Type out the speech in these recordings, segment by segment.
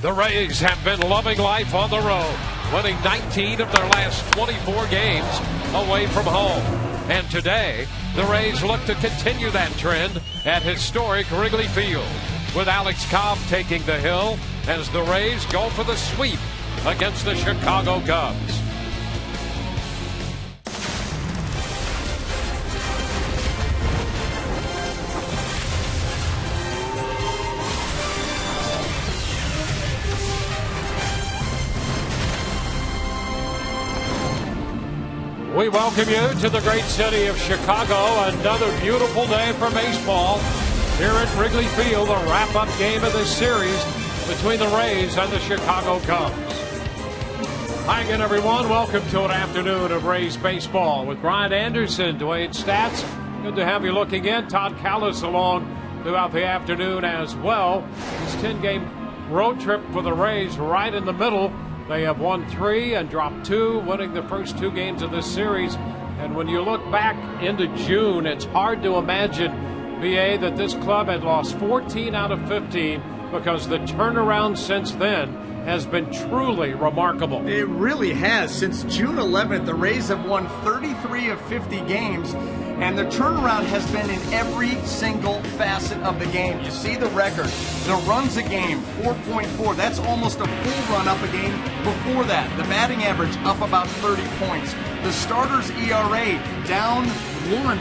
The Rays have been loving life on the road, winning 19 of their last 24 games away from home. And today, the Rays look to continue that trend at historic Wrigley Field, with Alex Cobb taking the hill as the Rays go for the sweep against the Chicago Cubs. We welcome you to the great city of Chicago. Another beautiful day for baseball here at Wrigley Field, the wrap-up game of this series between the Rays and the Chicago Cubs. Hi again, everyone. Welcome to an afternoon of Rays baseball with Brian Anderson, Dwayne Stats. Good to have you looking in. Todd Callis along throughout the afternoon as well. This 10-game road trip for the Rays right in the middle. They have won 3 and dropped 2, winning the first 2 games of this series. And when you look back into June, it's hard to imagine, BA, that this club had lost 14 out of 15, because the turnaround since then has been truly remarkable. It really has. Since June 11th, the Rays have won 33 of 50 games, and the turnaround has been in every single facet of the game. You see the record. The runs a game, 4.4. That's almost a full run up a game before that. The batting average up about 30 points. The starters' ERA down 1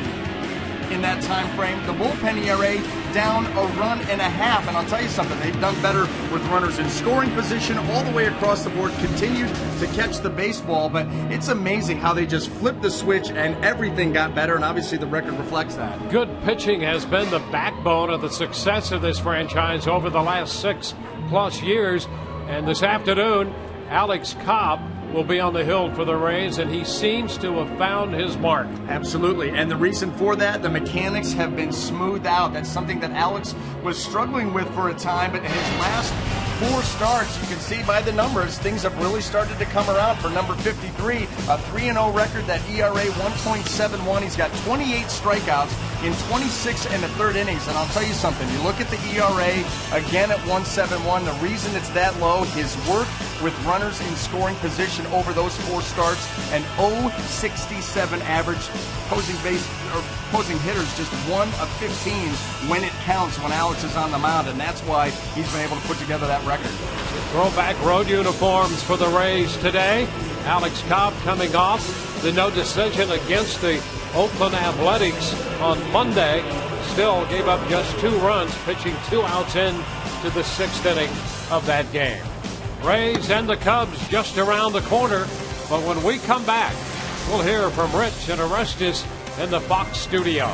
in that time frame. The bullpen ERA down a run and a half. And I'll tell you something, they've done better with runners in scoring position all the way across the board, continued to catch the baseball. But it's amazing how they just flipped the switch and everything got better, and obviously the record reflects that. Good pitching has been the backbone of the success of this franchise over the last 6+ years. And this afternoon, Alex Cobb will be on the hill for the Rays, and he seems to have found his mark. Absolutely, and the reason for that, the mechanics have been smoothed out. That's something that Alex was struggling with for a time, but in his last 4 starts, you can see by the numbers, things have really started to come around for number 53, a 3-0 record, that ERA 1.71. He's got 28 strikeouts in 26 and a third innings, and I'll tell you something, you look at the ERA, again at 1.71, the reason it's that low, his work with runners in scoring position over those 4 starts, an 0.67 average, opposing hitters just 1 of 15 when it counts when Alex is on the mound, and that's why he's been able to put together that record. Throwback road uniforms for the Rays today. Alex Cobb coming off the no decision against the Oakland Athletics on Monday. Still gave up just 2 runs, pitching 2 outs in to the 6th inning of that game. Rays and the Cubs just around the corner, but when we come back, we'll hear from Rich and Orestes in the Fox studio.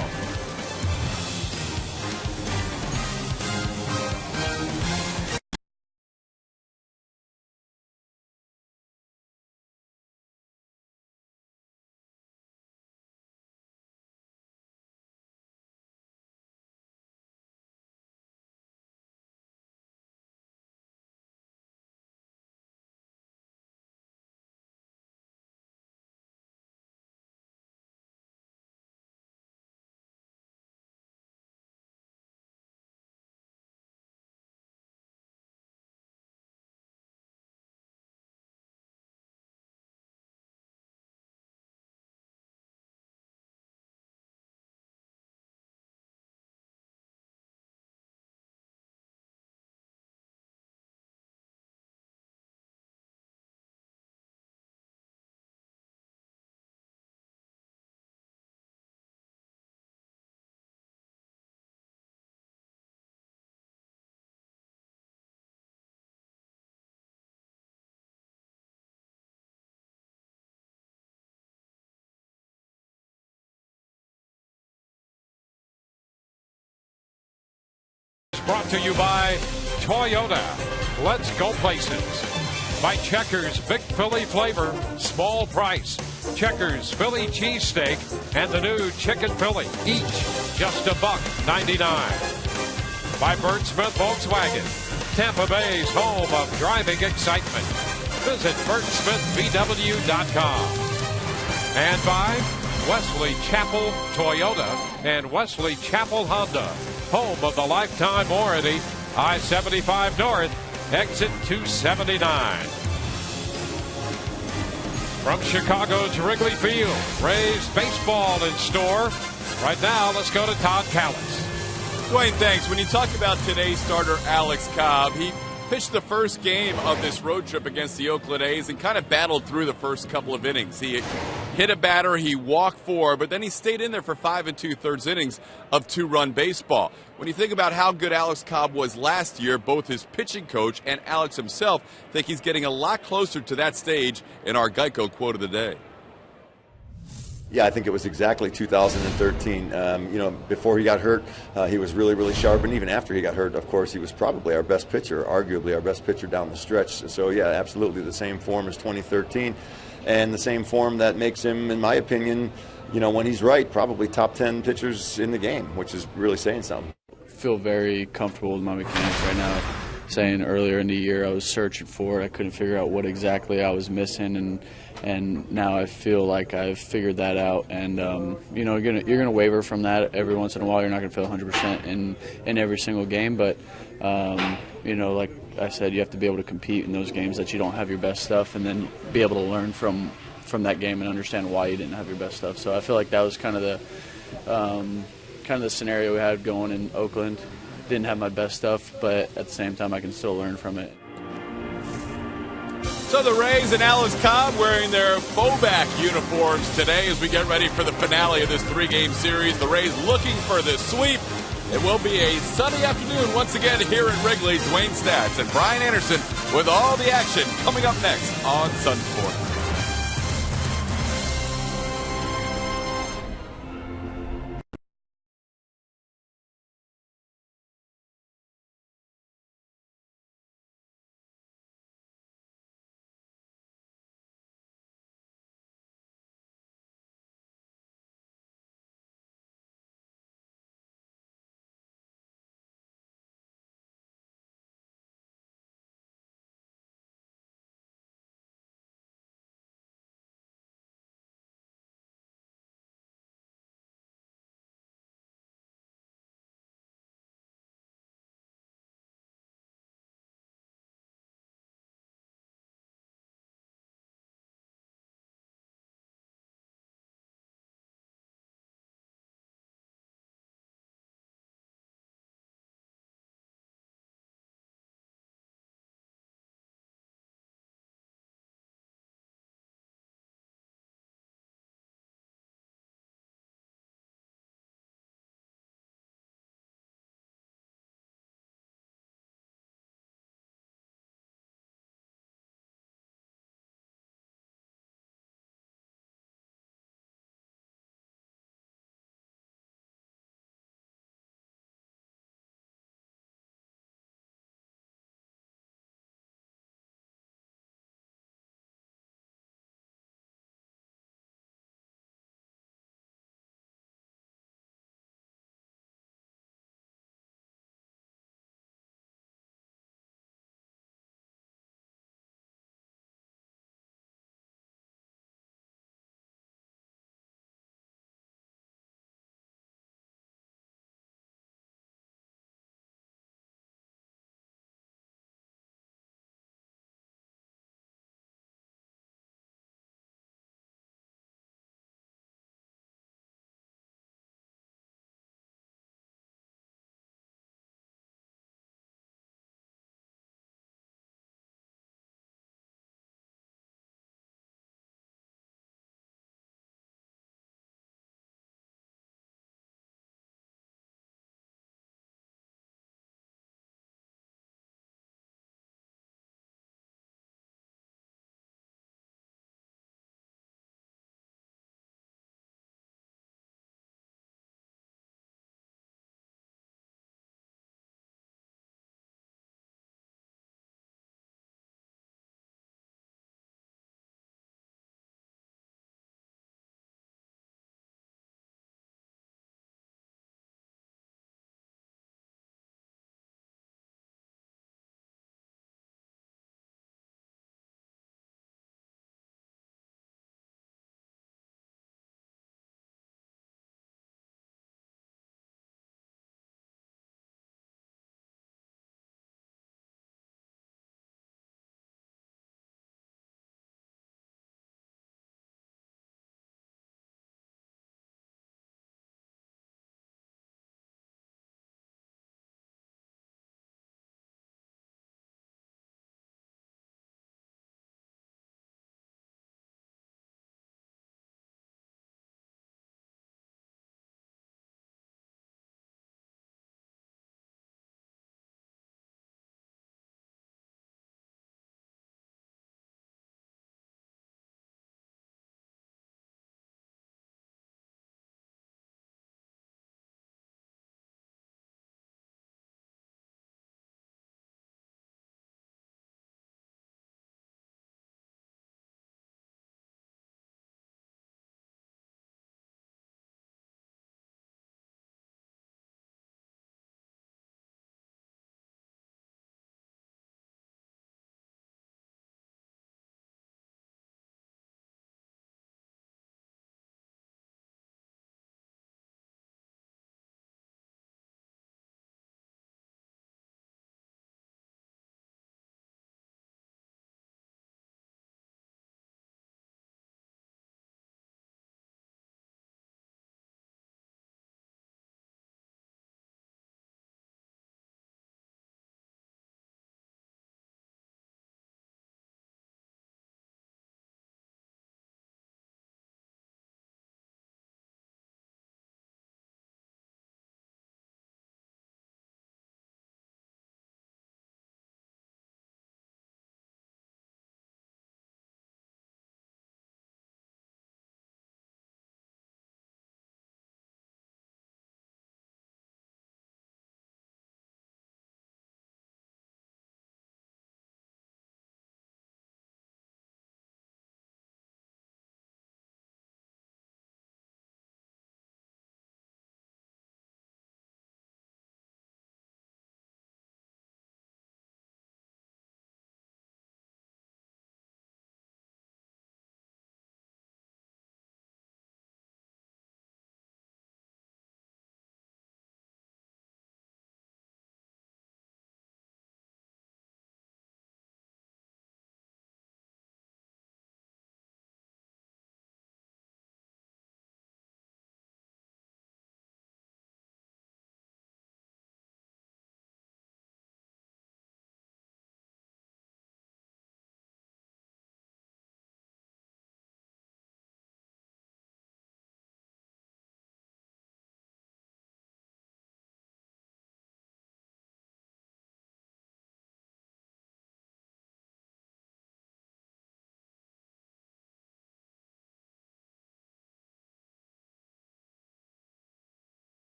Brought to you by Toyota. Let's go places. By Checkers Big Philly flavor, small price. Checkers Philly cheesesteak and the new Chicken Philly, each just $1.99. By Bert Smith Volkswagen, Tampa Bay's home of driving excitement. Visit BertSmithVW.com. And by Wesley Chapel Toyota and Wesley Chapel Honda, home of the lifetime warranty, I-75 North, exit 279. From Chicago's Wrigley Field, Rays baseball in store. Right now, let's go to Todd Callis. Dwayne, thanks. When you talk about today's starter, Alex Cobb, he pitched the first game of this road trip against the Oakland A's and kind of battled through the first couple of innings. He hit a batter, he walked 4, but then he stayed in there for 5 2/3 innings of 2-run baseball. When you think about how good Alex Cobb was last year, both his pitching coach and Alex himself think he's getting a lot closer to that stage in our Geico quote of the day. Yeah, I think it was exactly 2013. Before he got hurt, he was really, really sharp. And even after he got hurt, of course, he was probably our best pitcher, arguably our best pitcher down the stretch. So, yeah, absolutely the same form as 2013. And the same form that makes him, in my opinion, when he's right, probably top 10 pitchers in the game, which is really saying something. I feel very comfortable with my mechanics right now. Saying earlier in the year I was searching for it. I couldn't figure out what exactly I was missing, and now I feel like I've figured that out. And you're gonna waver from that every once in a while. You're not gonna feel 100% in every single game, but like I said, you have to be able to compete in those games that you don't have your best stuff, and then be able to learn from that game and understand why you didn't have your best stuff. So I feel like that was kind of the scenario we had going in Oakland. Didn't have my best stuff, but at the same time I can still learn from it. So the Rays and Alex Cobb wearing their fullback uniforms today as we get ready for the finale of this 3-game series. The Rays looking for this sweep. It will be a sunny afternoon once again here at Wrigley. Dwayne Stats and Brian Anderson with all the action coming up next on Sun Sports.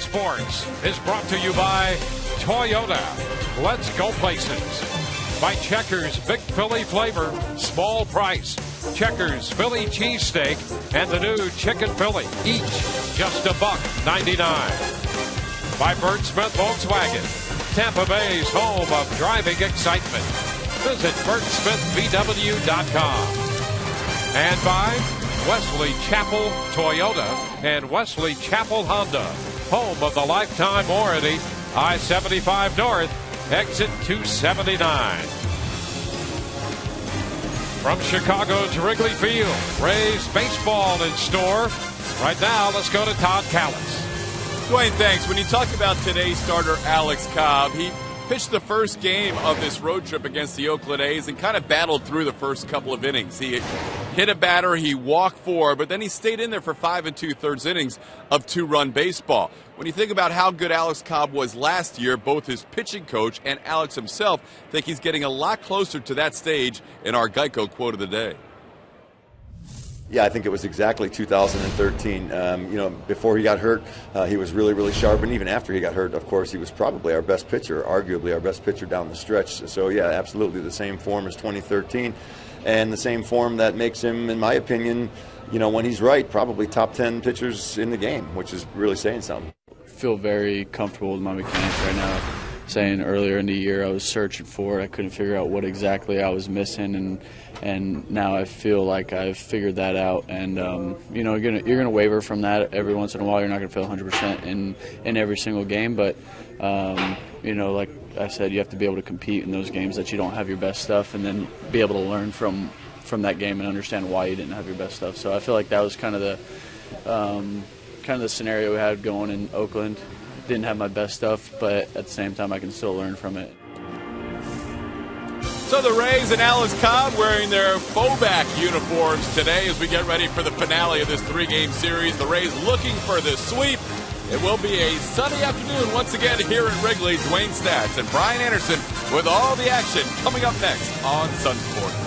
Sports is brought to you by Toyota. Let's go places. By Checkers Big Philly Flavor, Small Price. Checkers Philly Cheesesteak and the new Chicken Philly, each just $1.99. By Bert Smith Volkswagen, Tampa Bay's home of driving excitement. Visit BertSmithVW.com. And by Wesley Chapel Toyota and Wesley Chapel Honda, home of the lifetime warranty, I-75 North, exit 279. From Chicago's Wrigley Field, Rays baseball in store. Right now, let's go to Todd Callis. Dwayne, thanks. When you talk about today's starter, Alex Cobb, he pitched the first game of this road trip against the Oakland A's and kind of battled through the first couple of innings. He hit a batter, he walked 4, but then he stayed in there for 5 2/3 innings of 2-run baseball. When you think about how good Alex Cobb was last year, both his pitching coach and Alex himself think he's getting a lot closer to that stage in our Geico quote of the day. Yeah, I think it was exactly 2013. Before he got hurt, he was really, really sharp. And even after he got hurt, of course, he was probably our best pitcher, arguably our best pitcher down the stretch. So, yeah, absolutely the same form as 2013 and the same form that makes him, in my opinion, when he's right, probably top 10 pitchers in the game, which is really saying something. I feel very comfortable with my mechanics right now. Saying earlier in the year I was searching for it. I couldn't figure out what exactly I was missing, and now I feel like I've figured that out. And you're gonna waver from that every once in a while. You're not gonna feel 100% in every single game, but like I said, you have to be able to compete in those games that you don't have your best stuff, and then be able to learn from that game and understand why you didn't have your best stuff. So I feel like that was kind of the scenario we had going in Oakland. Didn't have my best stuff, but at the same time I can still learn from it. So the Rays and Alex Cobb wearing their fullback uniforms today as we get ready for the finale of this 3-game series. The Rays looking for the sweep. It will be a sunny afternoon once again here at Wrigley. Dwayne Stats and Brian Anderson with all the action coming up next on Sun Sports.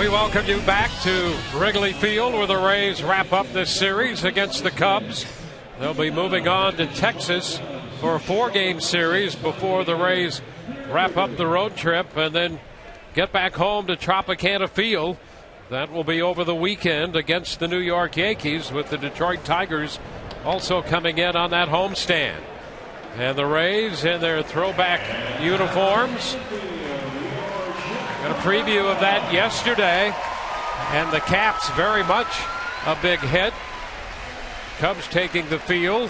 We welcome you back to Wrigley Field where the Rays wrap up this series against the Cubs. They'll be moving on to Texas for a 4-game series before the Rays wrap up the road trip and then get back home to Tropicana Field. That will be over the weekend against the New York Yankees, with the Detroit Tigers also coming in on that homestand. And the Rays in their throwback uniforms. Got a preview of that yesterday, and the Caps very much a big hit. Cubs taking the field,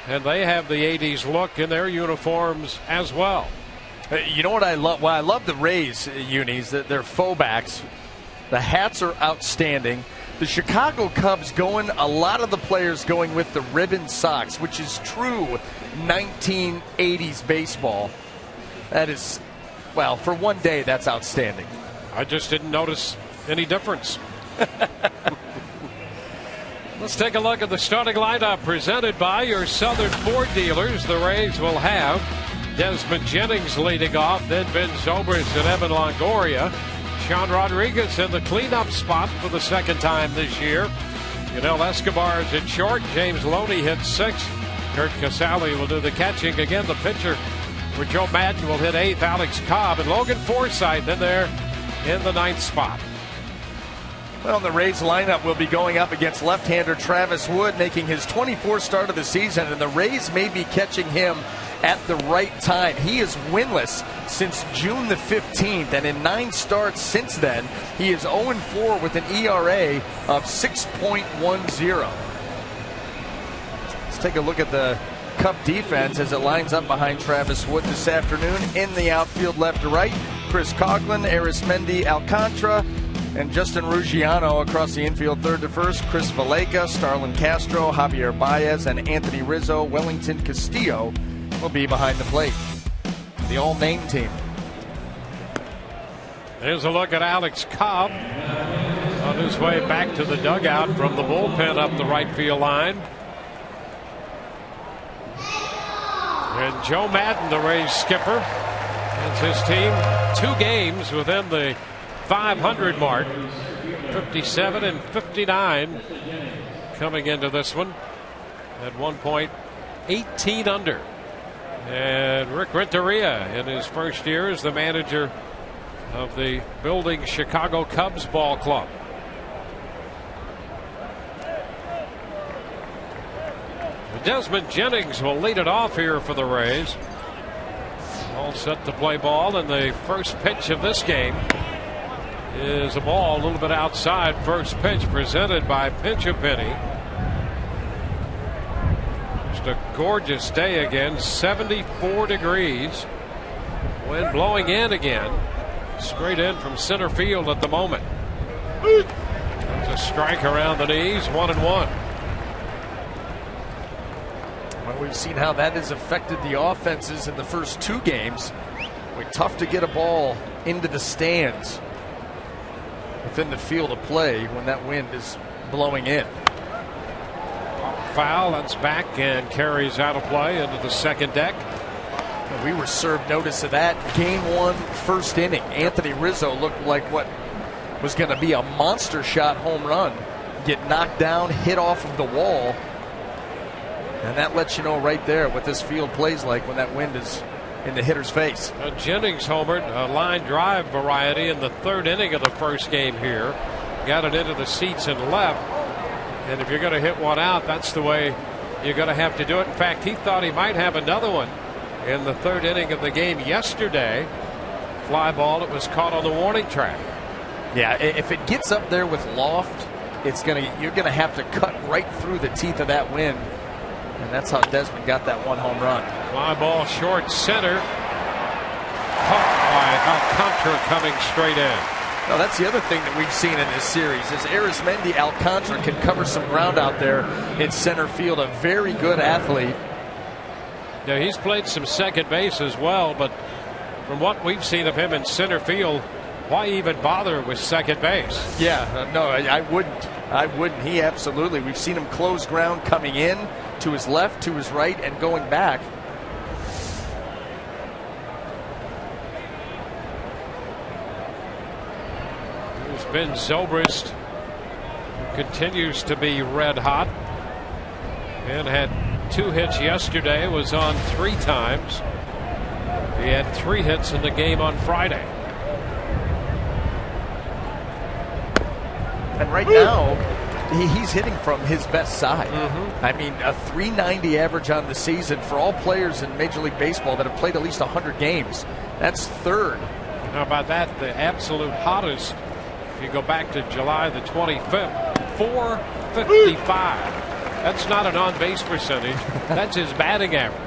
and they have the 80s look in their uniforms as well. You know what I love? Well, I love the Rays unis. They're faux backs. The hats are outstanding. The Chicago Cubs a lot of the players going with the ribbon socks, which is true 1980s baseball. That is, well, for one day, that's outstanding. I just didn't notice any difference. Let's take a look at the starting lineup presented by your Southern Ford dealers. The Rays will have Desmond Jennings leading off, then Ben Zobrist and Evan Longoria. Sean Rodriguez in the cleanup spot for the second time this year. Yunel Escobar is at short. James Loney hits 6th. Kurt Casale will do the catching. Again, the pitcher for Joe Madden will hit 8th. Alex Cobb and Logan Forsythe in there in the 9th spot. Well, the Rays lineup will be going up against left-hander Travis Wood, making his 24th start of the season, and the Rays may be catching him at the right time. He is winless since June the 15th, and in 9 starts since then, he is 0-4 with an ERA of 6.10. Let's take a look at the Cub defense as it lines up behind Travis Wood this afternoon. In the outfield, left to right, Chris Coughlin, Arismendi Alcantara, and Justin Ruggiano across the infield, third to first. Chris Valleca, Starlin Castro, Javier Baez, and Anthony Rizzo. Wellington Castillo will be behind the plate. The all-name team. Here's a look at Alex Cobb on his way back to the dugout from the bullpen up the right field line. And Joe Madden, the Rays skipper, and his team 2 games within the 500 mark, 57 and 59 coming into this one. At one point, 18 under. And Rick Renteria in his first year as the manager of the building Chicago Cubs ball club. Desmond Jennings will lead it off here for the Rays. All set to play ball, and the first pitch of this game is a ball a little bit outside. First pitch presented by Pinch a Penny. Just a gorgeous day again, 74 degrees. Wind blowing in again. Straight in from center field at the moment. There's a strike around the knees, 1-1. Well, we've seen how that has affected the offenses in the first 2 games. Tough to get a ball into the stands within the field of play when that wind is blowing in. Foul, that's back and carries out of play into the second deck. We were served notice of that game 1, first inning. Anthony Rizzo looked like what was going to be a monster shot home run. Get knocked down, hit off of the wall. And that lets you know right there what this field plays like when that wind is in the hitter's face. Jennings homered a line drive variety in the 3rd inning of the first game here. Got it into the seats and left. And if you're going to hit one out, that's the way you're going to have to do it. In fact, he thought he might have another one in the 3rd inning of the game yesterday. Fly ball, it was caught on the warning track. Yeah, if it gets up there with loft, you're going to have to cut right through the teeth of that wind. And that's how Desmond got that 1 home run. Fly ball short center. Caught by Alcantara coming straight in. Now, that's the other thing that we've seen in this series is Arismendi Alcantara can cover some ground out there in center field. A very good athlete. Yeah, he's played some second base as well, but from what we've seen of him in center field, why even bother with second base? Yeah, no, I wouldn't. He absolutely. We've seen him close ground coming in to his left, to his right, and going back. There's Ben Zobrist continues to be red hot and had 2 hits yesterday, was on 3 times. He had 3 hits in the game on Friday. And right now, he's hitting from his best side. I mean, a .390 average on the season for all players in Major League Baseball that have played at least 100 games. That's 3rd. How about that? The absolute hottest, if you go back to July the 25th, 455. That's not an on-base percentage. That's his batting average.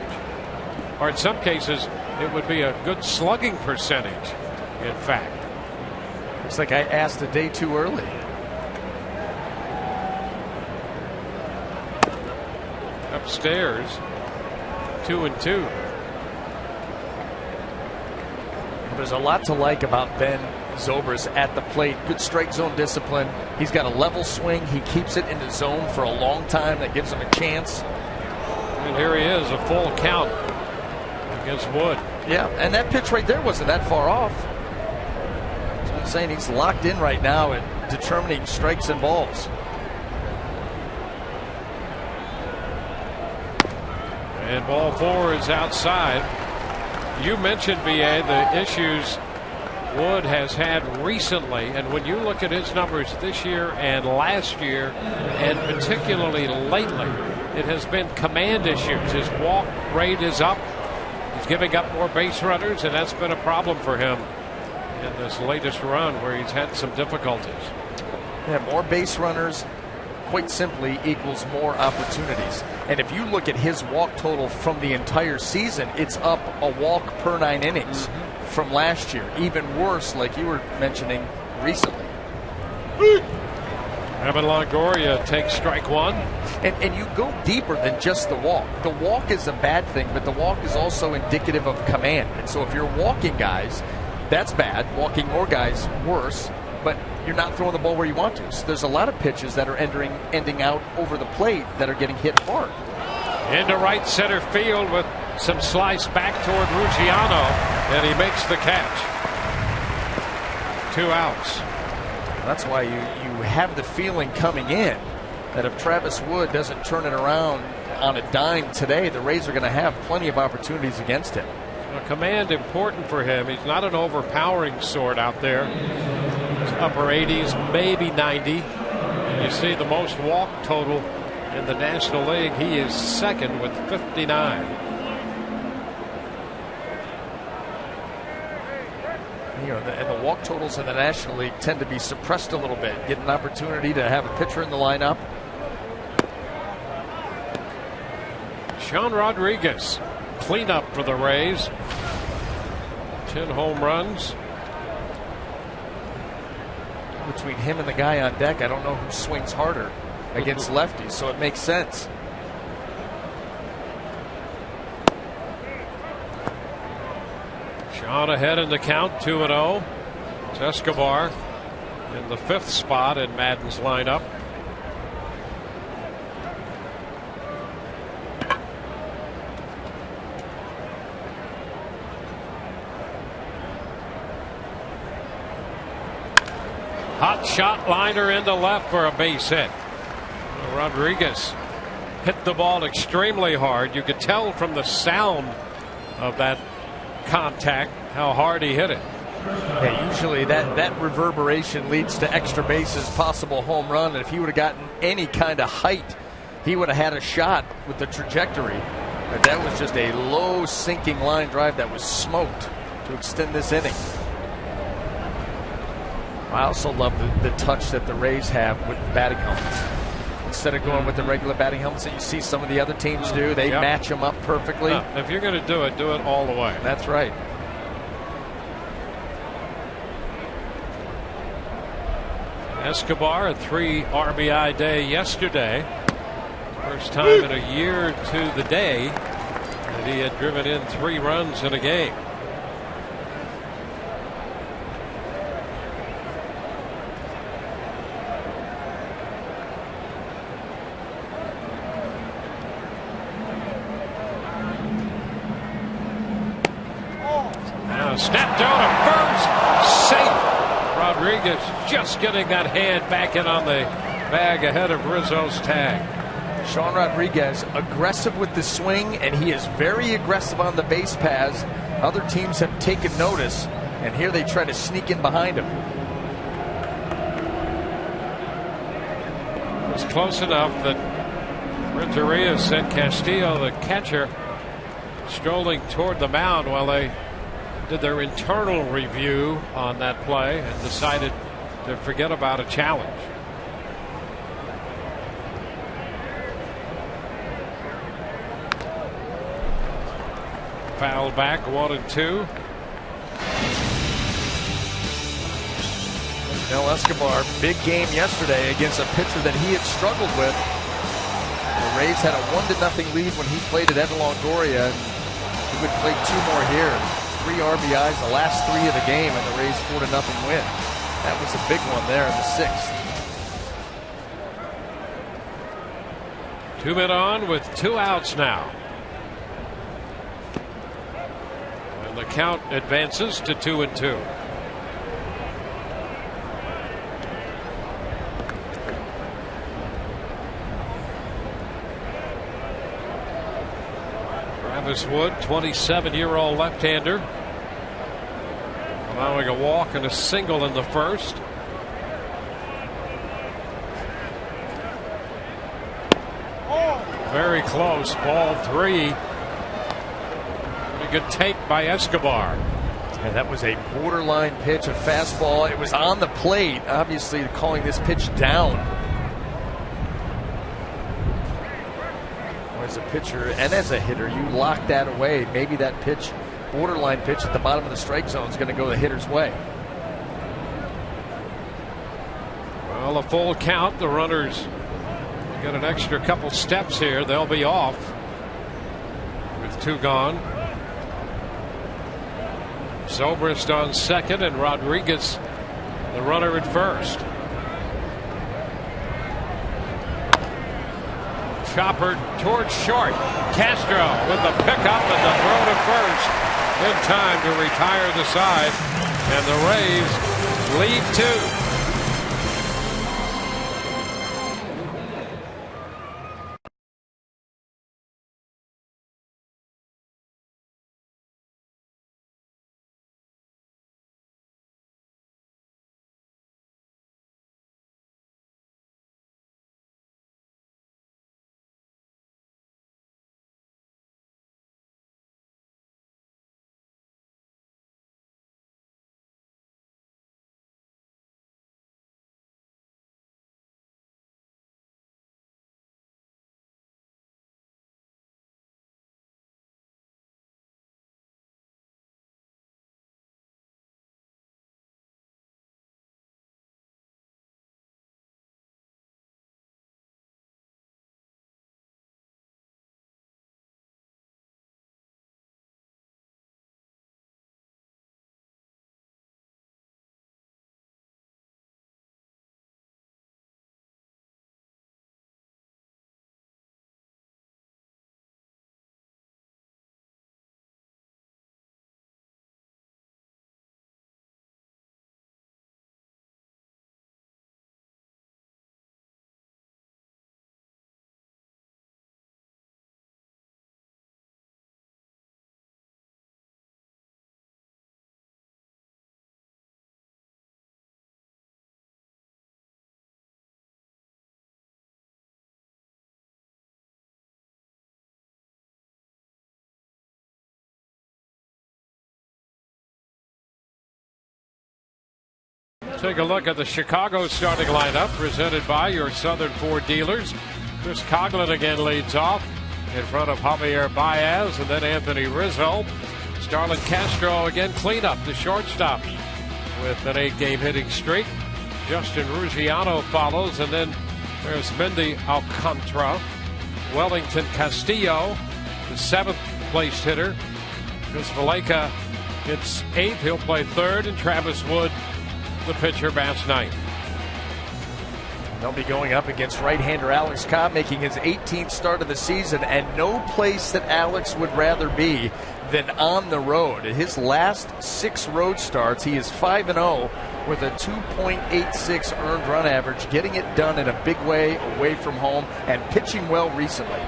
Or in some cases, it would be a good slugging percentage, in fact. Looks like I asked a day too early. Upstairs, 2-2. There's a lot to like about Ben Zobrist at the plate. Good strike zone discipline. He's got a level swing. He keeps it in the zone for a long time. That gives him a chance. And here he is, a full count against Wood. Yeah, and that pitch right there wasn't that far off. That's what I'm saying. He's locked in right now at determining strikes and balls. And ball 4 is outside. You mentioned, BA, the issues Wood has had recently, and when you look at his numbers this year and last year, and particularly lately, it has been command issues. His walk rate is up. He's giving up more base runners, and that's been a problem for him in this latest run where he's had some difficulties. Yeah, more base runners, quite simply, equals more opportunities. And if you look at his walk total from the entire season, it's up a walk per 9 innings from last year. Even worse, like you were mentioning recently. Evan Longoria takes strike 1. And you go deeper than just the walk. The walk is a bad thing, but the walk is also indicative of command. And so if you're walking guys, that's bad. Walking more guys, worse. But you're not throwing the ball where you want to. So there's a lot of pitches that are ending out over the plate that are getting hit hard. Into right center field with some slice back toward Ruggiano, and he makes the catch. 2 outs. That's why you have the feeling coming in that if Travis Wood doesn't turn it around on a dime today, the Rays are going to have plenty of opportunities against him. Command important for him. He's not an overpowering sort out there. He's upper 80s, maybe 90. And you see the most walk total in the National League. He is second with 59. You know, and the walk totals in the National League tend to be suppressed a little bit. Get an opportunity to have a pitcher in the lineup. Sean Rodriguez, cleanup for the Rays. 10 home runs. Between him and the guy on deck, I don't know who swings harder against lefties, so it makes sense. Sean ahead in the count, 2-0. It's Escobar in the 5th spot in Madden's lineup. Hot shot liner into left for a base hit. Rodriguez hit the ball extremely hard. You could tell from the sound of that contact how hard he hit it. Yeah, usually that reverberation leads to extra bases, possible home run. And if he would have gotten any kind of height, he would have had a shot with the trajectory. But that was just a low sinking line drive that was smoked to extend this inning. I also love the touch that the Rays have with the batting helmets. Instead of going with the regular batting helmets that you see some of the other teams do, they match them up perfectly. If you're going to do it all the way. That's right. Escobar, a 3 RBI day yesterday. First time in a year to the day that he had driven in 3 runs in a game. Rodriguez just getting that hand back in on the bag ahead of Rizzo's tag. Sean Rodriguez aggressive with the swing, and he is very aggressive on the base paths. Other teams have taken notice, and here they try to sneak in behind him. It was close enough that Renteria sent Castillo, the catcher, strolling toward the mound while they did their internal review on that play and decided to forget about a challenge. Foul back, 1-2. Mel Escobar, big game yesterday against a pitcher that he had struggled with. The Rays had a 1-0 lead when he played at Ed Longoria. He would play 2 more here. 3 RBIs the last 3 of the game, and the Rays 4-0 win. That was a big one there in the 6th. 2 men on with 2 outs now. And the count advances to 2-2. Travis Wood, 27-year-old left-hander, allowing a walk and a single in the first. Very close, ball 3. Pretty good take by Escobar. And that was a borderline pitch, a fastball. It was on the plate, obviously calling this pitch down. As a pitcher and as a hitter, you lock that away. Maybe that pitch, borderline pitch at the bottom of the strike zone, is going to go the hitter's way. Well, a full count. The runners get an extra couple steps here. They'll be off with 2 gone. Zobrist on second and Rodriguez the runner at first. Chopper towards short. Castro with the pickup and the throw to first in time to retire the side, and the Rays lead 2. Take a look at the Chicago starting lineup presented by your Southern Ford dealers. Chris Coughlin again leads off in front of Javier Baez, and then Anthony Rizzo. Starlin Castro again cleanup, the shortstop, with an 8-game hitting streak. Justin Ruggiano follows, and then there's Mendy Alcantara. Wellington Castillo, the 7th placed hitter. Chris Valleca hits 8th. He'll play 3rd, and Travis Wood, the pitcher, bats 9th. They'll be going up against right-hander Alex Cobb, making his 18th start of the season, and no place that Alex would rather be than on the road. In his last 6 road starts, he is 5-0 with a 2.86 earned run average, getting it done in a big way away from home and pitching well recently.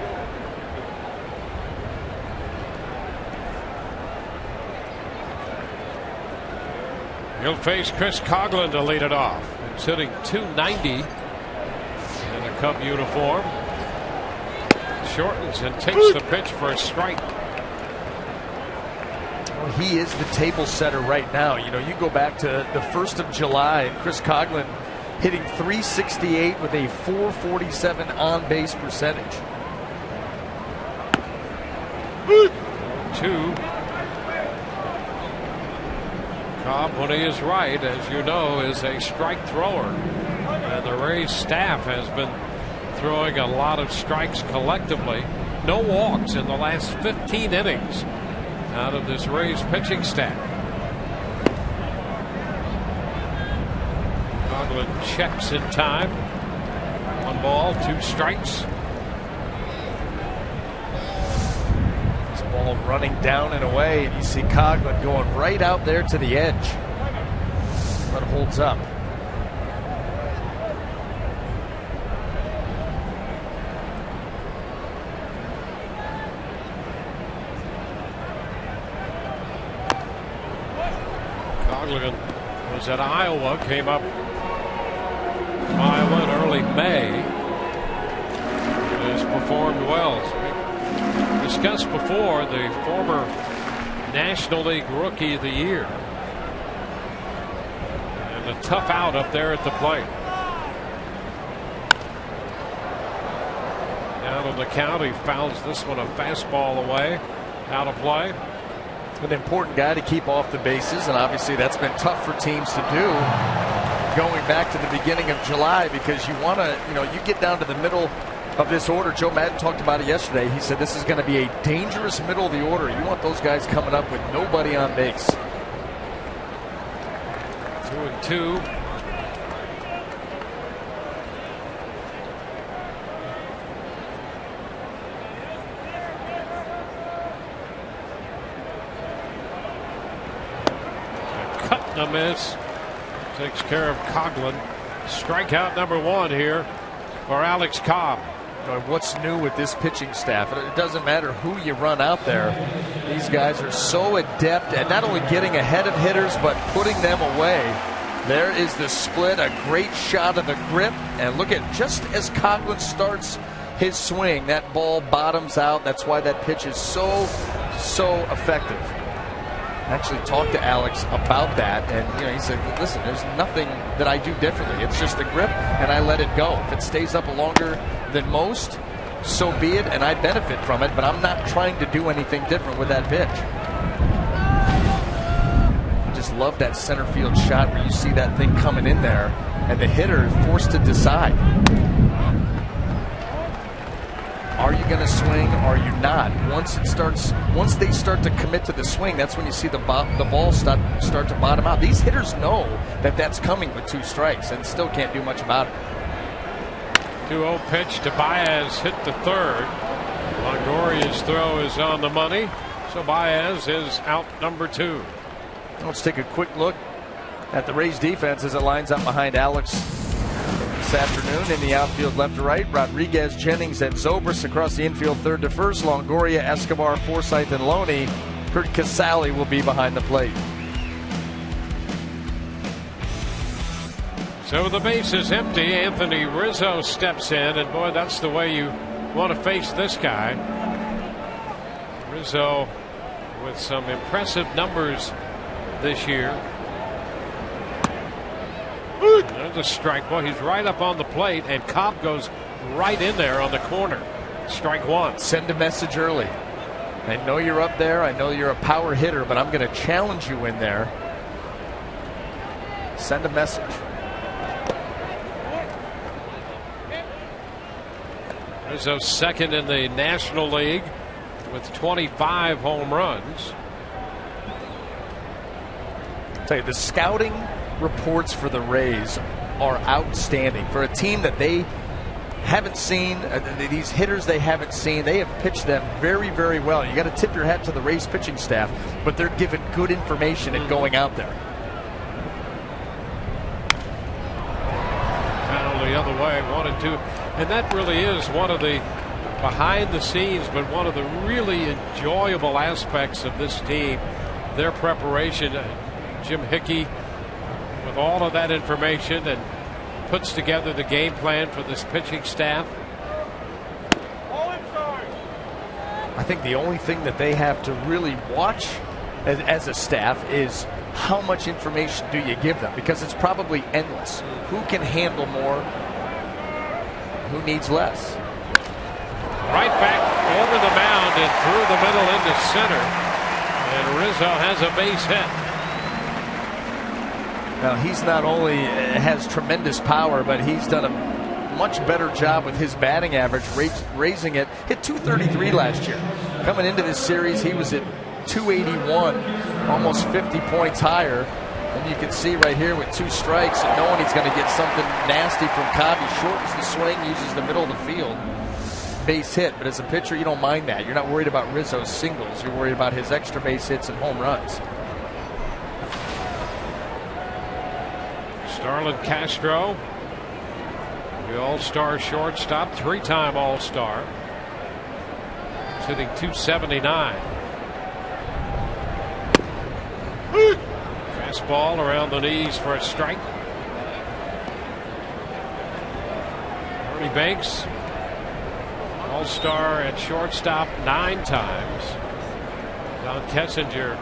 He'll face Chris Coughlin to lead it off. He's hitting .290 in a Cub uniform. Shortens and takes the pitch for a strike. Well, he is the table setter right now. You know, you go back to the 1st of July, and Chris Coughlin hitting .368 with a .447 on-base percentage. 2. Cobb, when he is right, as you know, is a strike thrower. And the Rays staff has been throwing a lot of strikes collectively. No walks in the last 15 innings out of this Rays pitching staff. Coughlin checks in time. 1 ball, 2 strikes. Ball running down and away, and you see Coughlin going right out there to the edge. But it holds up. Coughlin was at Iowa, came up from Iowa in early May. Has performed well. Discussed before, the former National League Rookie of the Year. And a tough out up there at the plate. Down on the count, he fouls this one a fastball away. Out of play. An important guy to keep off the bases, and obviously that's been tough for teams to do going back to the beginning of July, because you want to, you get down to the middle of this order. Joe Madden talked about it yesterday. He said this is going to be a dangerous middle of the order. You want those guys coming up with nobody on base. 2-2. Cut and a miss. Takes care of Coughlin. Strikeout number 1 here for Alex Cobb. What's new with this pitching staff? It doesn't matter who you run out there. These guys are so adept at not only getting ahead of hitters, but putting them away. There is the split, a great shot of the grip. And look at, just as Coughlin starts his swing, that ball bottoms out. That's why that pitch is so effective. I actually talked to Alex about that, and he said, listen, there's nothing that I do differently. It's just the grip, and I let it go. If it stays up longer than most, so be it, and I benefit from it, but I'm not trying to do anything different with that pitch. I just love that center field shot where you see that thing coming in there, and the hitter is forced to decide. Are you going to swing? Or are you not? Once they start to commit to the swing, that's when you see the ball start to bottom out. These hitters know that that's coming with 2 strikes and still can't do much about it. 2-0 pitch to Baez, hit the third. Longoria's throw is on the money, so Baez is out number 2. Let's take a quick look at the Rays defense as it lines up behind Alex this afternoon. In the outfield, left to right, Rodriguez, Jennings, and Zobrist. Across the infield, third to first, Longoria, Escobar, Forsythe, and Loney. Kurt Casale will be behind the plate. So the base is empty. Anthony Rizzo steps in, and boy, that's the way you want to face this guy. Rizzo with some impressive numbers this year. There's a strike. Boy, he's right up on the plate, and Cobb goes right in there on the corner. Strike 1. Send a message early. I know you're up there. I know you're a power hitter, but I'm going to challenge you in there. Send a message. Rizzo second in the National League with 25 home runs. I'll tell you, the scouting reports for the Rays are outstanding. For a team that they haven't seen, these hitters they haven't seen, they have pitched them very, very well. You got to tip your hat to the Rays pitching staff, but they're given good information and going out there. the other way, 1-2. And that really is one of the behind the scenes, but one of the really enjoyable aspects of this team, their preparation. Jim Hickey, with all of that information, and puts together the game plan for this pitching staff. I think the only thing that they have to really watch as a staff is how much information do you give them, because it's probably endless. Who can handle more? Who needs less? Right back over the mound and through the middle into center, and Rizzo has a base hit. Now, he's not only has tremendous power, but he's done a much better job with his batting average, raising it. Hit .233 last year. Coming into this series, he was at .281, almost 50 points higher. And you can see right here with 2 strikes, and knowing he's going to get something nasty from Cobb, he shortens the swing, uses the middle of the field. Base hit, but as a pitcher, you don't mind that. You're not worried about Rizzo's singles. You're worried about his extra base hits and home runs. Starlin Castro, the all-star shortstop, 3-time all-star. He's hitting .279. Fastball around the knees for a strike. Ernie Banks, all-star at shortstop 9 times. Don Kessinger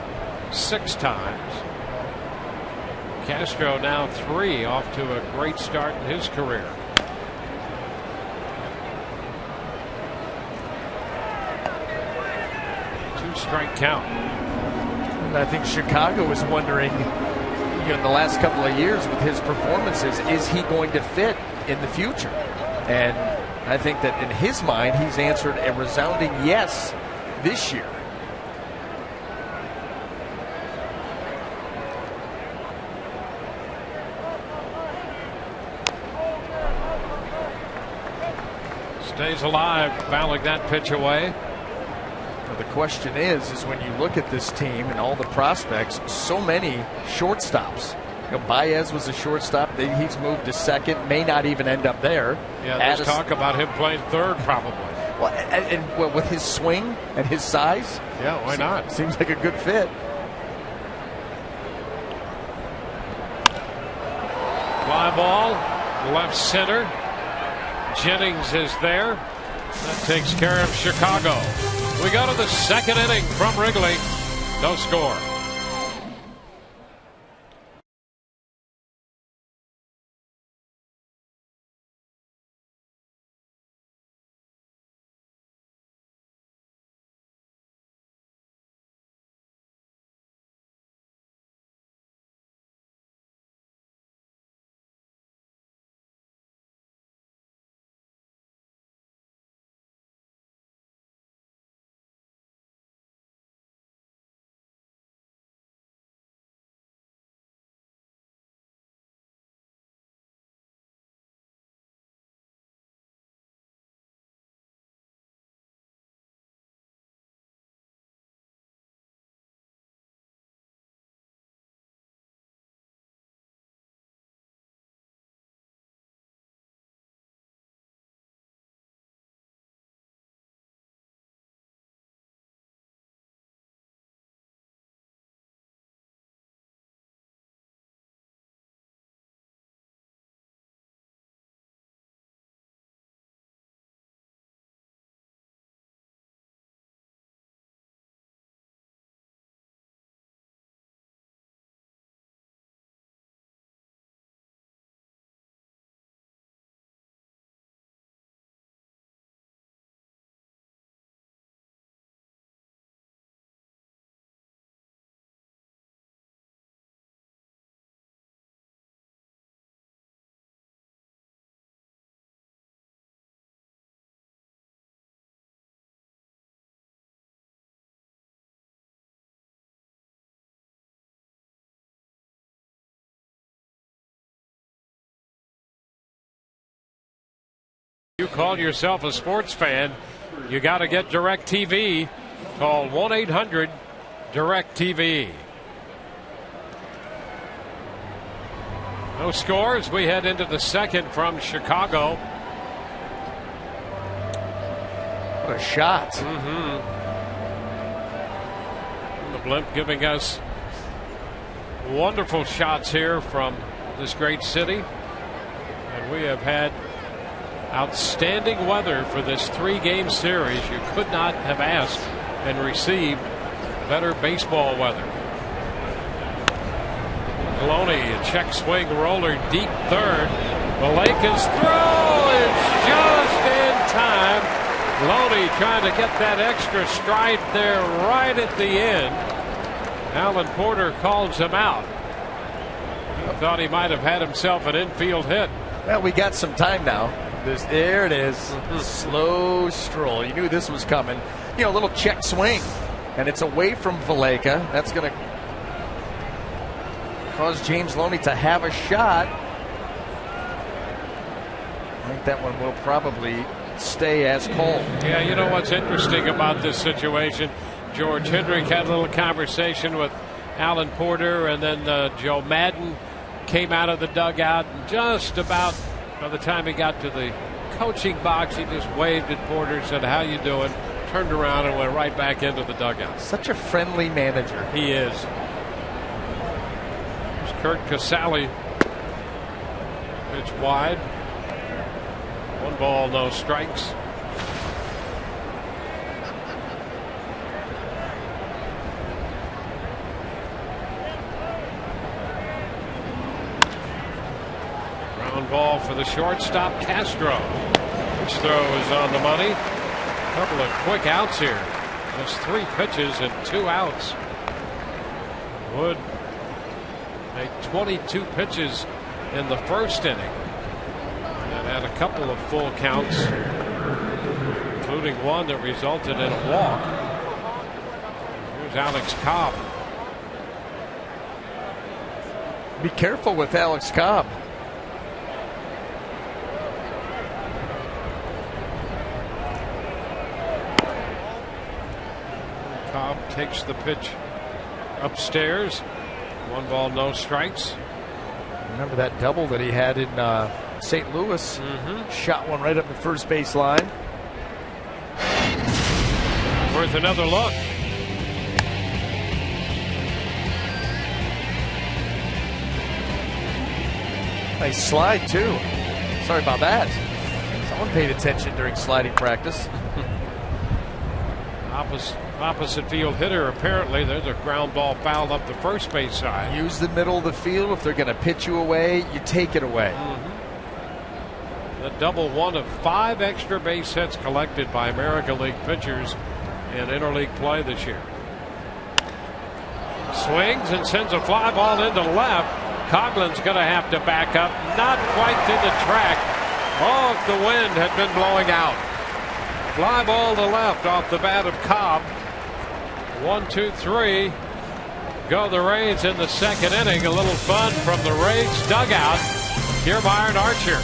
6 times. Castro now 3, off to a great start in his career. Two-strike count. And I think Chicago is wondering, in the last couple of years with his performances, is he going to fit in the future? And I think that in his mind, he's answered a resounding yes this year. Stays alive, fouling that pitch away. Well, the question is when you look at this team and all the prospects, so many shortstops. Baez was a shortstop. He's moved to second, may not even end up there. Yeah, there's talk about him playing third probably. Well, and with his swing and his size, yeah, why not? Seems like a good fit. Fly ball, left center. Jennings is there. That takes care of Chicago. We go to the second inning from Wrigley. No score. You call yourself a sports fan, you got to get DirecTV. Call 1-800-DirecTV. No scores. We head into the second from Chicago. What a shot. The blimp giving us wonderful shots here from this great city. And we have had outstanding weather for this 3-game series. You could not have asked and received better baseball weather. Maloney, a check swing roller deep third. Valleca's throw is just in time. Maloney trying to get that extra stride there right at the end. Alan Porter calls him out. He thought he might have had himself an infield hit. Well, we got some time now. There it is. Slow stroll. You knew this was coming. You know, a little check swing. And it's away from Valleca. That's going to cause James Loney to have a shot. I think that one will probably stay as called. Yeah, you know what's interesting about this situation? George Hendrick had a little conversation with Alan Porter, and then Joe Madden came out of the dugout, and just about by the time he got to the coaching box, he just waved at Porter, said, "How you doing?" Turned around and went right back into the dugout. Such a friendly manager. He is. There's Kurt Casale. Pitch wide. 1 ball, no strikes. Ground ball for the shortstop, Castro. Which throw is on the money. A couple of quick outs here. Just 3 pitches and 2 outs. Wood made 22 pitches in the first inning. And had a couple of full counts, including one that resulted in a walk. Here's Alex Cobb. Be careful with Alex Cobb. Cobb takes the pitch upstairs. 1 ball, no strikes. Remember that double that he had in St. Louis? Shot one right up the first base line. Worth another look. Nice slide, too. Sorry about that. Someone paid attention during sliding practice. Opposite field hitter, apparently. There's a ground ball fouled up the first base side. Use the middle of the field. If they're going to pitch you away, you take it away. The double, one of 5 extra base hits collected by American League pitchers in interleague play this year. Swings and sends a fly ball into left. Coughlin's going to have to back up. Not quite to the track. Oh, if the wind had been blowing out. Fly ball to left off the bat of Cobb. 1, 2, 3. Go the Rays in the second inning. A little fun from the Rays dugout. Kiermaier and Archer.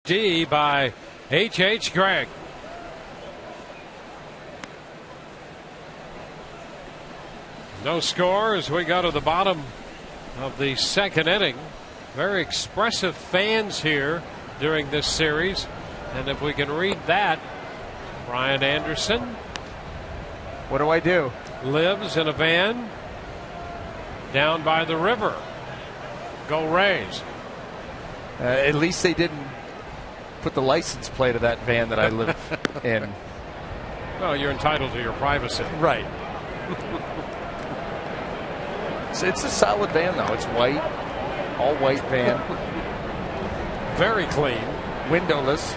HD by H.H. Gregg. No score as we go to the bottom of the second inning. Very expressive fans here during this series. And if we can read that, Brian Anderson. What do I do? Lives in a van down by the river. Go Rays. At least they didn't put the license plate of that van that I live in. Well, you're entitled to your privacy. Right. It's a solid van, though. It's white. All white van. Very clean. Windowless.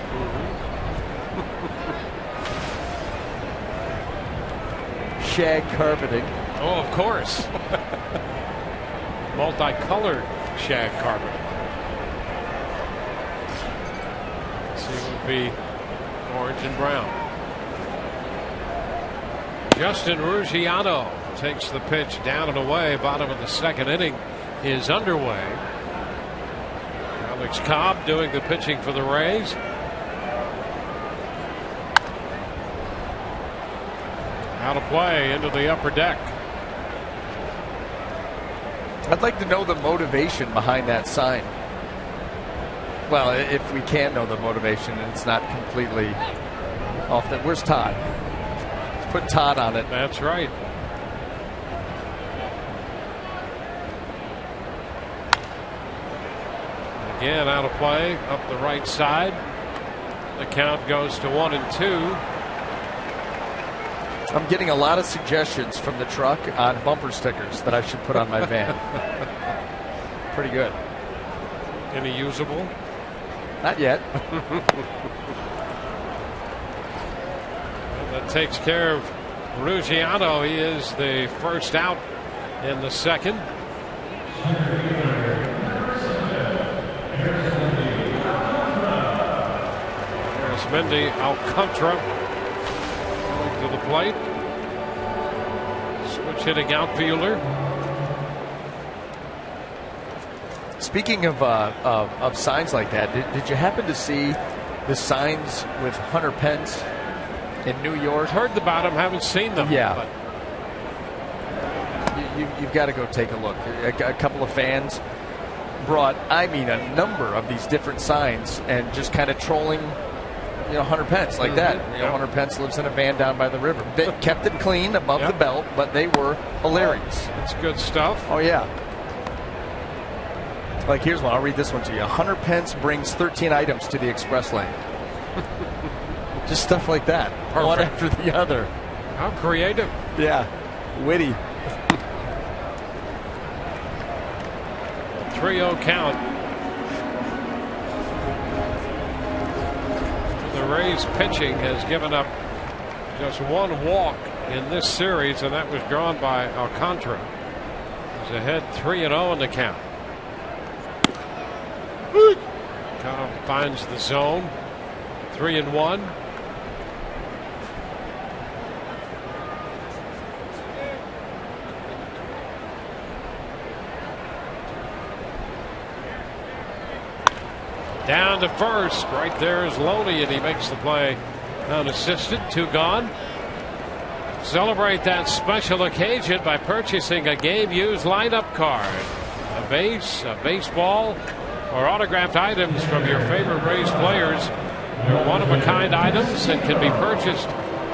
Shag carpeting. Oh, of course. Multicolored shag carpet. See, it would be orange and brown. Justin Ruggiano takes the pitch down and away. Bottom of the second inning is underway. Alex Cobb doing the pitching for the Rays. Out of play into the upper deck. I'd like to know the motivation behind that sign. Well, if we can know the motivation and it's not completely off the. Where's Todd? Let's put Todd on it. That's right. Again, out of play, up the right side. The count goes to 1-2. I'm getting a lot of suggestions from the truck on bumper stickers that I should put on my van. Pretty good. Any usable? Not yet. That takes care of Ruggiano. He is the first out in the second. There's Mendy Alcantara going to the plate. Switch hitting outfielder. Speaking of signs like that, did you happen to see the signs with Hunter Pence in New York? Heard about them, haven't seen them. Yeah. But You've got to go take a look. A couple of fans brought, a number of these different signs and just kind of trolling, Hunter Pence like that. Hunter Pence lives in a van down by the river. They kept it clean above the belt, but they were hilarious. It's good stuff. Oh, yeah. Like, here's one. I'll read this one to you. Hunter Pence brings 13 items to the express lane. Just stuff like that. Perfect. One after the other. How creative. Yeah. Witty. 3-0 count. The Rays pitching has given up just one walk in this series, and that was drawn by Alcantara. He's ahead 3-0 in the count. Cobb finds the zone. 3-1. Down to first. Right there is Loney, and he makes the play unassisted. 2 gone. Celebrate that special occasion by purchasing a game-used lineup card. A base, a baseball, or autographed items from your favorite Rays players. They're one-of-a-kind items and can be purchased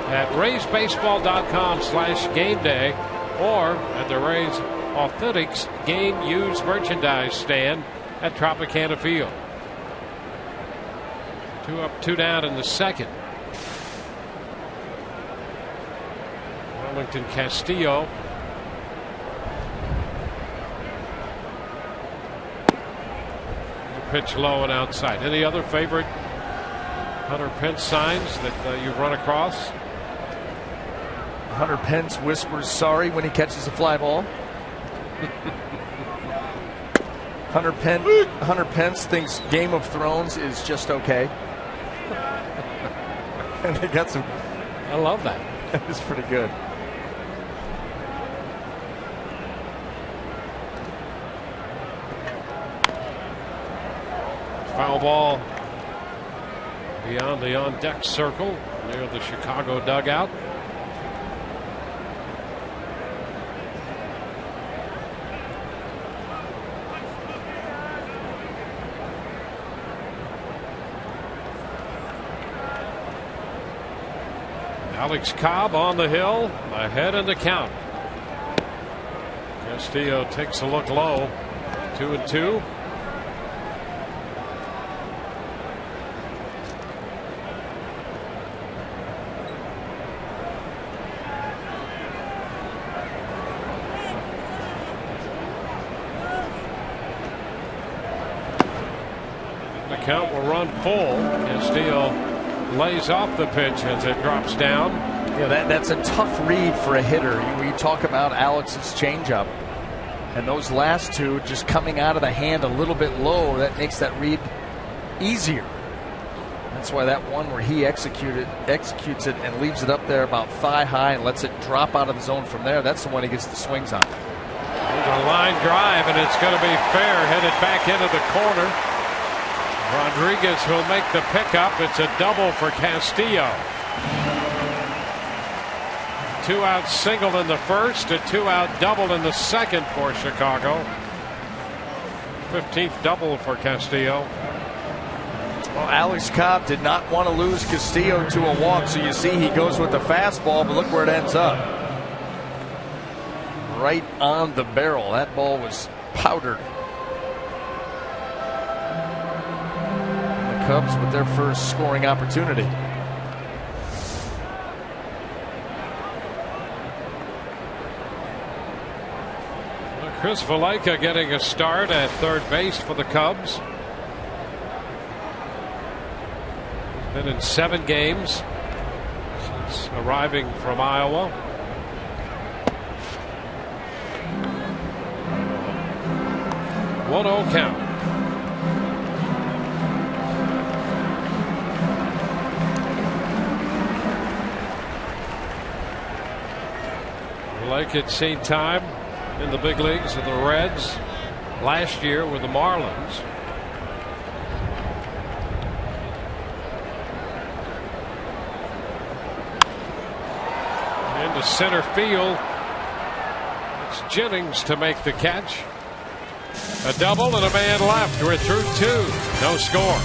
at RaysBaseball.com/gameday or at the Rays Authentics game-used merchandise stand at Tropicana Field. 2 up, 2 down in the second. Wellington Castillo. Pitch low and outside. Any other favorite Hunter Pence signs that you've run across? Hunter Pence whispers sorry when he catches a fly ball. Hunter Pence thinks Game of Thrones is just okay. And they got some. I love that. It's pretty good. Foul ball beyond the on-deck circle near the Chicago dugout. Alex Cobb on the hill, ahead in the count. Castillo takes a look low. 2-2. The count will run full. Castillo lays off the pitch as it drops down. Yeah, that's a tough read for a hitter. We talk about Alex's changeup, and those last two just coming out of the hand a little bit low. That makes that read easier. That's why that one where he executes it and leaves it up there about thigh high and lets it drop out of the zone from there. That's the one he gets the swings on. A line drive, and it's going to be fair, headed back into the corner. Rodriguez will make the pickup. It's a double for Castillo. 2-out single in the first, a 2-out double in the second for Chicago. 15th double for Castillo. Well, Alex Cobb did not want to lose Castillo to a walk, so you see he goes with the fastball, but look where it ends up. Right on the barrel. That ball was powdered. The Cubs with their first scoring opportunity. Chris Valaika getting a start at third base for the Cubs. He's been in 7 games since arriving from Iowa. One 1-0 count. Valaika had seen time in the big leagues with the Reds, last year with the Marlins. Into center field. It's Jennings to make the catch. A double and a man left. We're through 2. No score.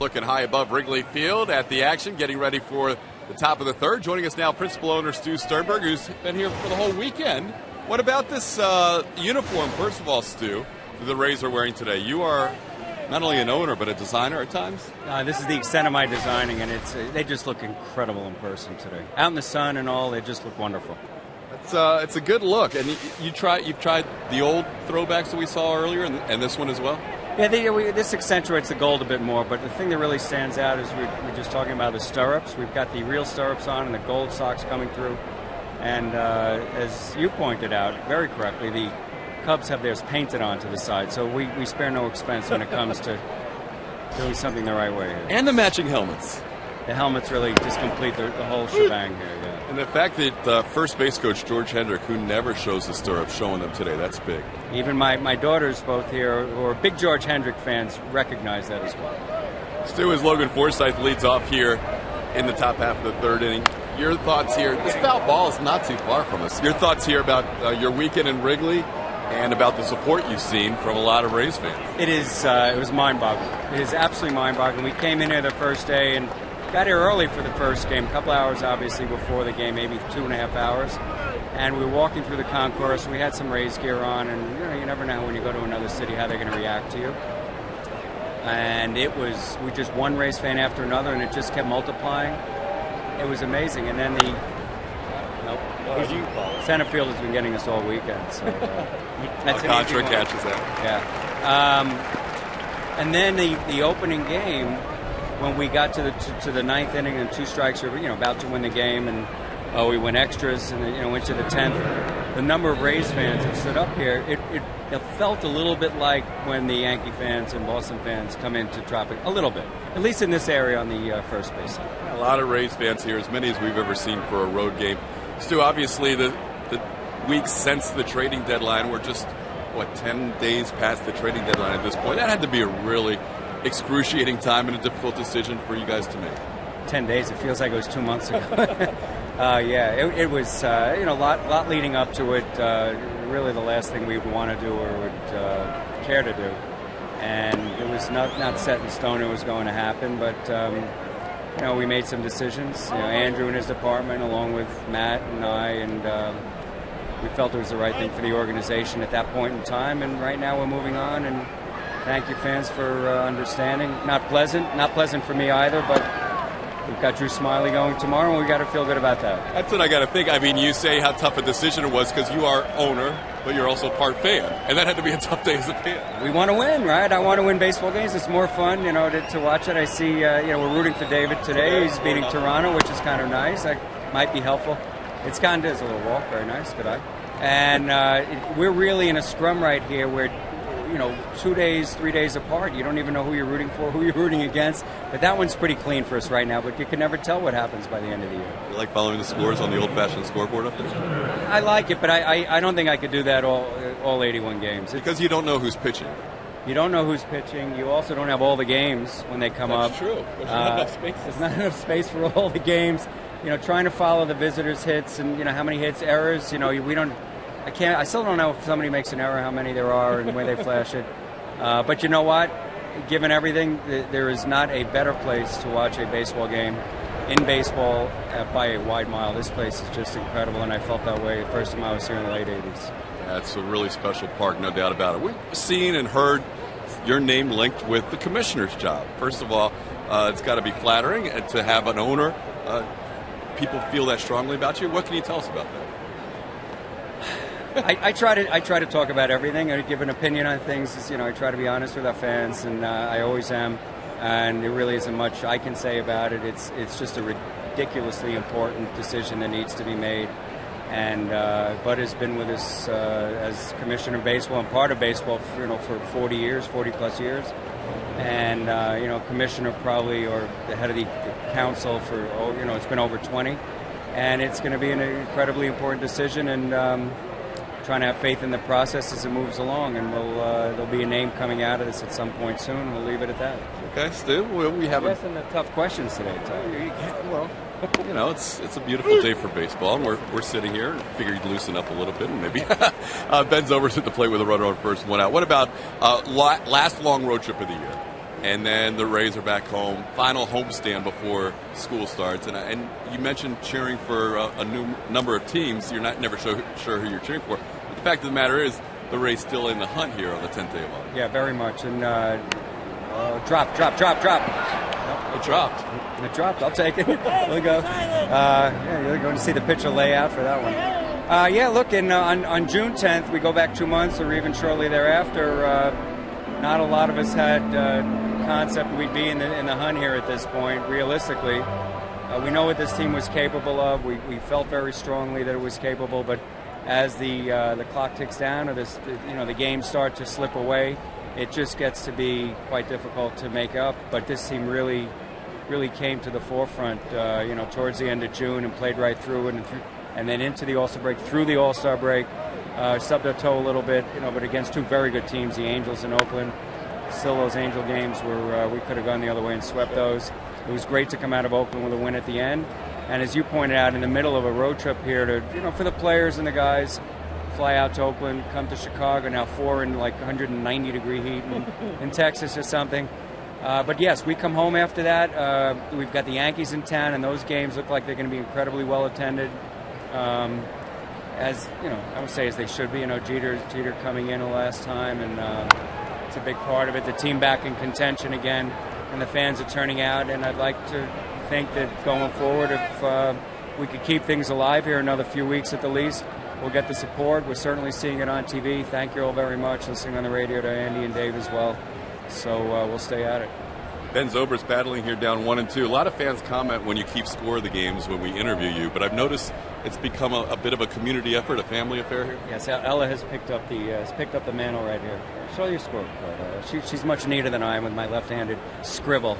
Looking high above Wrigley Field at the action, getting ready for the top of the third. Joining us now, principal owner Stu Sternberg, who's been here for the whole weekend. What about this uniform, first of all, Stu, that the Rays are wearing today? You are not only an owner, but a designer at times? This is the extent of my designing, and they just look incredible in person today. Out in the sun and all, they just look wonderful. It's a good look, and you've tried the old throwbacks that we saw earlier, and this one as well. Yeah, this accentuates the gold a bit more, but the thing that really stands out is we're just talking about the stirrups. We've got the real stirrups on and the gold socks coming through. And as you pointed out very correctly, the Cubs have theirs painted onto the side, so we spare no expense when it comes to doing something the right way here. And the matching helmets. The helmets really just complete the whole shebang here, yeah. And the fact that first base coach George Hendrick, who never shows the stirrups, showing them today, that's big. Even my daughters both here, who are big George Hendrick fans, recognize that as well. Stu, as Logan Forsythe leads off here in the top half of the third inning, your thoughts here? This foul ball is not too far from us. Your thoughts here about your weekend in Wrigley and about the support you've seen from a lot of Rays fans? It is. It was mind-boggling. It is absolutely mind-boggling. We came in here the first day and got here early for the first game, a couple hours obviously before the game, maybe 2.5 hours. And we were walking through the concourse. We had some Rays gear on, and you never know when you go to another city how they're going to react to you. And we just one Rays fan after another, and it just kept multiplying. It was amazing. And then center field has been getting us all weekend. So that's Alcantara catches that. Yeah. And then the opening game, when we got to the ninth inning and 2 strikes, we were about to win the game, and we went extras and went to the 10th. The number of Rays fans that stood up here, it felt a little bit like when the Yankee fans and Boston fans come into Tropic, a little bit, at least in this area on the first base side. A lot of Rays fans here, as many as we've ever seen for a road game. Stu, obviously the weeks since the trading deadline, we're just 10 days past the trading deadline at this point. That had to be a really excruciating time and a difficult decision for you guys to make. 10 days, it feels like it was 2 months ago. It was a lot leading up to it. Really the last thing we would want to do or would care to do. And it was not set in stone it was going to happen, but we made some decisions. Andrew and his department, along with Matt and I, and we felt it was the right thing for the organization at that point in time. And right now we're moving on, and thank you, fans, for understanding. Not pleasant for me either, but we've got Drew Smiley going tomorrow, and we got to feel good about that. That's what I got to think. I mean, you say how tough a decision it was because you are owner, but you're also part fan, and that had to be a tough day as a fan. We want to win, right? I want to win baseball games. It's more fun, to watch it. I see, we're rooting for David today. He's beating Toronto, which is kind of nice. That might be helpful. It's kind of a little walk, very nice. Good eye. And we're really in a scrum right here where 2 days, 3 days apart. You don't even know who you're rooting for, who you're rooting against. But that one's pretty clean for us right now. But you can never tell what happens by the end of the year. You like following the scores on the old-fashioned scoreboard up there? I like it, but I don't think I could do that all 81 games. Because you don't know who's pitching. You don't know who's pitching. You also don't have all the games when they come up. That's true. There's not enough space. There's not enough space for all the games. Trying to follow the visitors' hits and how many hits, errors. We don't. I still don't know if somebody makes an error, how many there are, and where they flash it. But you know what? Given everything, there is not a better place to watch a baseball game in baseball by a wide mile. This place is just incredible, and I felt that way the first time I was here in the late 80s. Yeah, it's a really special park, no doubt about it. We've seen and heard your name linked with the commissioner's job. First of all, it's got to be flattering to have an owner. People feel that strongly about you. What can you tell us about that? I try to talk about everything. I give an opinion on things. I try to be honest with our fans, and I always am. And there really isn't much I can say about it. It's just a ridiculously important decision that needs to be made. And Bud has been with us as commissioner of baseball and part of baseball, for 40 years, 40 plus years. And commissioner probably, or the head of the council for it's been over 20. And it's going to be an incredibly important decision, and trying to have faith in the process as it moves along, and there'll be a name coming out of this at some point soon. We'll leave it at that. Okay, Stu, we have asking the tough questions today, Tom. Well, it's a beautiful day for baseball, and we're sitting here and figure you'd loosen up a little bit, and maybe Ben's over at the plate with a runner on first, one out. What about last long road trip of the year? And then the Rays are back home, final homestand before school starts. And you mentioned cheering for a new number of teams. You're never sure who you're cheering for. But the fact of the matter is, the Rays still in the hunt here on the 10th day of August. Yeah, very much. And drop. It dropped. It dropped. I'll take it. We'll go. You're going to see the pitcher lay out for that one. Yeah, look, on June 10th, we go back 2 months, or even shortly thereafter. Not a lot of us had concept we'd be in the hunt here at this point. Realistically, we know what this team was capable of. We felt very strongly that it was capable, but as the clock ticks down, or the games start to slip away, it just gets to be quite difficult to make up. But this team really came to the forefront, towards the end of June, and played right through it, and then into the All-Star break, through the All-Star break, stubbed our toe a little bit, but against two very good teams, the Angels and Oakland. Still, those Angel games where we could have gone the other way and swept those. It was great to come out of Oakland with a win at the end. And as you pointed out, in the middle of a road trip here to, for the players and the guys, fly out to Oakland, come to Chicago, now 4 in like 190-degree heat in Texas or something. But yes, we come home after that. We've got the Yankees in town, and those games look like they're going to be incredibly well attended. As I would say, as they should be. Jeter coming in the last time, and it's a big part of it. The team back in contention again, and the fans are turning out. And I'd like to think that going forward, if we could keep things alive here another few weeks at the least, we'll get the support. We're certainly seeing it on TV. Thank you all very much. Listening on the radio to Andy and Dave as well. So we'll stay at it. Ben Zobrist's battling here down 1-2. A lot of fans comment when you keep score of the games when we interview you, but I've noticed it's become a bit of a community effort, a family affair here. Yes, Ella has picked up the mantle right here. Show your scoreboard. She's much neater than I am with my left-handed scribble.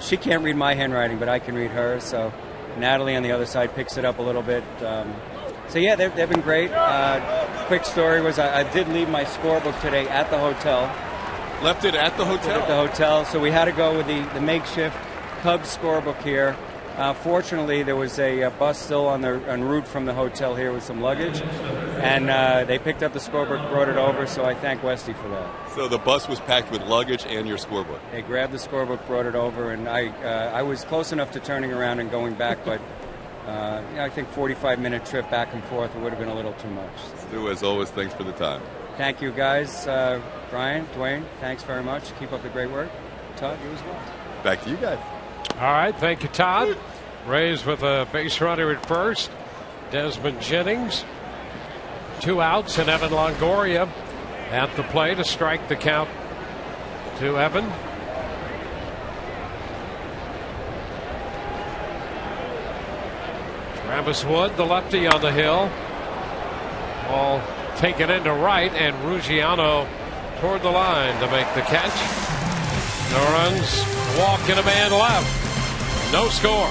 She can't read my handwriting, but I can read hers. So Natalie on the other side picks it up a little bit. So yeah, they've been great. Quick story was I did leave my scorebook today at the hotel. Left it at the hotel? At the hotel, so we had to go with the makeshift Cubs scorebook here. Fortunately, there was a bus still en route from the hotel here with some luggage, and they picked up the scorebook, brought it over, so I thank Westy for that. So the bus was packed with luggage and your scorebook? They grabbed the scorebook, brought it over, and I was close enough to turning around and going back, but I think 45-minute trip back and forth, it would have been a little too much. Stu, as always, thanks for the time. Thank you, guys. Brian, Dwayne, thanks very much. Keep up the great work. Todd, you as well. Back to you guys. All right, thank you, Todd. Rays with a base runner at first. Desmond Jennings. 2 outs, and Evan Longoria at the plate to strike the count to Evan. Travis Wood, the lefty on the hill. Ball taken into right, and Ruggiano toward the line to make the catch. No runs, walk, and a man left. No score.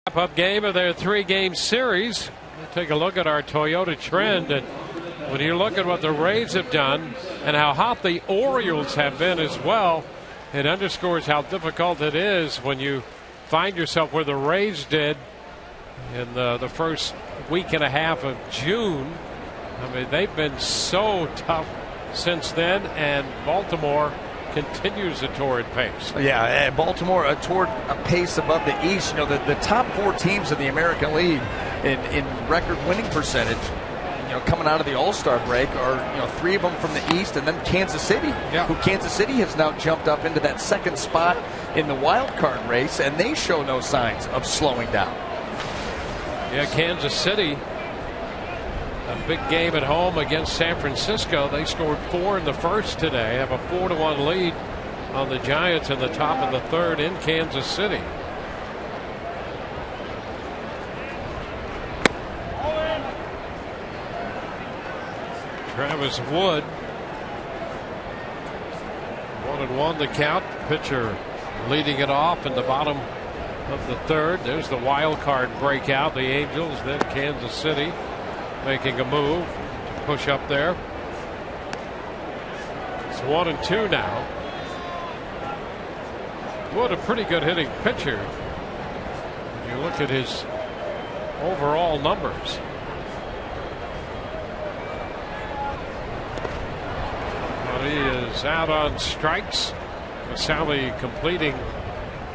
Wrap-up game of their 3-game series. We'll take a look at our Toyota trend. And when you look at what the Rays have done and how hot the Orioles have been as well, it underscores how difficult it is when you find yourself where the Rays did in the first week and a half of June. I mean, they've been so tough since then, and Baltimore continues a torrid pace. Yeah, Baltimore toward a pace above the East. You know, the top 4 teams in the American League in record winning percentage, you know, coming out of the All-Star break are, you know, 3 of them from the East, and then Kansas City, who Kansas City has now jumped up into that 2nd spot in the wild card race, and they show no signs of slowing down. Yeah, Kansas City, a big game at home against San Francisco. They scored 4 in the first today, have a 4-1 lead on the Giants in the top of the 3rd in Kansas City. Travis Wood, 1-1 the count. Pitcher leading it off in the bottom of the 3rd. There's the wild card breakout. The Angels, then Kansas City making a move to push up there. It's 1-2 now. Wood, a pretty good hitting pitcher. You look at his overall numbers. But he is out on strikes. Casale completing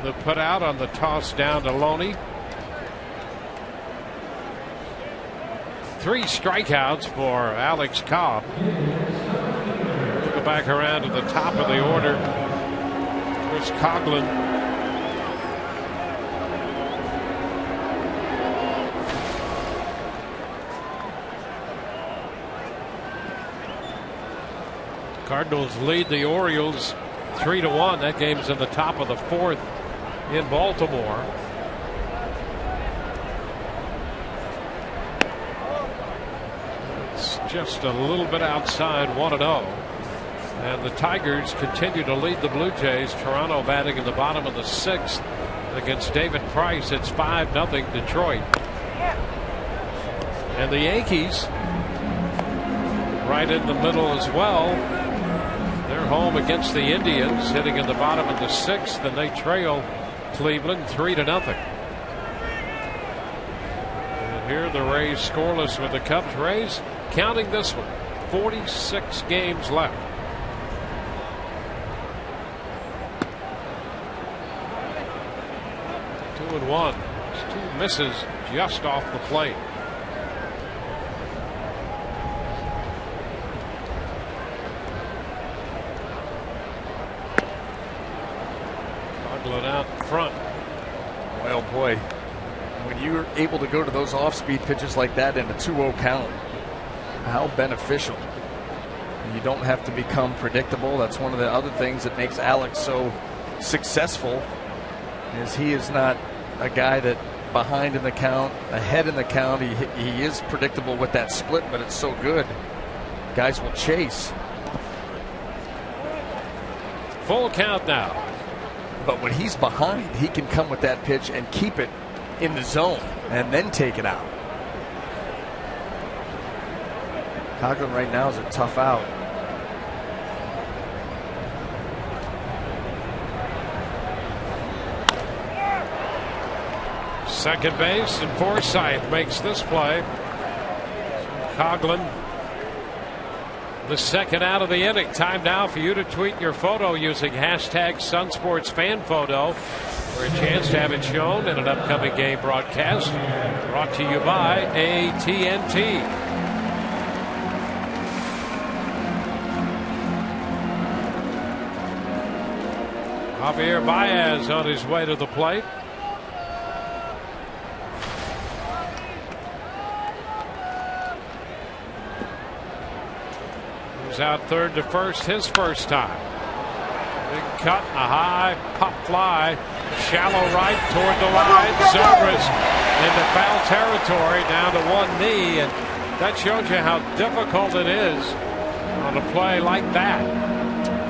the put out on the toss down to Loney. 3 strikeouts for Alex Cobb. We'll go back around to the top of the order. Chris Coughlin. Cardinals lead the Orioles 3-1. That game's in the top of the 4th in Baltimore. Just a little bit outside, 1-0. And the Tigers continue to lead the Blue Jays. Toronto batting in the bottom of the 6th against David Price. It's 5-0 Detroit. And the Yankees right in the middle as well. They're home against the Indians, hitting in the bottom of the 6th, and they trail Cleveland 3-0. And here the Rays scoreless with the Cubs. Rays counting this one, 46 games left. Two and one. 2 misses just off the plate. Coughlin out front. Well, boy, when you're able to go to those off-speed pitches like that in a 2-0 count, how beneficial. You don't have to become predictable. That's one of the other things that makes Alex so successful, is he is not a guy that behind in the count, ahead in the count. He is predictable with that split, but it's so good. Guys will chase. Full count now. But when he's behind, he can come with that pitch and keep it in the zone and then take it out. Coughlin right now is a tough out. Second base, and Forsythe makes this play. Coughlin, the 2nd out of the inning. Time now for you to tweet your photo using hashtag #SunSportsFanPhoto for a chance to have it shown in an upcoming game broadcast. Brought to you by AT&T. Javier Baez on his way to the plate. He's out 3rd to 1st, his first time. Big cut, a high pop fly, shallow right toward the line. Zobrist into foul territory, down to one knee, and that shows you how difficult it is on a play like that.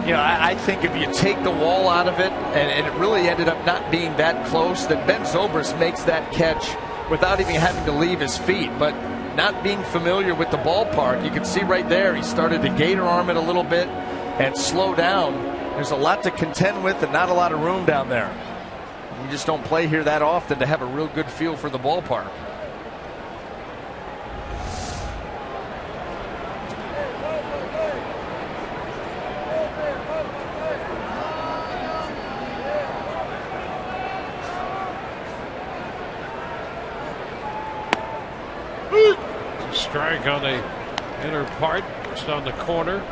You know, I think if you take the wall out of it, and it really ended up not being that close, then Ben Zobrist makes that catch without even having to leave his feet. But not being familiar with the ballpark, you can see right there, he started to gator arm it a little bit and slow down. There's a lot to contend with and not a lot of room down there. You just don't play here that often to have a real good feel for the ballpark. Strike on the inner part, just on the corner.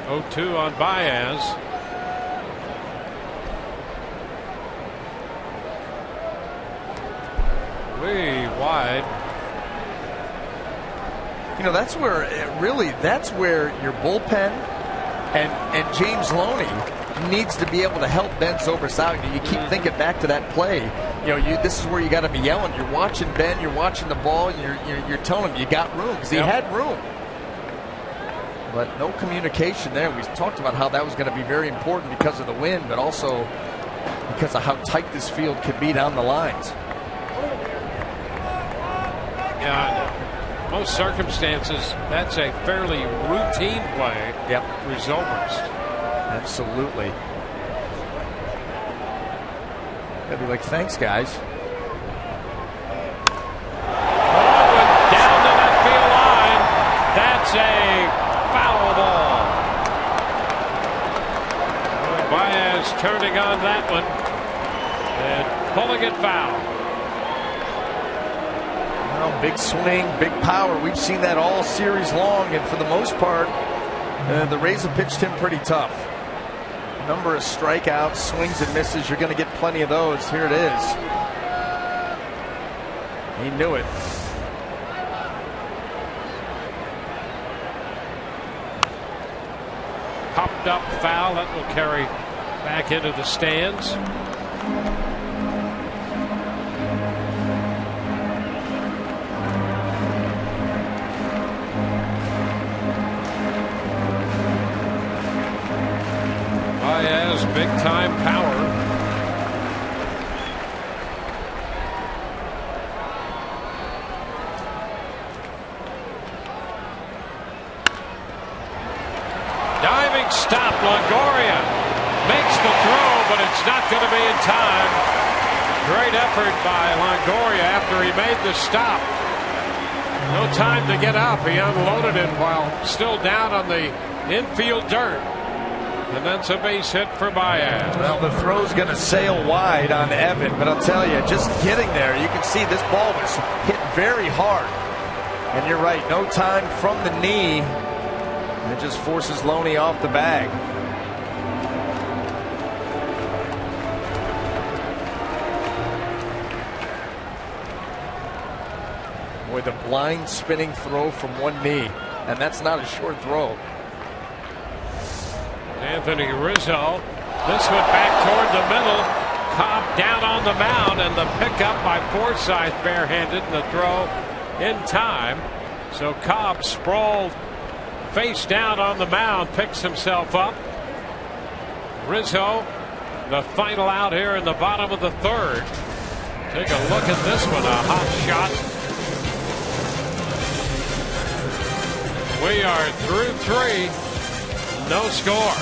Oh, 2 on Baez. Way wide. You know, that's where your bullpen and James Loney needs to be able to help Ben Zobrist out. You keep thinking back to that play. You know, this is where you got to be yelling. You're watching Ben. You're watching the ball. You're telling him you got room because he had room. But no communication there. We talked about how that was going to be very important because of the wind, but also because of how tight this field can be down the lines. Yeah, most circumstances, that's a fairly routine play. Yep. For Zobrist. Absolutely. I'd be like, thanks, guys. Down the left field line. That's a foul ball. Baez turning on that one and pulling it foul. Well, big swing, big power. We've seen that all series long, and for the most part, the Rays have pitched him pretty tough. Number of strikeouts, swings and misses. You're going to get plenty of those. Here it is. He knew it. Popped up foul. That will carry back into the stands. Baez, big time power. Diving stop. Longoria makes the throw, but it's not going to be in time. Great effort by Longoria after he made the stop. No time to get up. He unloaded it while still down on the infield dirt. And that's a base hit for Baez. Well, the throw's going to sail wide on Evan, but I'll tell you, just getting there, you can see this ball was hit very hard. And you're right, no time from the knee. It just forces Loney off the bag. With a blind spinning throw from one knee, and that's not a short throw. Anthony Rizzo. This one back toward the middle. Cobb down on the mound, and the pickup by Forsythe barehanded, and the throw in time. So Cobb sprawled face down on the mound, picks himself up. Rizzo, the final out here in the bottom of the third. Take a look at this one, a hot shot. We are through 3. No score.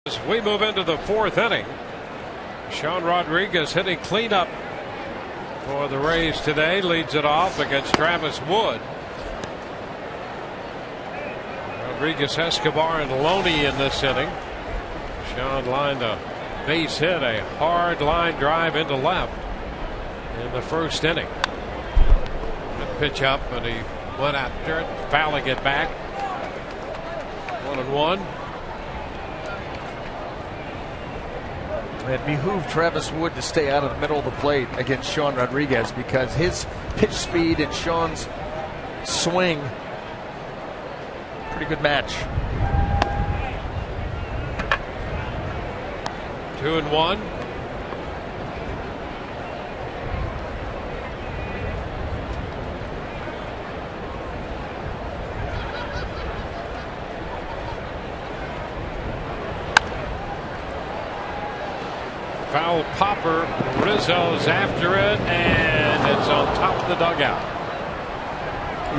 As we move into the 4th inning, Sean Rodriguez hitting cleanup for the Rays today. Leads it off against Travis Wood. Rodriguez, Escobar, and Loney in this inning. Sean lined a base hit, a hard line drive into left in the 1st inning. Good pitch up, and he went after it, fouling it back. 1-1. It behooved Travis Wood to stay out of the middle of the plate against Sean Rodriguez because his pitch speed and Sean's swing, pretty good match. 2-1. Foul popper. Rizzo's after it, and it's on top of the dugout.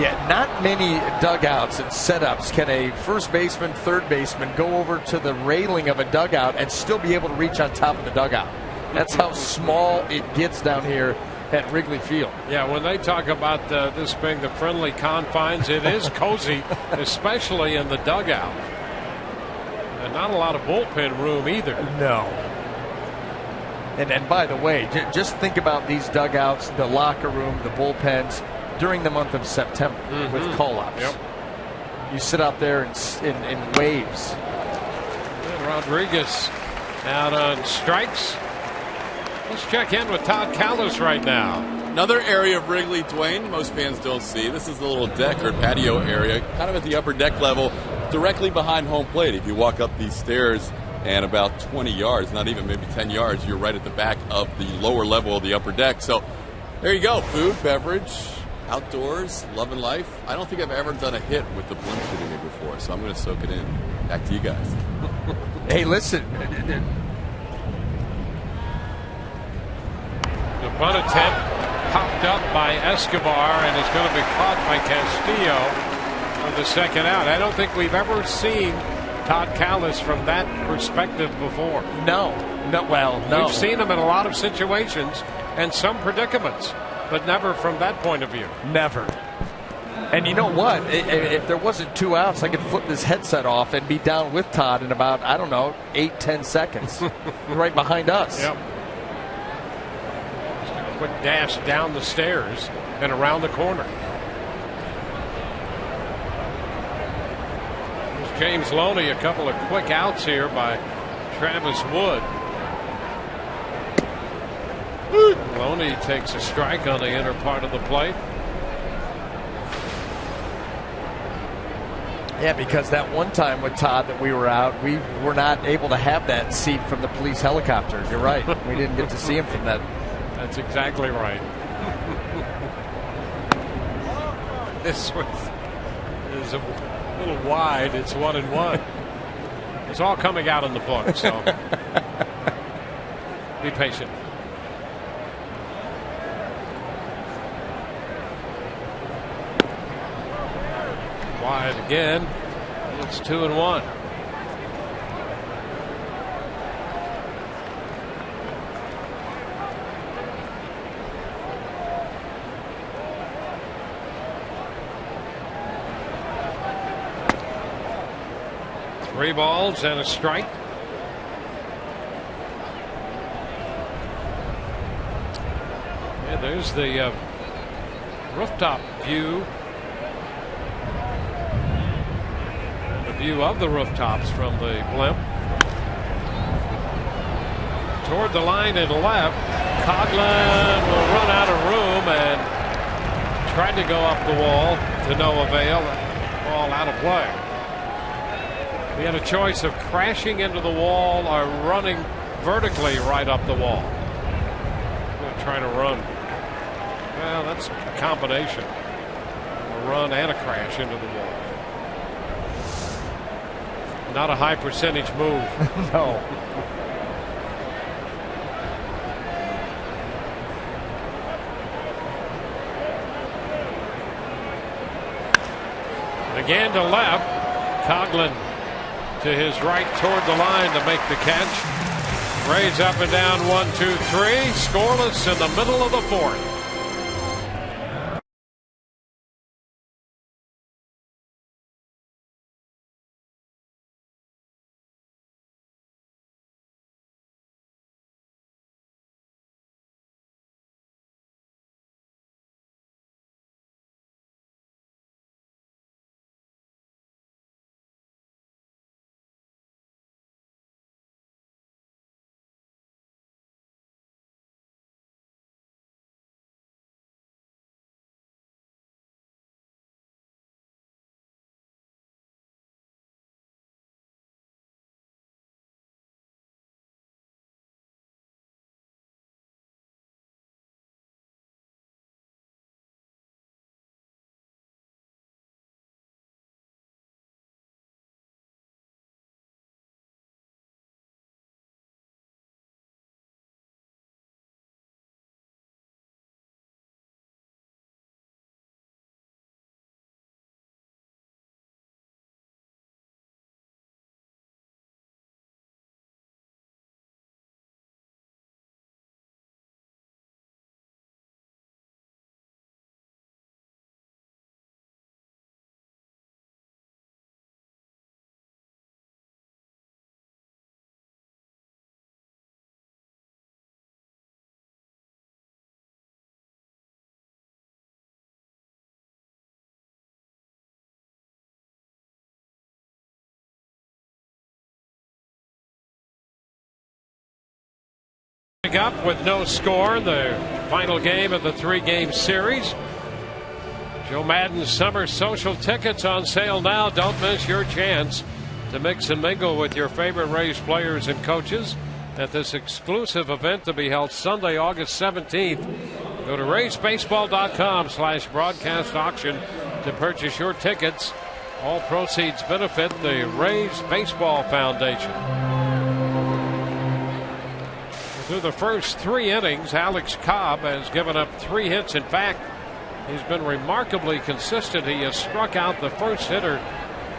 Yeah, not many dugouts and setups can a first baseman, third baseman go over to the railing of a dugout and still be able to reach on top of the dugout. That's how small it gets down here at Wrigley Field. Yeah, when they talk about this being the friendly confines, it is cozy, especially in the dugout. And not a lot of bullpen room either. No. And by the way, just think about these dugouts, the locker room, the bullpens during the month of September with call-ups. Yep. You sit out there in waves. And Rodriguez out on strikes. Let's check in with Todd Callis right now. Another area of Wrigley, Dwayne, most fans don't see. This is the little deck or patio area, kind of at the upper deck level, directly behind home plate. If you walk up these stairs and about 20 yards, not even, maybe 10 yards, you're right at the back of the lower level of the upper deck. So there you go, food, beverage, outdoors, loving life. I don't think I've ever done a hit with the blimp shooting it before, so I'm going to soak it in. Back to you guys. Hey, listen. The bunt attempt popped up by Escobar and is going to be caught by Castillo for the 2nd out. I don't think we've ever seen Todd Callis from that perspective before. No. We've seen him in a lot of situations and some predicaments, but never from that point of view. Never. And you know what? If there wasn't 2 outs, I could flip this headset off and be down with Todd in about, 8-10 seconds. Right behind us. Yep. Just a quick dash down the stairs and around the corner. James Loney, a couple of quick outs here by Travis Wood. Loney takes a strike on the inner part of the plate. Yeah, because that one time with Todd that we were out, we were not able to have that seat from the police helicopter. You're right. We didn't get to see him from that. That's exactly right. This one is a little wide. It's 1-1. It's all coming out in the book, so be patient. Wide again. It's 2-1. Three balls and a strike. Yeah, there's the rooftop view. The view of the rooftops from the blimp. Toward the line and left. Coughlin will run out of room and tried to go up the wall to no avail. Ball out of play. We had a choice of crashing into the wall or running vertically right up the wall. I'm going to try to run. Well, that's a combination. A run and a crash into the wall. Not a high percentage move. No. Again to left. Coughlin to his right toward the line to make the catch. Rays up and down 1-2-3. Scoreless in the middle of the fourth. Up with no score in the final game of the 3-game series. Joe Madden's summer social tickets on sale now. Don't miss your chance to mix and mingle with your favorite Rays players and coaches at this exclusive event to be held Sunday, August 17th. Go to RaysBaseball.com/broadcast auction to purchase your tickets. All proceeds benefit the Rays Baseball Foundation. Through the first 3 innings, Alex Cobb has given up 3 hits. In fact, he's been remarkably consistent. He has struck out the first hitter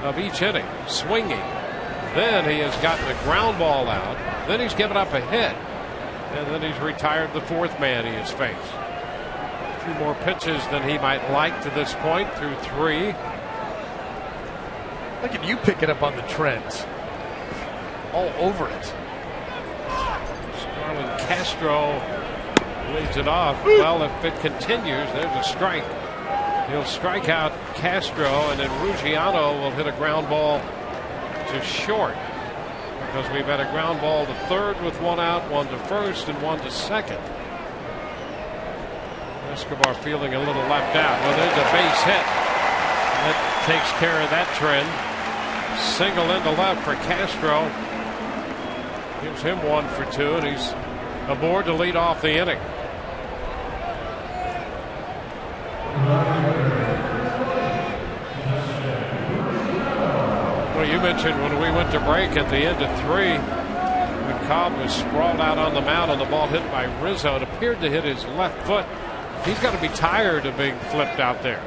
of each inning, swinging. Then he has gotten a ground ball out. Then he's given up a hit. And then he's retired the 4th man he has faced. A few more pitches than he might like to this point through 3. Look at you picking up on the trends. All over it. Castro leads it off. Well, if it continues, there's a strike. He'll strike out Castro, and then Ruggiano will hit a ground ball to short, because we've had a ground ball to third with 1 out, 1 to first, and 1 to second. Escobar feeling a little left out. Well, there's a base hit. That takes care of that trend. Single into left for Castro. Gives him 1 for 2, and he's aboard to lead off the inning. Well, you mentioned when we went to break at the end of 3, when Cobb was sprawled out on the mound and the ball hit by Rizzo, it appeared to hit his left foot. He's got to be tired of being flipped out there.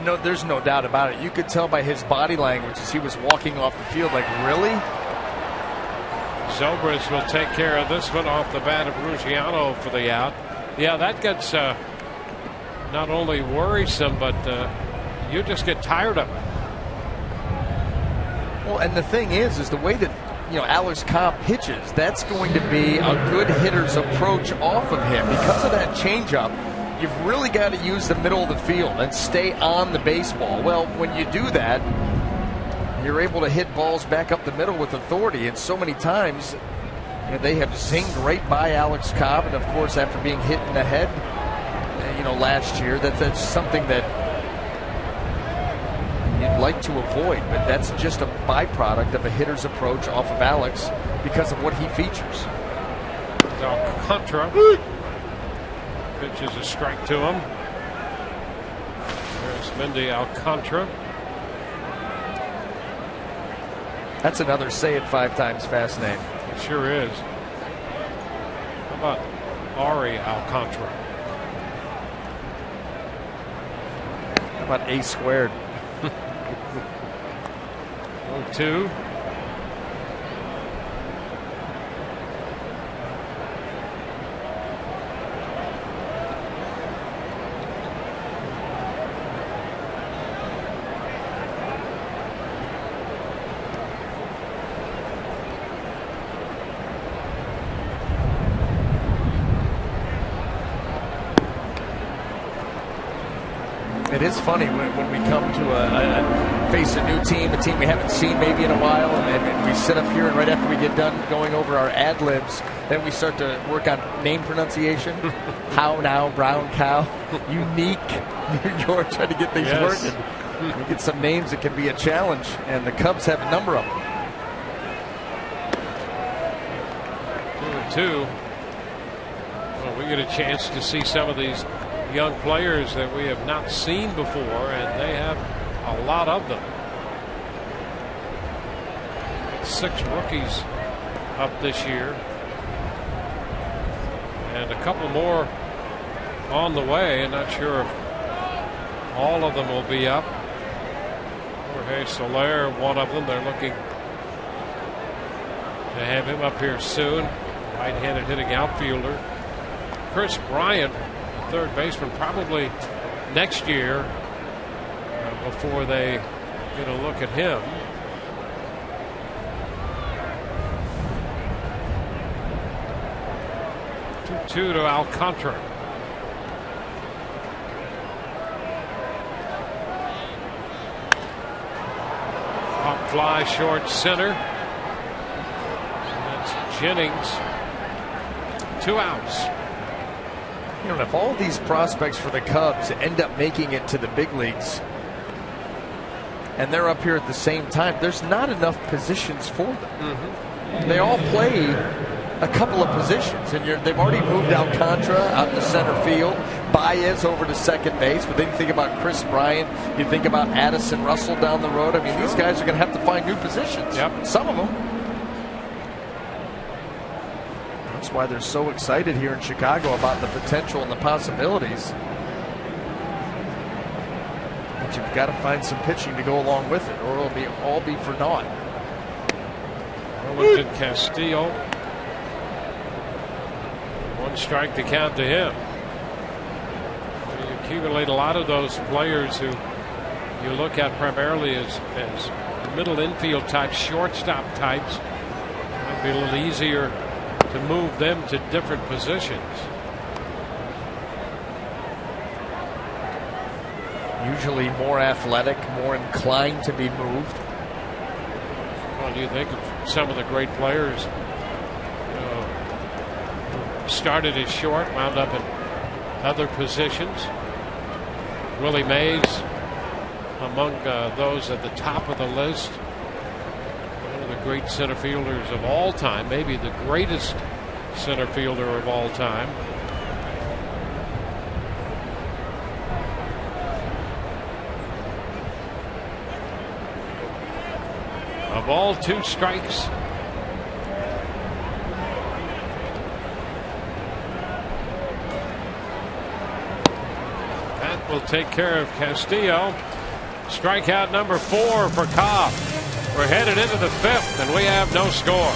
No, there's no doubt about it. You could tell by his body language as he was walking off the field, like, really? Zobrist will take care of this one off the bat of Ruggiano for the out. Yeah, that gets not only worrisome, but you just get tired of it. Well, and the thing is the way that Alex Cobb pitches, that's going to be a good hitter's approach off of him. Because of that changeup, you've really got to use the middle of the field and stay on the baseball. Well, when you do that, you're able to hit balls back up the middle with authority, and so many times they have zinged right by Alex Cobb. And of course, after being hit in the head last year, that's something that you'd like to avoid, but that's just a byproduct of a hitter's approach off of Alex because of what he features. Alcantara pitches a strike to him. There's Mendy Alcantara. That's another say it 5 times fast name. It sure is. How about Ari Alcantara? How about A squared? 0-2. It is funny when we come to face a new team, a team we haven't seen maybe in a while, and we sit up here, and right after we get done going over our ad libs, then we start to work on name pronunciation. How now, brown cow, unique, New York, trying to get things working. We get some names that can be a challenge, and the Cubs have a number of them. 2-2. Well, we get a chance to see some of these young players that we have not seen before, and they have a lot of them. 6 rookies up this year, and a couple more on the way. I'm not sure if all of them will be up. Jorge Soler, one of them. They're looking to have him up here soon. Right-handed hitting outfielder. Chris Bryant, third baseman, probably next year before they get a look at him. Two to Alcantara. Pop fly short center. That's Jennings. 2 outs. You know, if all these prospects for the Cubs end up making it to the big leagues and they're up here at the same time, there's not enough positions for them. They all play a couple of positions, and they've already moved Alcantara out to center field, Baez over to second base, but then you think about Chris Bryant, you think about Addison Russell down the road. I mean, these guys are going to have to find new positions. Some of them. That's why they're so excited here in Chicago about the potential and the possibilities. But you've got to find some pitching to go along with it, or it'll all be for naught. Arlington Castillo. 1 strike to count to him. You accumulate a lot of those players who you look at primarily as middle infield types, shortstop types. Might be a little easier to move them to different positions. Usually more athletic, more inclined to be moved. Well, do you think of some of the great players who started as short, wound up in other positions? Willie Mays among those at the top of the list. One of the great center fielders of all time, maybe the greatest center fielder of all time. A ball, 2 strikes. That will take care of Castillo. Strikeout number 4 for Cobb. We're headed into the 5th, and we have no score.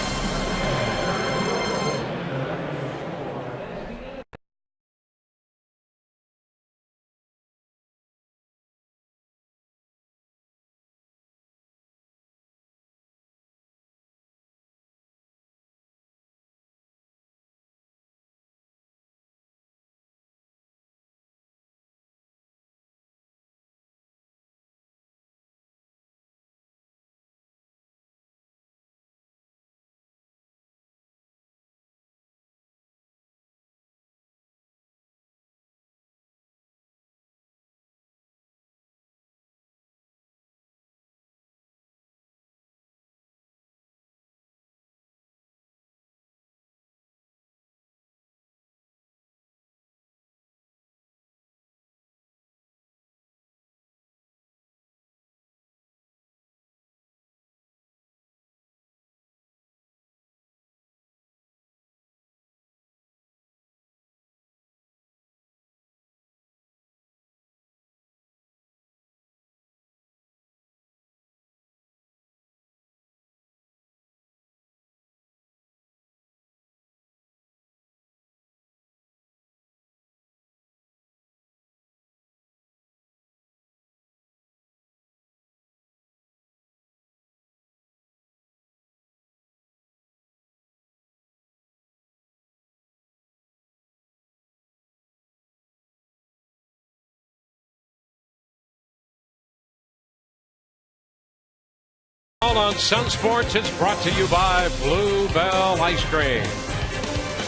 On Sun Sports, it's brought to you by Bluebell Ice Cream.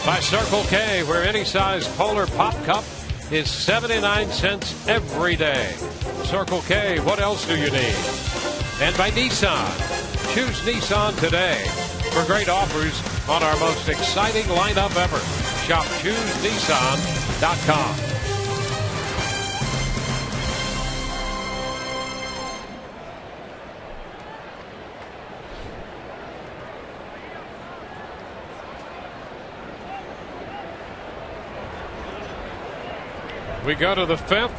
By Circle K, where any size Polar Pop Cup is 79 cents every day. Circle K, what else do you need? And by Nissan. Choose Nissan today for great offers on our most exciting lineup ever. Shop ChooseNissan.com. We go to the 5th.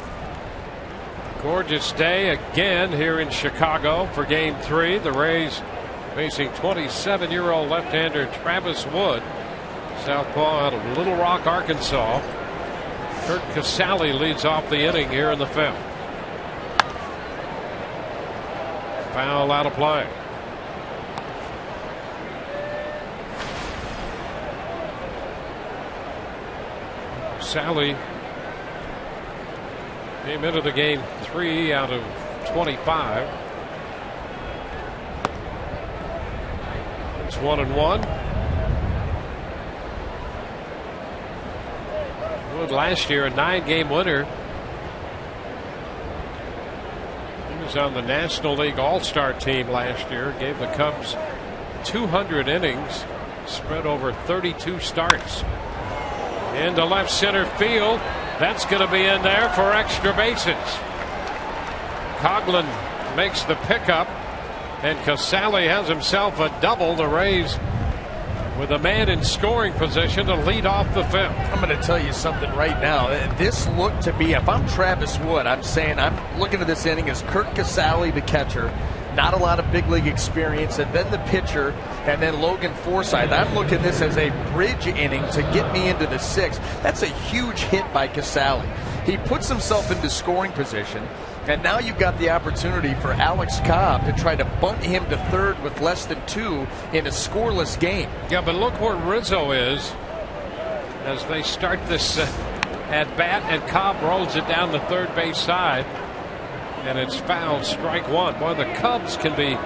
Gorgeous day again here in Chicago for Game 3. The Rays facing 27-year-old left-hander Travis Wood, southpaw out of Little Rock, Arkansas. Kurt Casale leads off the inning here in the 5th. Foul out of play. Casale came into the game 3 out of 25. It's 1-1. Wood last year a 9-game winner. He was on the National League All-Star team last year. Gave the Cubs 200 innings, spread over 32 starts. Into left center field. That's going to be in there for extra bases. Coughlin makes the pickup, and Casale has himself a double. The Rays with a man in scoring position to lead off the 5th. I'm going to tell you something right now. This looked to be, if I'm Travis Wood, I'm saying I'm looking at this inning as Kurt Casale, the catcher. Not a lot of big league experience, and then the pitcher, and then Logan Forsythe. I'm looking at this as a bridge inning to get me into the 6th. That's a huge hit by Casale. He puts himself into scoring position, and now you've got the opportunity for Alex Cobb to try to bunt him to 3rd with less than 2 in a scoreless game. Yeah, but look where Rizzo is as they start this at bat, and Cobb rolls it down the 3rd base side. And it's foul, strike 1. Boy, the Cubs can be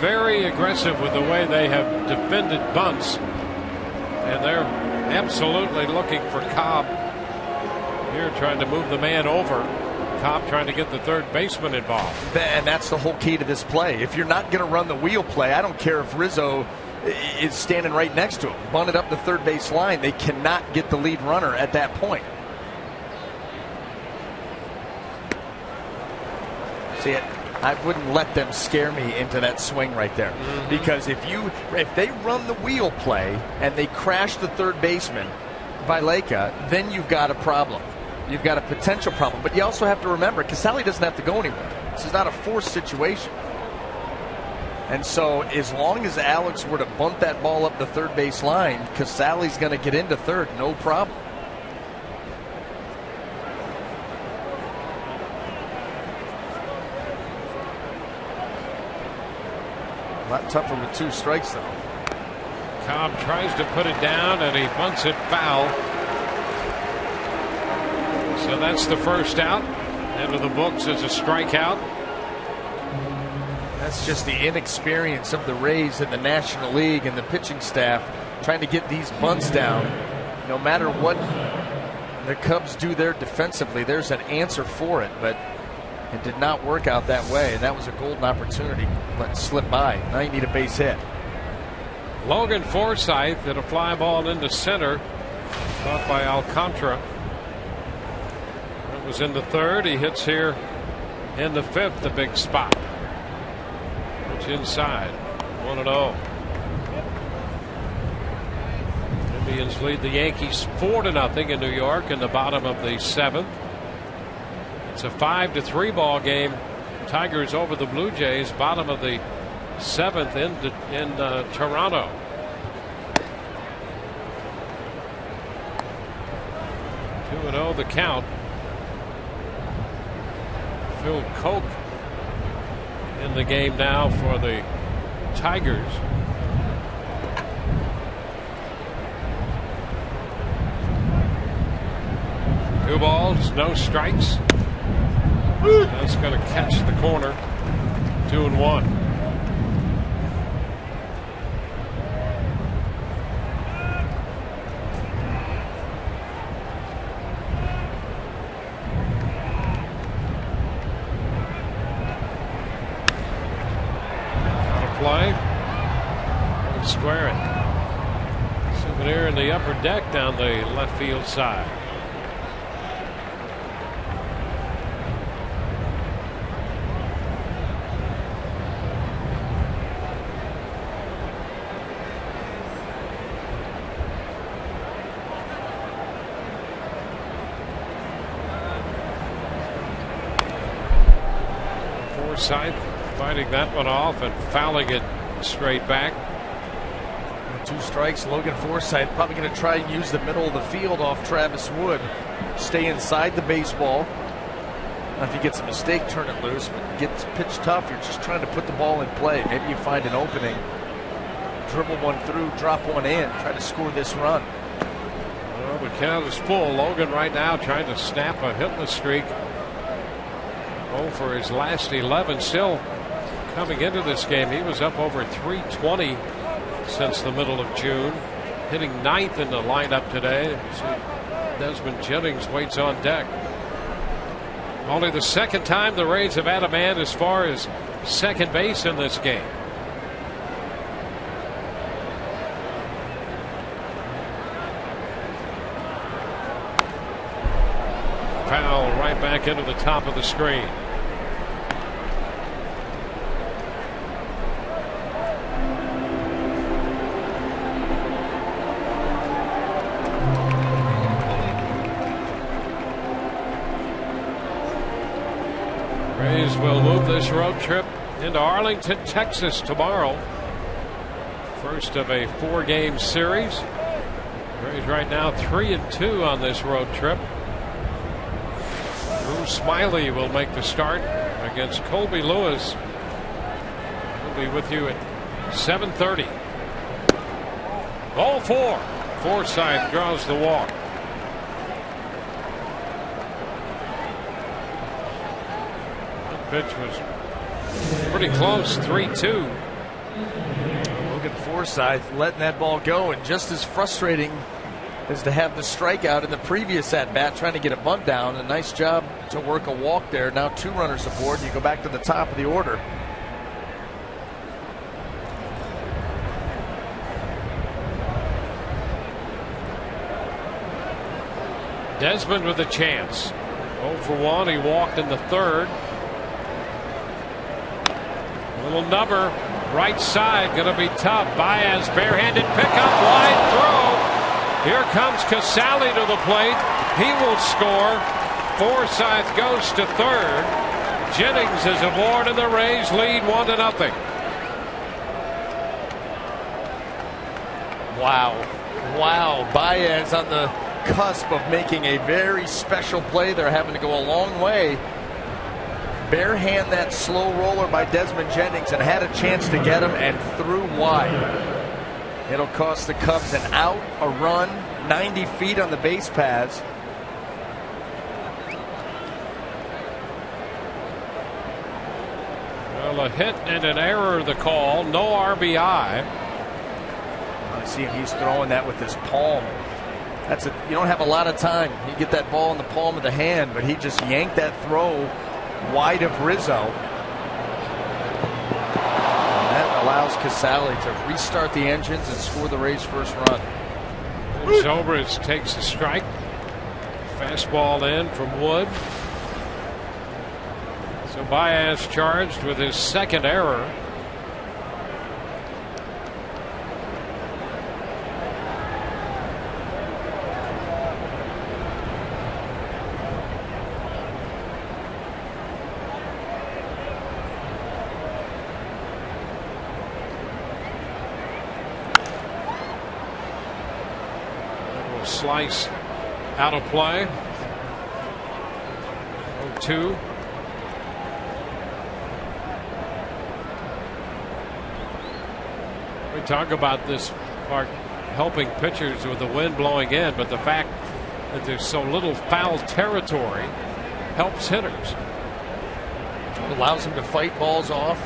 very aggressive with the way they have defended bunts. And they're absolutely looking for Cobb here, trying to move the man over. Cobb trying to get the 3rd baseman involved. And that's the whole key to this play. If you're not going to run the wheel play, I don't care if Rizzo is standing right next to him. Bunt it up the 3rd base line. They cannot get the lead runner at that point. See it? I wouldn't let them scare me into that swing right there. Because if they run the wheel play and they crash the 3rd baseman, Vileka, then you've got a problem. You've got a potential problem. But you also have to remember, Casale doesn't have to go anywhere. This is not a forced situation. And so as long as Alex were to bunt that ball up the 3rd base line, Casale's going to get into 3rd, no problem. A lot tougher with 2 strikes, though. Cobb tries to put it down, and he bunts it foul. So that's the first out. Into the books as a strikeout. That's just the inexperience of the Rays in the National League and the pitching staff trying to get these bunts down. No matter what the Cubs do there defensively, there's an answer for it, but it did not work out that way, and that was a golden opportunity. Let it slip by. Now you need a base hit. Logan Forsythe hit a fly ball into center, caught by Alcantara. It was in the 3rd. He hits here in the 5th, the big spot. Pitch inside. 1-0. Indians lead the Yankees 4-0 in New York in the bottom of the 7th. It's a 5-3 ball game. Tigers over the Blue Jays, bottom of the 7th in Toronto. Two 2-0 the count. Phil Koch in the game now for the Tigers. Two balls, no strikes. That's going to catch the corner. 2-1. play. Square it. Souvenir in the upper deck down the left field side. Forsythe fighting that one off and fouling it straight back. 2 strikes. Logan Forsythe probably going to try and use the middle of the field off Travis Wood. Stay inside the baseball. Now if he gets a mistake, turn it loose. But gets pitched tough, you're just trying to put the ball in play. Maybe you find an opening, dribble one through, drop one in, try to score this run. Well, the count is full. Logan right now trying to snap a hitless streak. For his last 11. Still coming into this game, he was up over 320 since the middle of June, hitting 9th in the lineup today. Desmond Jennings waits on deck. Only the second time the Rays have had a man as far as second base in this game. Foul right back into the top of the screen. Rays will move this road trip into Arlington, Texas tomorrow. First of a 4-game series. Rays right now 3-2 on this road trip. Drew Smiley will make the start against Colby Lewis. He'll be with you at 7:30. Ball 4. Forsythe draws the walk. That pitch was pretty close. 3-2. Logan Forsythe letting that ball go, and just as frustrating as to have the strikeout in the previous at bat, trying to get a bunt down. A nice job to work a walk there. Now 2 runners aboard. You go back to the top of the order. Desmond with a chance. 0 for 1. He walked in the 3rd. Little number right side, going to be tough. Baez barehanded pickup, wide throw. Here comes Casale to the plate. He will score. Forsythe goes to 3rd. Jennings is aboard, and the Rays lead 1-0. Wow. Baez on the cusp of making a very special play. They're having to go a long way. Barehand that slow roller by Desmond Jennings, and had a chance to get him and threw wide. It'll cost the Cubs an out, a run, 90 feet on the base paths. Well, a hit and an error, the call. No RBI. I see him. He's throwing that with his palm. You don't have a lot of time. You get that ball in the palm of the hand, but he just yanked that throw wide of Rizzo. Allows Casale to restart the engines and score the Rays' first run. Zobrist takes a strike. Fastball in from Wood. So Baez charged with his 2nd error. Slice out of play. 0-2. We talk about this part helping pitchers with the wind blowing in, but the fact that there's so little foul territory helps hitters. Allows them to fight balls off.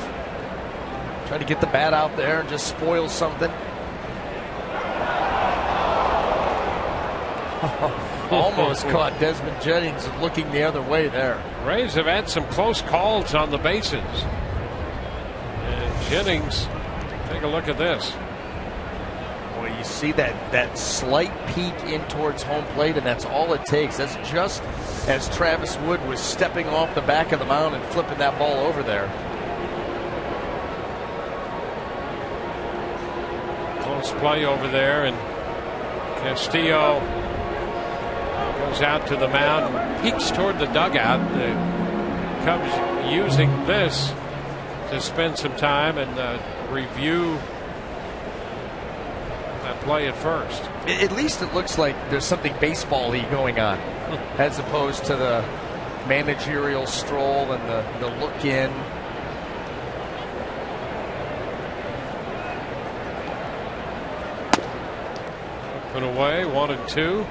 Try to get the bat out there and just spoil something. Almost caught Desmond Jennings looking the other way there. Rays have had some close calls on the bases. And Jennings Take a look at this. Boy, you see that slight peek in towards home plate, and that's all it takes. That's just as Travis Wood was stepping off the back of the mound and flipping that ball over there. Close play over there, and Castillo goes out to the mound and peeks toward the dugout. The Cubs using this to spend some time and review that play at first. At least it looks like there's something baseball-y going on, as opposed to the managerial stroll and the look in. Put away, 1-2.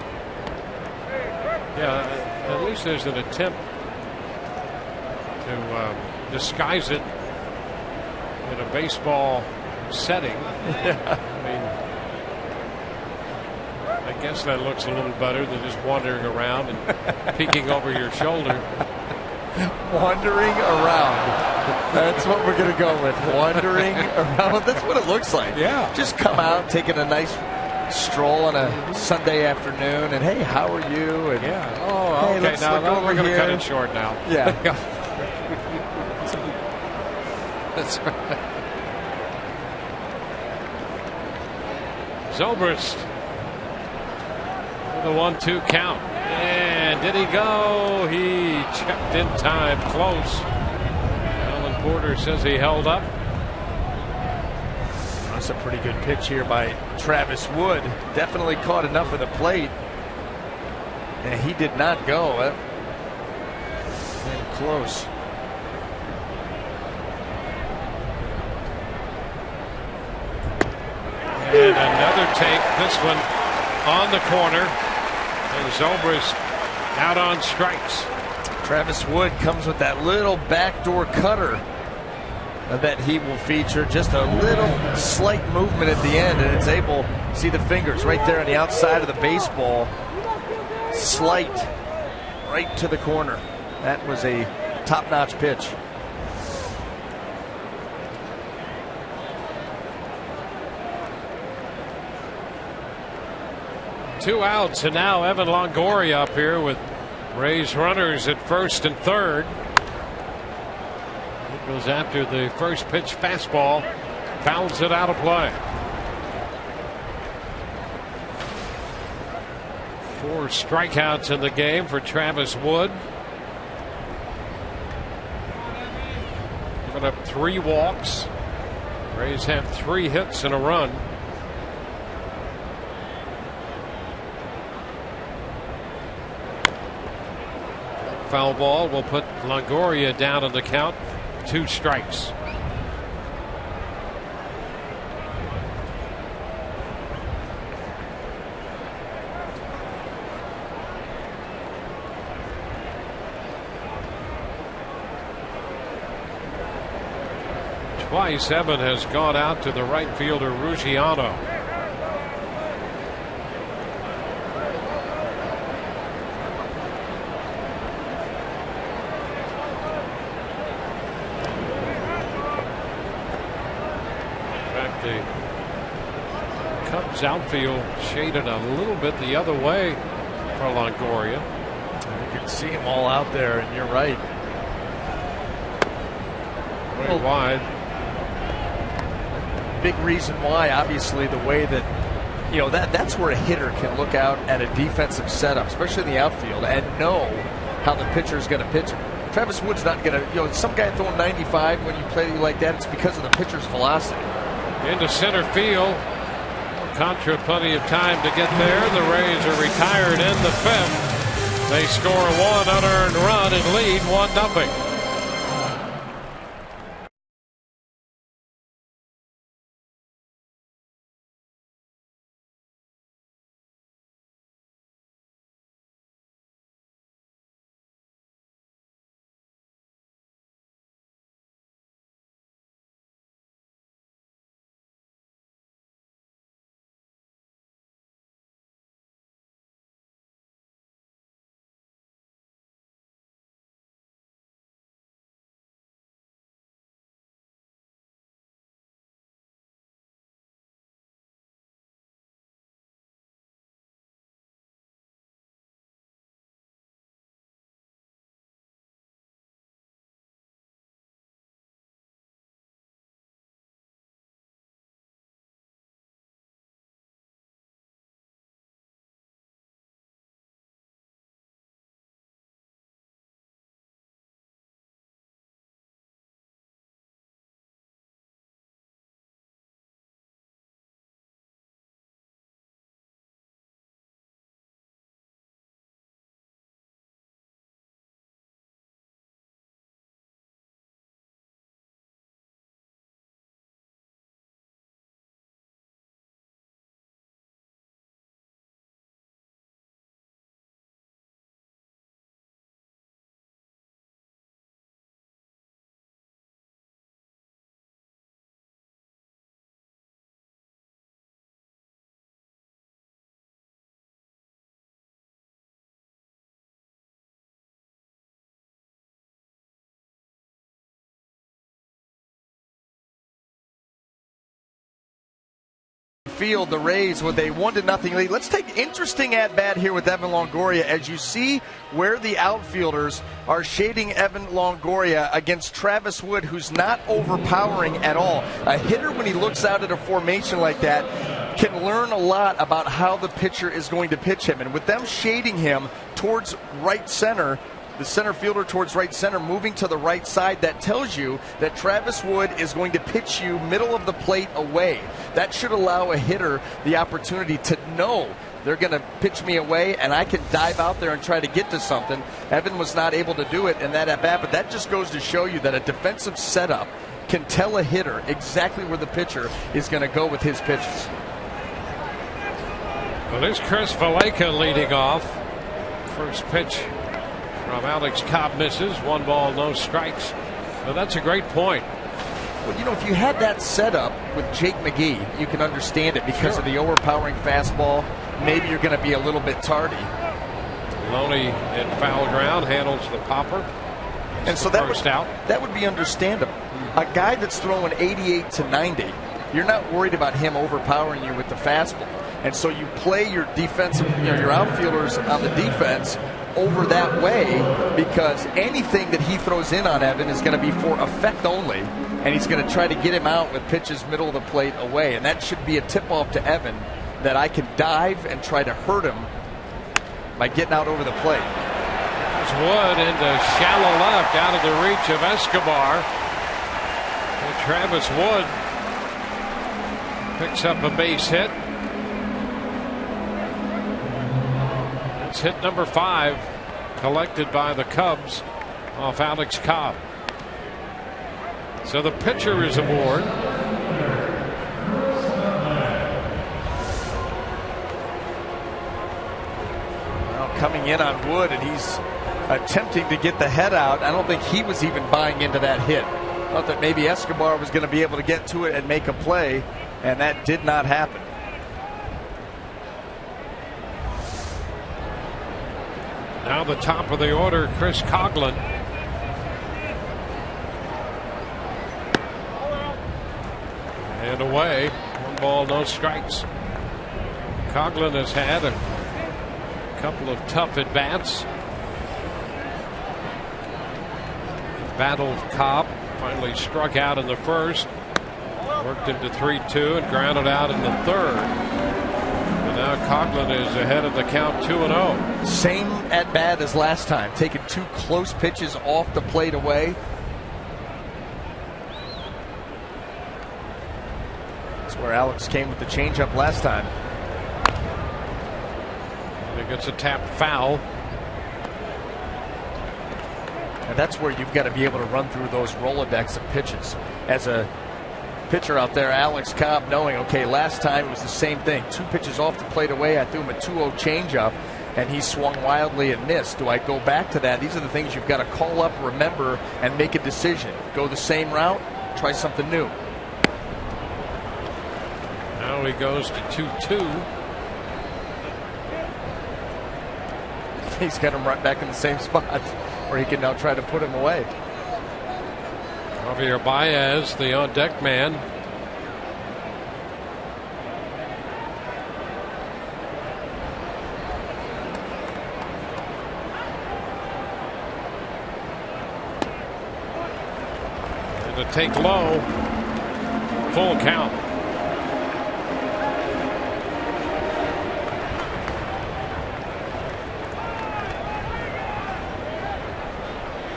Yeah, at least there's an attempt to disguise it in a baseball setting. I mean, I guess that looks a little better than just wandering around and peeking over your shoulder. Wandering around. That's what we're going to go with. Wandering around. That's what it looks like. Yeah. Just come out, taking a nice stroll on a Sunday afternoon, and hey, how are you? And yeah. Oh, hey, okay. Now we're going to cut it short now. Yeah. That's right. Zobrist with a 1-2 count. And did he go? He checked in time, close. Alan Porter says he held up. That's a pretty good pitch here by Travis Wood. Definitely caught enough of the plate. And he did not go. And close. And another take. This one on the corner. And Zobrist out on strikes. Travis Wood comes with that little backdoor cutter that he will feature. Just a little slight movement at the end, and it's able to see the fingers right there on the outside of the baseball. Slight right to the corner. That was a top-notch pitch. Two outs, and now Evan Longoria up here with Rays runners at first and third. He goes after the first pitch fastball, fouls it out of play. 4 strikeouts in the game for Travis Wood. Giving up 3 walks. Rays have 3 hits and a run. Foul ball will put Longoria down on the count. 2 strikes. Twice Evan has gone out to the right fielder Ruggiano. Outfield shaded a little bit the other way for Longoria. You can see them all out there, and you're right. Way wide. Big reason why, obviously, the way that, you know, that's where a hitter can look out at a defensive setup, especially in the outfield, and know how the pitcher is going to pitch. Travis Wood's not going to, you know, some guy throwing 95 when you play like that, it's because of the pitcher's velocity. Into center field. Contra plenty of time to get there. The Rays are retired in the 5th. They score 1 unearned run and lead 1-0. Field, the Rays with a 1-0 lead. Let's take interesting at-bat here with Evan Longoria as you see where the outfielders are shading Evan Longoria against Travis Wood, who's not overpowering at all. A hitter, when he looks out at a formation like that, can learn a lot about how the pitcher is going to pitch him. And with them shading him towards right center, the center fielder towards right center, moving to the right side, that tells you that Travis Wood is going to pitch you middle of the plate away. That should allow a hitter the opportunity to know they're going to pitch me away and I can dive out there and try to get to something. Evan was not able to do it in that at-bat, but that just goes to show you that a defensive setup can tell a hitter exactly where the pitcher is going to go with his pitches. Well, there's Chris Valaika leading off. First pitch from Alex Cobb misses. 1 ball, no strikes. Well, that's a great point. Well, you know, if you had that setup with Jake McGee, you can understand it because of the overpowering fastball. Maybe you're going to be a little bit tardy. Loney in foul ground handles the popper. And so that would be understandable. A guy that's throwing 88 to 90, you're not worried about him overpowering you with the fastball. And so you play your defensive, your outfielders on the defense over that way, because anything that he throws in on Evan is going to be for effect only, and he's going to try to get him out with pitches middle of the plate away. And that should be a tip-off to Evan that I can dive and try to hurt him by getting out over the plate. There's Wood into shallow left, out of the reach of Escobar. And Travis Wood picks up a base hit. It's hit number 5, collected by the Cubs off Alex Cobb. So the pitcher is aboard. Well, coming in on Wood, and he's attempting to get the head out. I don't think he was even buying into that hit. Thought that maybe Escobar was going to be able to get to it and make a play, and that did not happen. Now the top of the order, Chris Coghlan. And away. 1 ball, no strikes. Coghlan has had a couple of tough at-bats. Battled Cobb. Finally struck out in the first. Worked him to 3-2 and grounded out in the third. And now Coghlan is ahead of the count 2-0. Same at bat as last time, taking 2 close pitches off the plate away. That's where Alex came with the changeup last time. He gets a tap foul. And that's where you've got to be able to run through those Rolodex of pitches. As a pitcher out there, Alex Cobb, knowing, okay, last time it was the same thing. 2 pitches off the plate away. I threw him a 2-0 changeup, and he swung wildly and missed. Do I go back to that? These are the things you've got to call up, remember, and make a decision. Go the same route, try something new. Now he goes to 2-2. He's got him right back in the same spot where he can now try to put him away. Javier Baez, the on-deck man. And to take low, full count.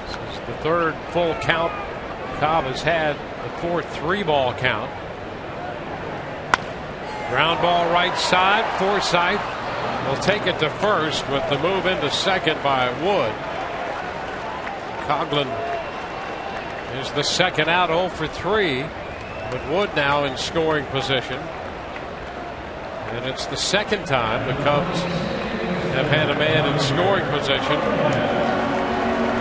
This is the 3rd full count Cobb has had, the 4th 3-ball count. Ground ball right side. Forsythe will take it to first with the move into second by Wood. Coghlan is the second out, 0 for 3. But Wood now in scoring position. And it's the second time the Cubs have had a man in scoring position.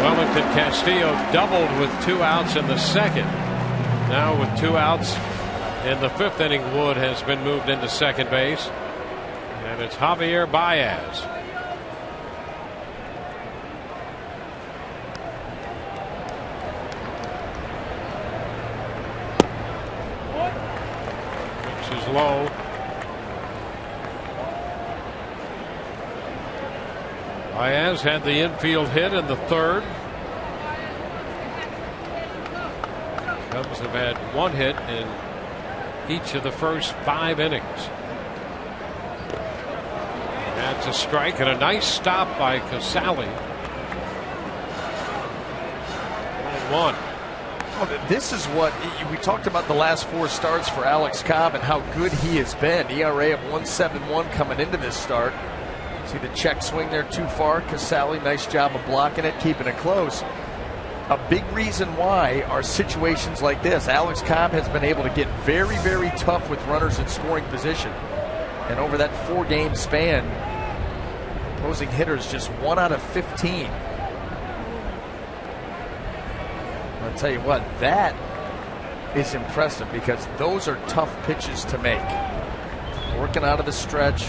Wellington Castillo doubled with 2 outs in the second. Now with 2 outs in the 5th inning, Wood has been moved into second base. And it's Javier Baez. Pitch is low. Baez had the infield hit in the third. Cubs have had one hit in each of the first 5 innings. That's a strike and a nice stop by Casale. 1-1. This is what we talked about, the last 4 starts for Alex Cobb and how good he has been. ERA of 1.71 coming into this start. See the check swing there too far. Casale, nice job of blocking it, keeping it close. A big reason why are situations like this. Alex Cobb has been able to get very, very tough with runners in scoring position. And over that 4-game span, opposing hitters just 1 out of 15. I'll tell you what, that is impressive because those are tough pitches to make. Working out of the stretch,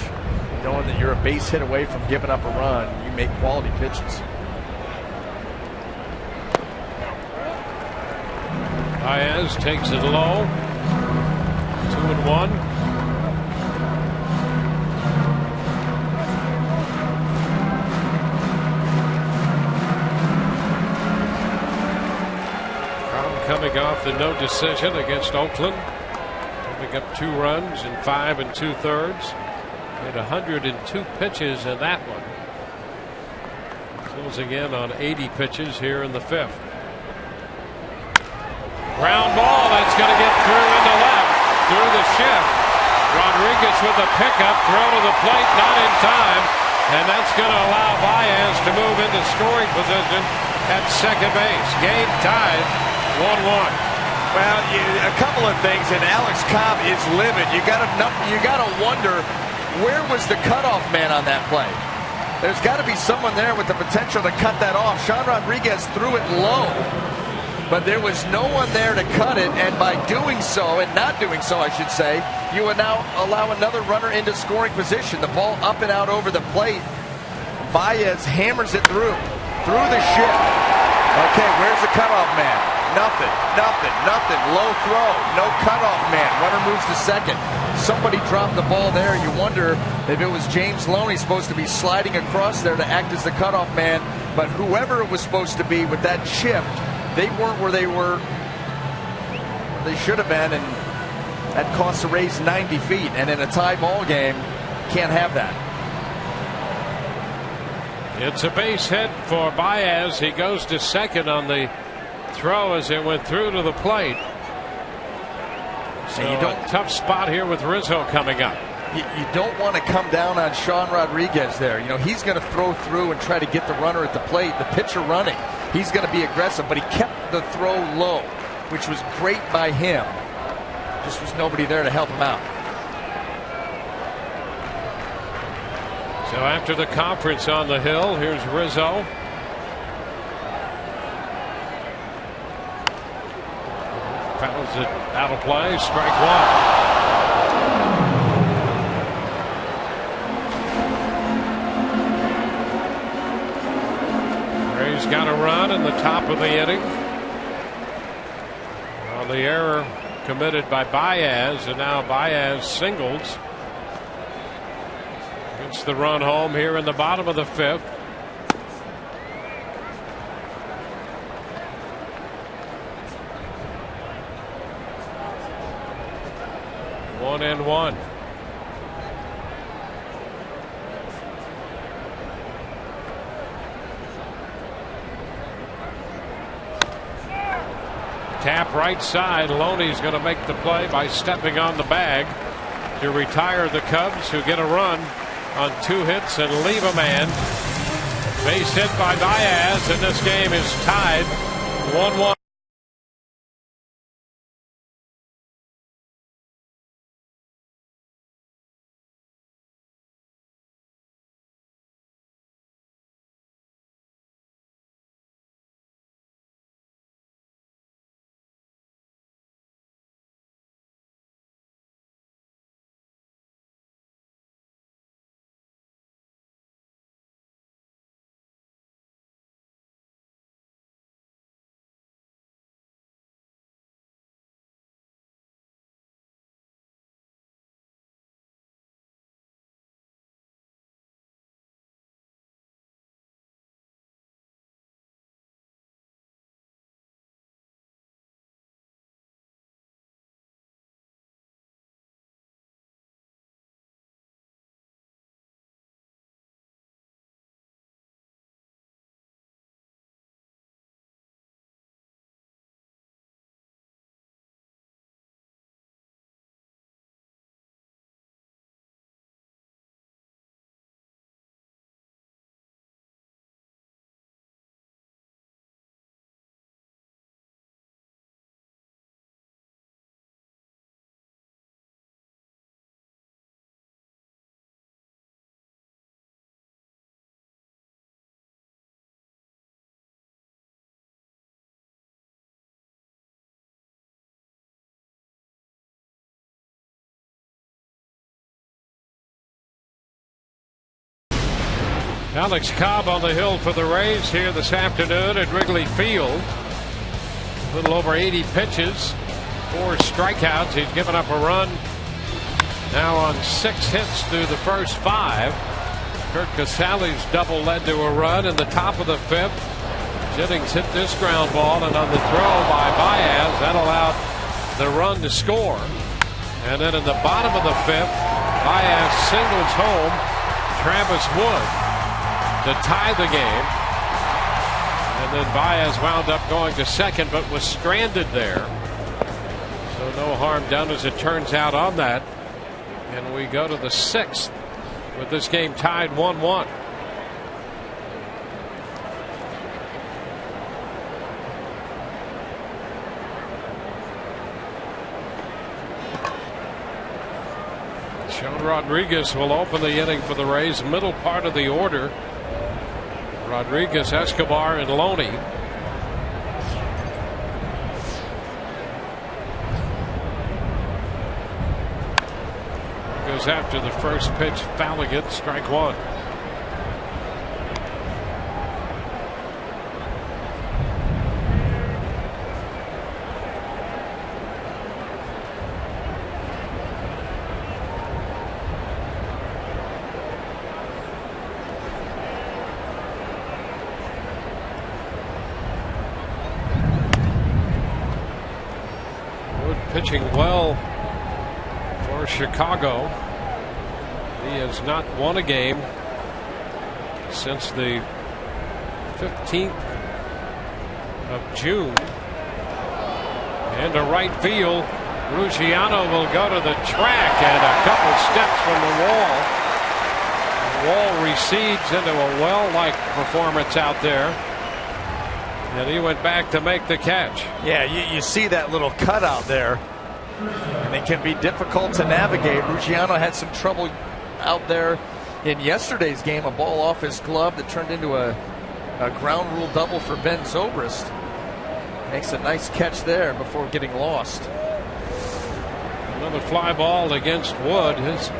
knowing that you're a base hit away from giving up a run, you make quality pitches. Baez takes it low. 2-1. Coming off the no decision against Oakland, giving up 2 runs in 5 2/3. Had 102 pitches in that one. Closing in on 80 pitches here in the 5th. Ground ball that's going to get through into left through the shift. Rodriguez with the pickup, throw to the plate, not in time, and that's going to allow Baez to move into scoring position at second base. Game tied. 1-1. Well, a couple of things, and Alex Cobb is livid. You got to wonder, where was the cutoff man on that play? There's got to be someone there with the potential to cut that off. Sean Rodriguez threw it low, but there was no one there to cut it. And by doing so, and not doing so, I should say, you would now allow another runner into scoring position. The ball up and out over the plate. Baez hammers it through the shift. Okay, where's the cutoff man? Nothing. Low throw. No cutoff man. Runner moves to second. Somebody dropped the ball there. You wonder if it was James Loney supposed to be sliding across there to act as the cutoff man. But whoever it was supposed to be with that shift, they weren't where they should have been. And that costs the Rays 90 feet. And in a tie ball game, can't have that. It's a base hit for Baez. He goes to second on the throw as it went through to the plate. So a tough spot here with Rizzo coming up. You don't want to come down on Sean Rodriguez there. You know, he's going to throw through and try to get the runner at the plate. The pitcher running, he's going to be aggressive, but he kept the throw low, which was great by him. Just was nobody there to help him out. So after the conference on the hill, here's Rizzo. Fouls it out of play. Strike 1. Rays got a run in the top of the inning. Well, the error committed by Baez, and now Baez singles. Gets the run home here in the bottom of the 5th. One and one. Tap right side. Loney's going to make the play by stepping on the bag to retire the Cubs, who get a run on 2 hits and leave a man. Base hit by Baez, and this game is tied 1-1. Alex Cobb on the hill for the Rays here this afternoon at Wrigley Field. A little over 80 pitches, 4 strikeouts. He's given up a run now on 6 hits through the first 5. Kurt Casale's double led to a run in the top of the 5th. Jennings hit this ground ball, and on the throw by Baez, that allowed the run to score. And then in the bottom of the 5th, Baez singles home Travis Wood to tie the game. And then Baez wound up going to second, but was stranded there. So no harm done, as it turns out, on that. And we go to the 6th with this game tied 1-1. Sean Rodriguez will open the inning for the Rays, middle part of the order. Rodriguez, Escobar, and Loney. Goes after the first pitch, fouling it, strike 1. Pitching well for Chicago. He has not won a game since the 15th of June. And to right field, Ruggiano will go to the track, and a couple steps from the wall. The wall recedes into a well-like performance out there. And he went back to make the catch. Yeah, you see that little cutout there, and it can be difficult to navigate. Ruggiano had some trouble out there in yesterday's game. A ball off his glove that turned into a ground rule double for Ben Zobrist. Makes a nice catch there before getting lost. Another fly ball against Wood. His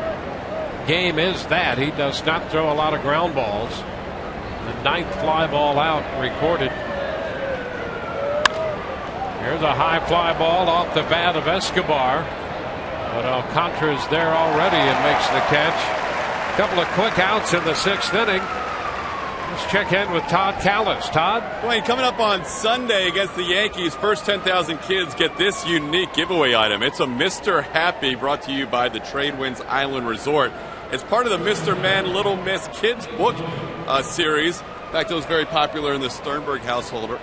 game is that. He does not throw a lot of ground balls. The 9th fly ball out recorded. Here's a high fly ball off the bat of Escobar, but Alcantara's there already and makes the catch. A couple of quick outs in the 6th inning. Let's check in with Todd Callis. Todd? Wayne, coming up on Sunday against the Yankees, first 10,000 kids get this unique giveaway item. It's a Mr. Happy, brought to you by the Tradewinds Island Resort. It's part of the Mr. Man, Little Miss Kids book series. In fact, it was very popular in the Sternberg household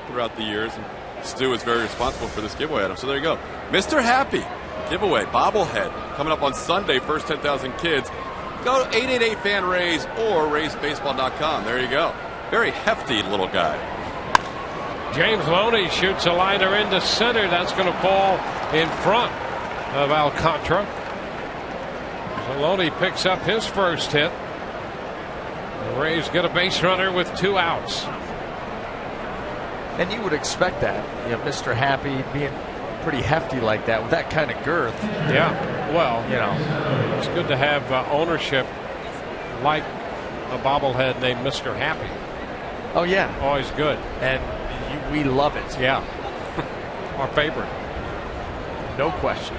throughout the years. And Stu is very responsible for this giveaway item. So there you go. Mr. Happy giveaway, bobblehead, coming up on Sunday, first 10,000 kids. Go to 888-FAN-RAISE or raisebaseball.com. There you go. Very hefty little guy. James Loney shoots a liner into center. That's going to fall in front of Alcantara. So Loney picks up his first hit. The Rays get a base runner with 2 outs. And you would expect that, you know, Mr. Happy being pretty hefty like that with that kind of girth. Yeah, well, you know, it's good to have ownership like a bobblehead named Mr. Happy. Oh yeah, always good, and we love it. Yeah, our favorite, no question.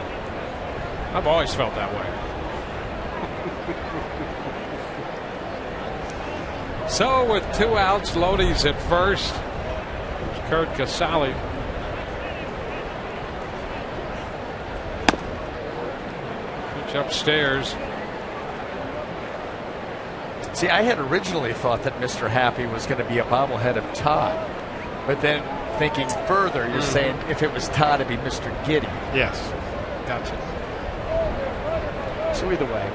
I've always felt that way. So with 2 outs, Loney's at first. Kurt Casale. Pitch upstairs. See, I had originally thought that Mr. Happy was going to be a bobblehead of Todd, but then thinking further, you're saying if it was Todd, it'd be Mr. Giddy. Yes, gotcha. So either way.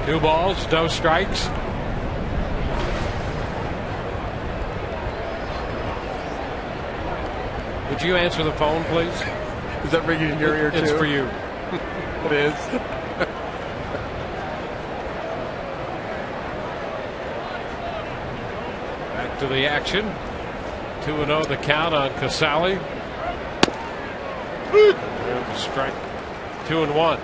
2 balls, no strikes. Would you answer the phone, please? Is that ringing in your ear, too? It's for you. It is. Back to the action. 2-0 the count on Casale. There's a strike. 2-1.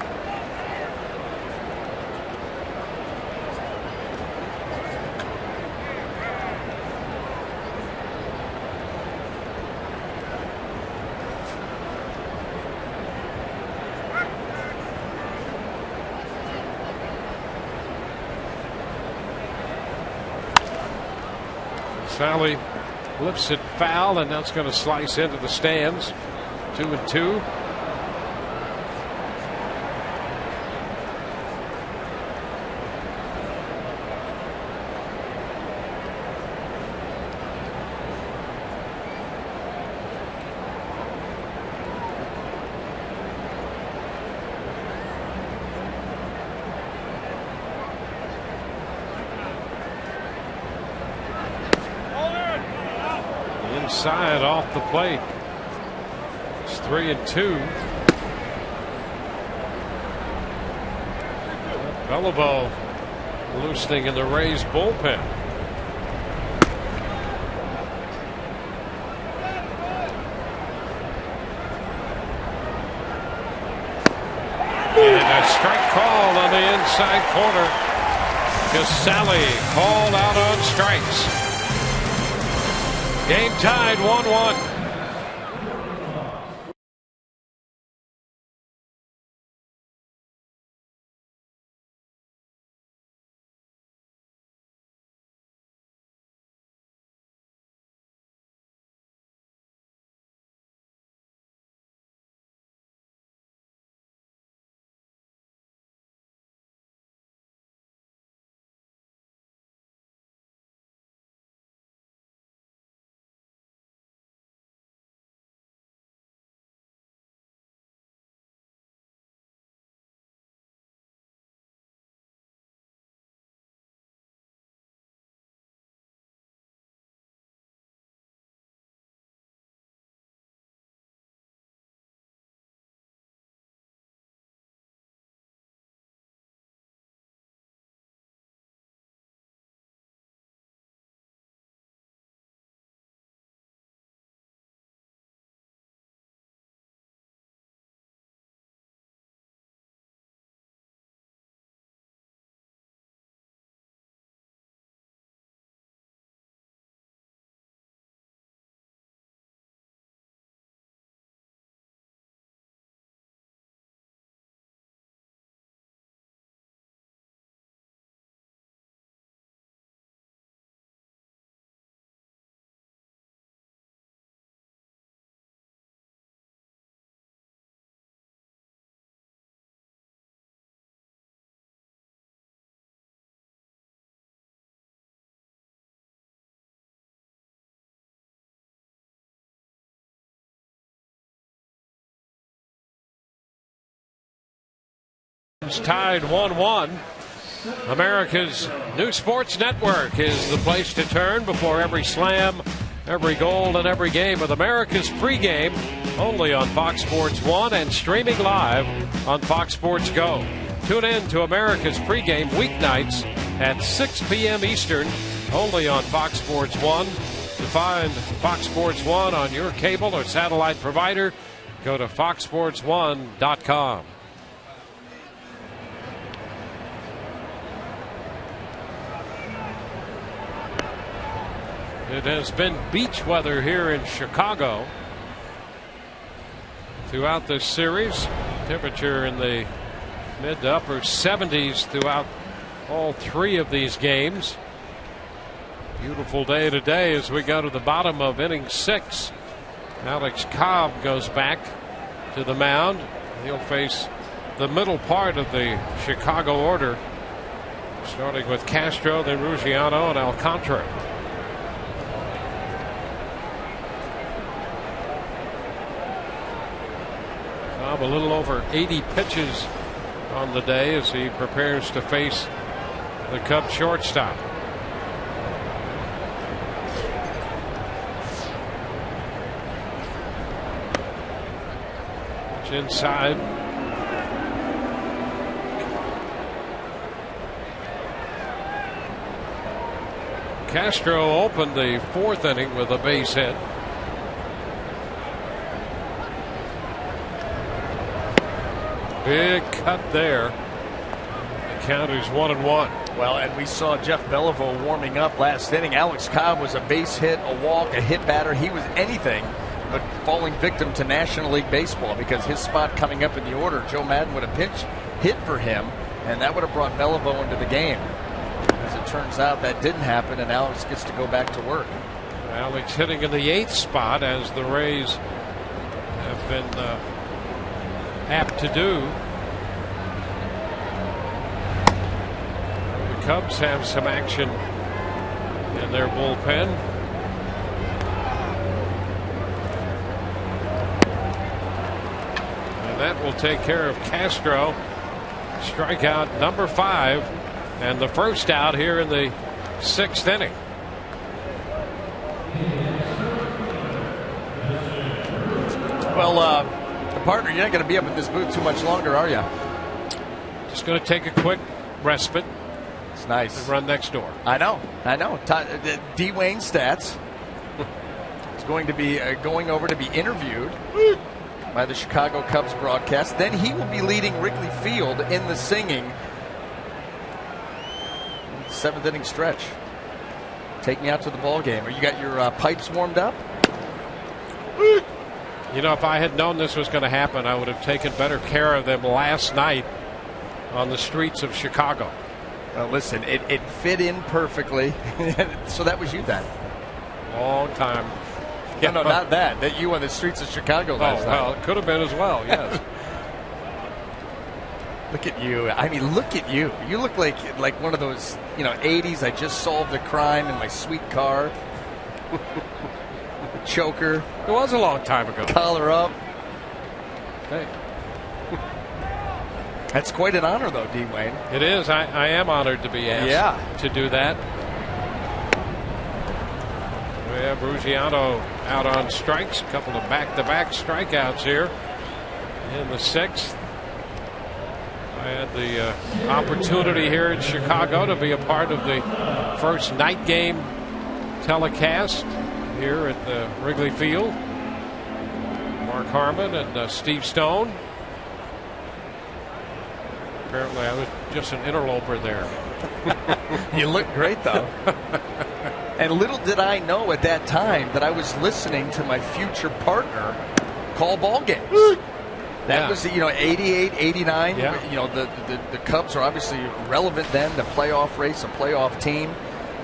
Sally lifts it foul, and that's going to slice into the stands. 2-2. Inside off the plate. It's 3-2. Beliveau loosening in the Rays bullpen. And a strike call on the inside corner. Casale called out on strikes. Game tied 1-1. It's tied 1-1. America's new sports network is the place to turn before every slam, every goal, and every game with America's Pregame, only on Fox Sports 1 and streaming live on Fox Sports Go. Tune in to America's Pregame weeknights at 6 p.m. Eastern, only on Fox Sports 1. To find Fox Sports 1 on your cable or satellite provider, go to foxsports1.com. It has been beach weather here in Chicago throughout this series. Temperature in the mid to upper 70s throughout all three of these games. Beautiful day today as we go to the bottom of inning 6. Alex Cobb goes back to the mound. He'll face the middle part of the Chicago order, starting with Castro, then Ruggiano, and Alcantara. Cobb a little over 80 pitches on the day as he prepares to face the Cubs shortstop. Pitch inside. Castro opened the 4th inning with a base hit. Big cut there. The count is 1-1. Well, and we saw Jeff Beliveau warming up last inning. Alex Cobb was a base hit, a walk, a hit batter. He was anything but falling victim to National League Baseball, because his spot coming up in the order, Joe Madden would have pinch hit for him, and that would have brought Beliveau into the game. As it turns out, that didn't happen, and Alex gets to go back to work. Alex hitting in the 8th spot, as the Rays have been apt to do. The Cubs have some action in their bullpen. And that will take care of Castro. Strikeout number 5, and the first out here in the 6th inning. Well, partner, you're not going to be up in this booth too much longer, are you? Just going to take a quick respite. It's nice. And run next door. I know. D. Wayne Stats is going to be going over to be interviewed by the Chicago Cubs broadcast. Then he will be leading Wrigley Field in the singing 7th inning stretch. Take me out to the ball game. Or you got your pipes warmed up? You know, if I had known this was going to happen, I would have taken better care of them last night on the streets of Chicago. Well, listen, it fit in perfectly. So that was you then. Long time. Yeah, no, not that. That you on the streets of Chicago last night. Well, it could have been as well, yes. Look at you. I mean, look at you. You look like one of those, 80s, I just solved a crime in my sweet car. Choker. It was a long time ago. Collar up. Hey. That's quite an honor, though, D. Wayne. It is. I am honored to be asked to do that. We have Ruggiano out on strikes. A couple of back-to-back strikeouts here in the 6th. I had the opportunity here in Chicago to be a part of the first night game telecast here at the Wrigley Field. Mark Harmon and Steve Stone. Apparently I was just an interloper there. You look great, though. And little did I know at that time that I was listening to my future partner call ball games. That was, 88, 89. The Cubs are obviously relevant then, the playoff race, a playoff team.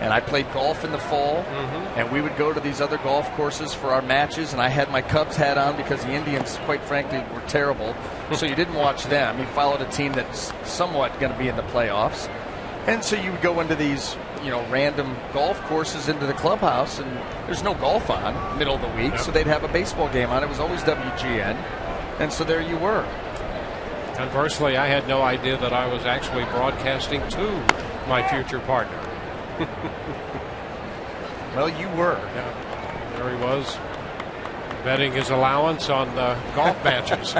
And I played golf in the fall, and we would go to these other golf courses for our matches, and I had my Cubs hat on because the Indians, quite frankly, were terrible. So you didn't watch them. You followed a team that's somewhat going to be in the playoffs. And so you would go into these, random golf courses into the clubhouse, and there's no golf on middle of the week, so they'd have a baseball game on. It was always WGN. And so there you were. Conversely, I had no idea that I was actually broadcasting to my future partner. Well, you were. Yeah, there he was, betting his allowance on golf matches.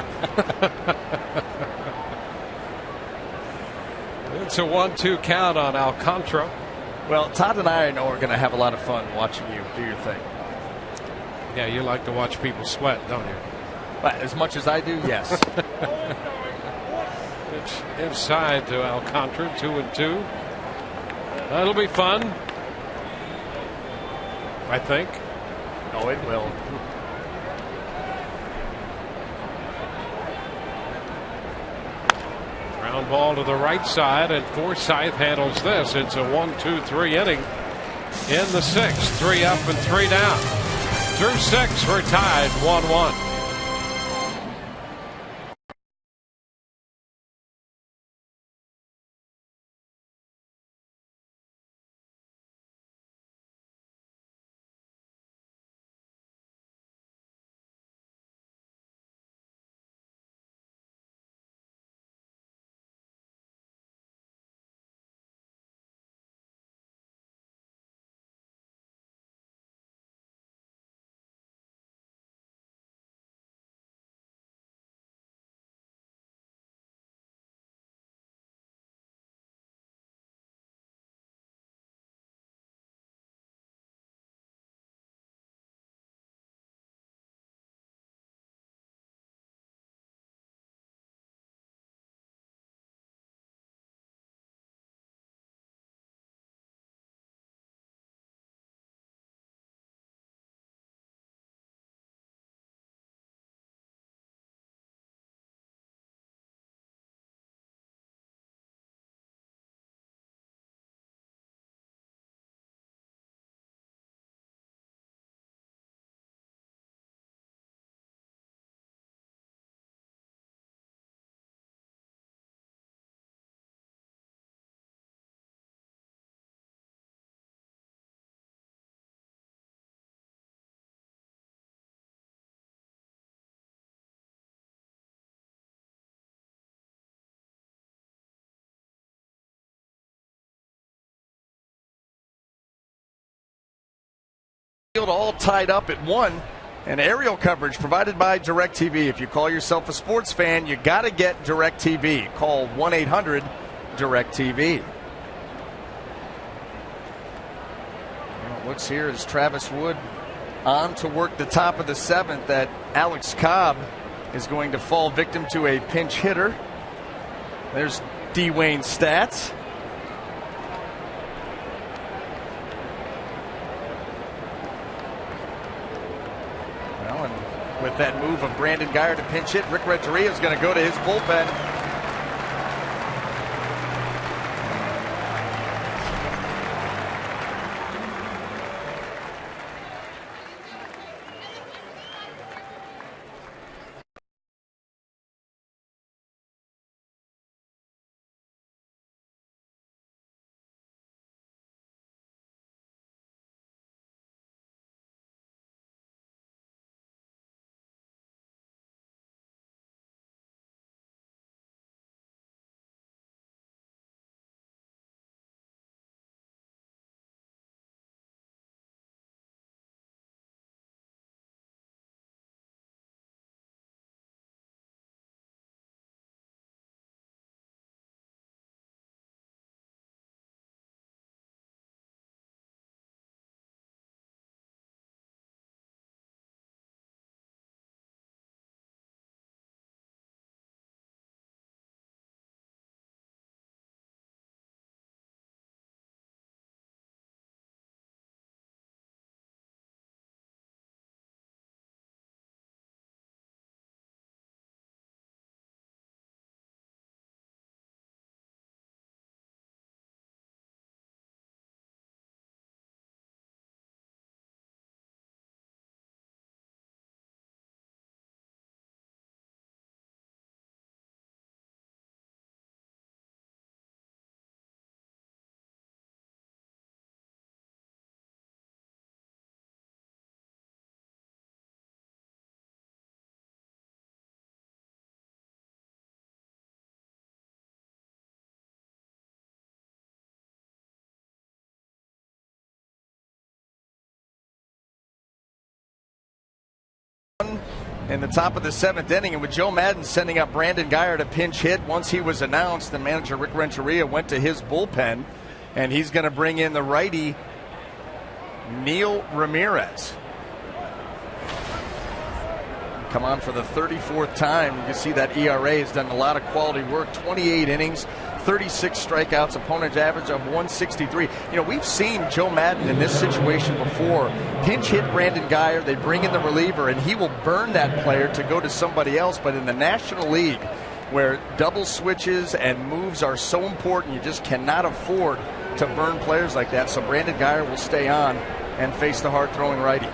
It's a 1-2 count on Alcantara. Well, Todd and I know we're going to have a lot of fun watching you do your thing. Yeah, you like to watch people sweat, don't you? But as much as I do, yes. It's inside to Alcantara, 2-2. That'll be fun, I think. Oh, it will. Ground ball to the right side, and Forsythe handles this. It's a 1-2-3 inning in the 6th. 3 up and 3 down. Through 6, we're tied 1-1. All tied up at 1, and aerial coverage provided by DirecTV. If you call yourself a sports fan, you got to get DirecTV. Call 1-800-DirecTV. It looks here as Travis Wood on to work the top of the 7th that Alex Cobb is going to fall victim to a pinch hitter. There's D-Wayne's stats. With that move of Brandon Guyer to pinch hit, Rick Renteria is going to go to his bullpen. In the top of the 7th inning, and with Joe Maddon sending up Brandon Guyer to pinch hit once he was announced, the manager Rick Renteria went to his bullpen, and he's going to bring in the righty Neil Ramirez. Come on for the 34th time. You can see that ERA has done a lot of quality work. 28 innings, 36 strikeouts, opponent's average of 163. You know, we've seen Joe Maddon in this situation before. Pinch hit Brandon Guyer, they bring in the reliever, and he will burn that player to go to somebody else. But in the National League, where double switches and moves are so important, you just cannot afford to burn players like that. So Brandon Guyer will stay on and face the hard-throwing righty.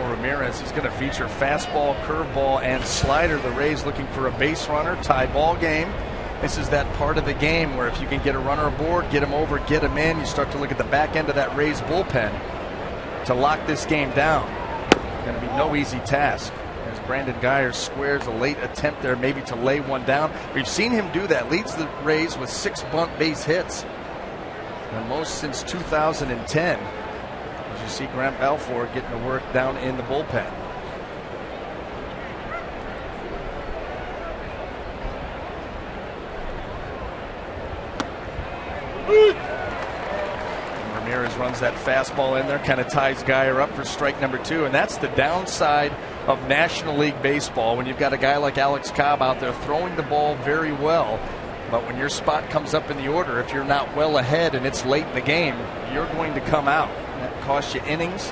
Ramirez is going to feature fastball, curveball, and slider. The Rays looking for a base runner, tie ball game. This is that part of the game where if you can get a runner aboard, get him over, get him in, you start to look at the back end of that Rays bullpen to lock this game down. Going to be no easy task as Brandon Guyer squares a late attempt there maybe to lay one down. We've seen him do that. Leads the Rays with 6 bunt base hits. The most since 2010. As you see Grant Balfour getting to work down in the bullpen. Ramirez runs that fastball in there, kind of ties Guyer up for strike number 2, and that's the downside of National League baseball when you've got a guy like Alex Cobb out there throwing the ball very well. But when your spot comes up in the order, if you're not well ahead and it's late in the game, you're going to come out. That costs you innings.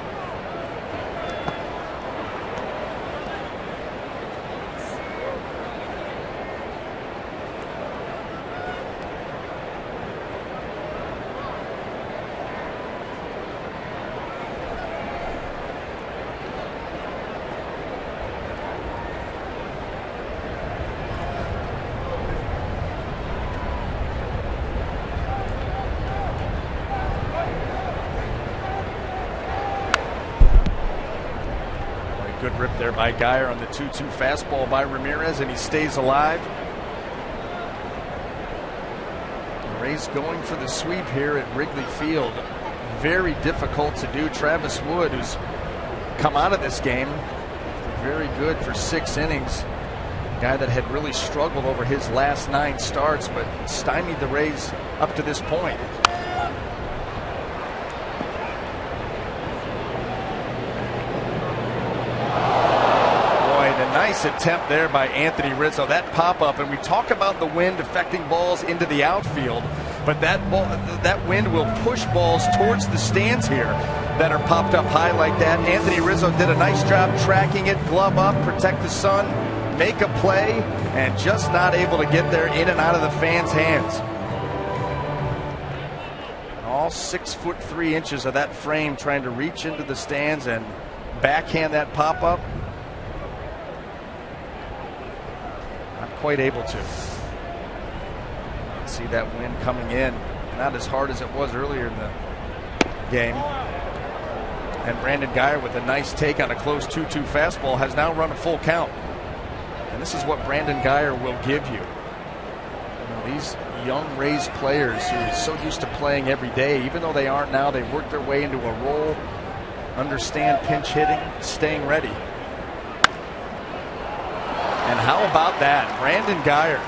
Good rip there by Geyer on the 2-2 fastball by Ramirez, and he stays alive. The Rays going for the sweep here at Wrigley Field. Very difficult to do. Travis Wood, who's come out of this game very good for 6 innings. Guy that had really struggled over his last 9 starts, but stymied the Rays up to this point. Nice attempt there by Anthony Rizzo. That pop-up, and we talk about the wind affecting balls into the outfield, but that wind will push balls towards the stands here that are popped up high like that. Anthony Rizzo did a nice job tracking it, glove up, protect the sun, make a play, and just not able to get there in and out of the fans' hands. All 6'3" of that frame trying to reach into the stands and backhand that pop-up. Quite able to. See that wind coming in, not as hard as it was earlier in the game. And Brandon Geyer with a nice take on a close 2-2 fastball has now run a full count. And this is what Brandon Geyer will give you. These young Rays players who are so used to playing every day, even though they aren't now, they work their way into a role, understand pinch hitting, staying ready. And how about that? Brandon Geyer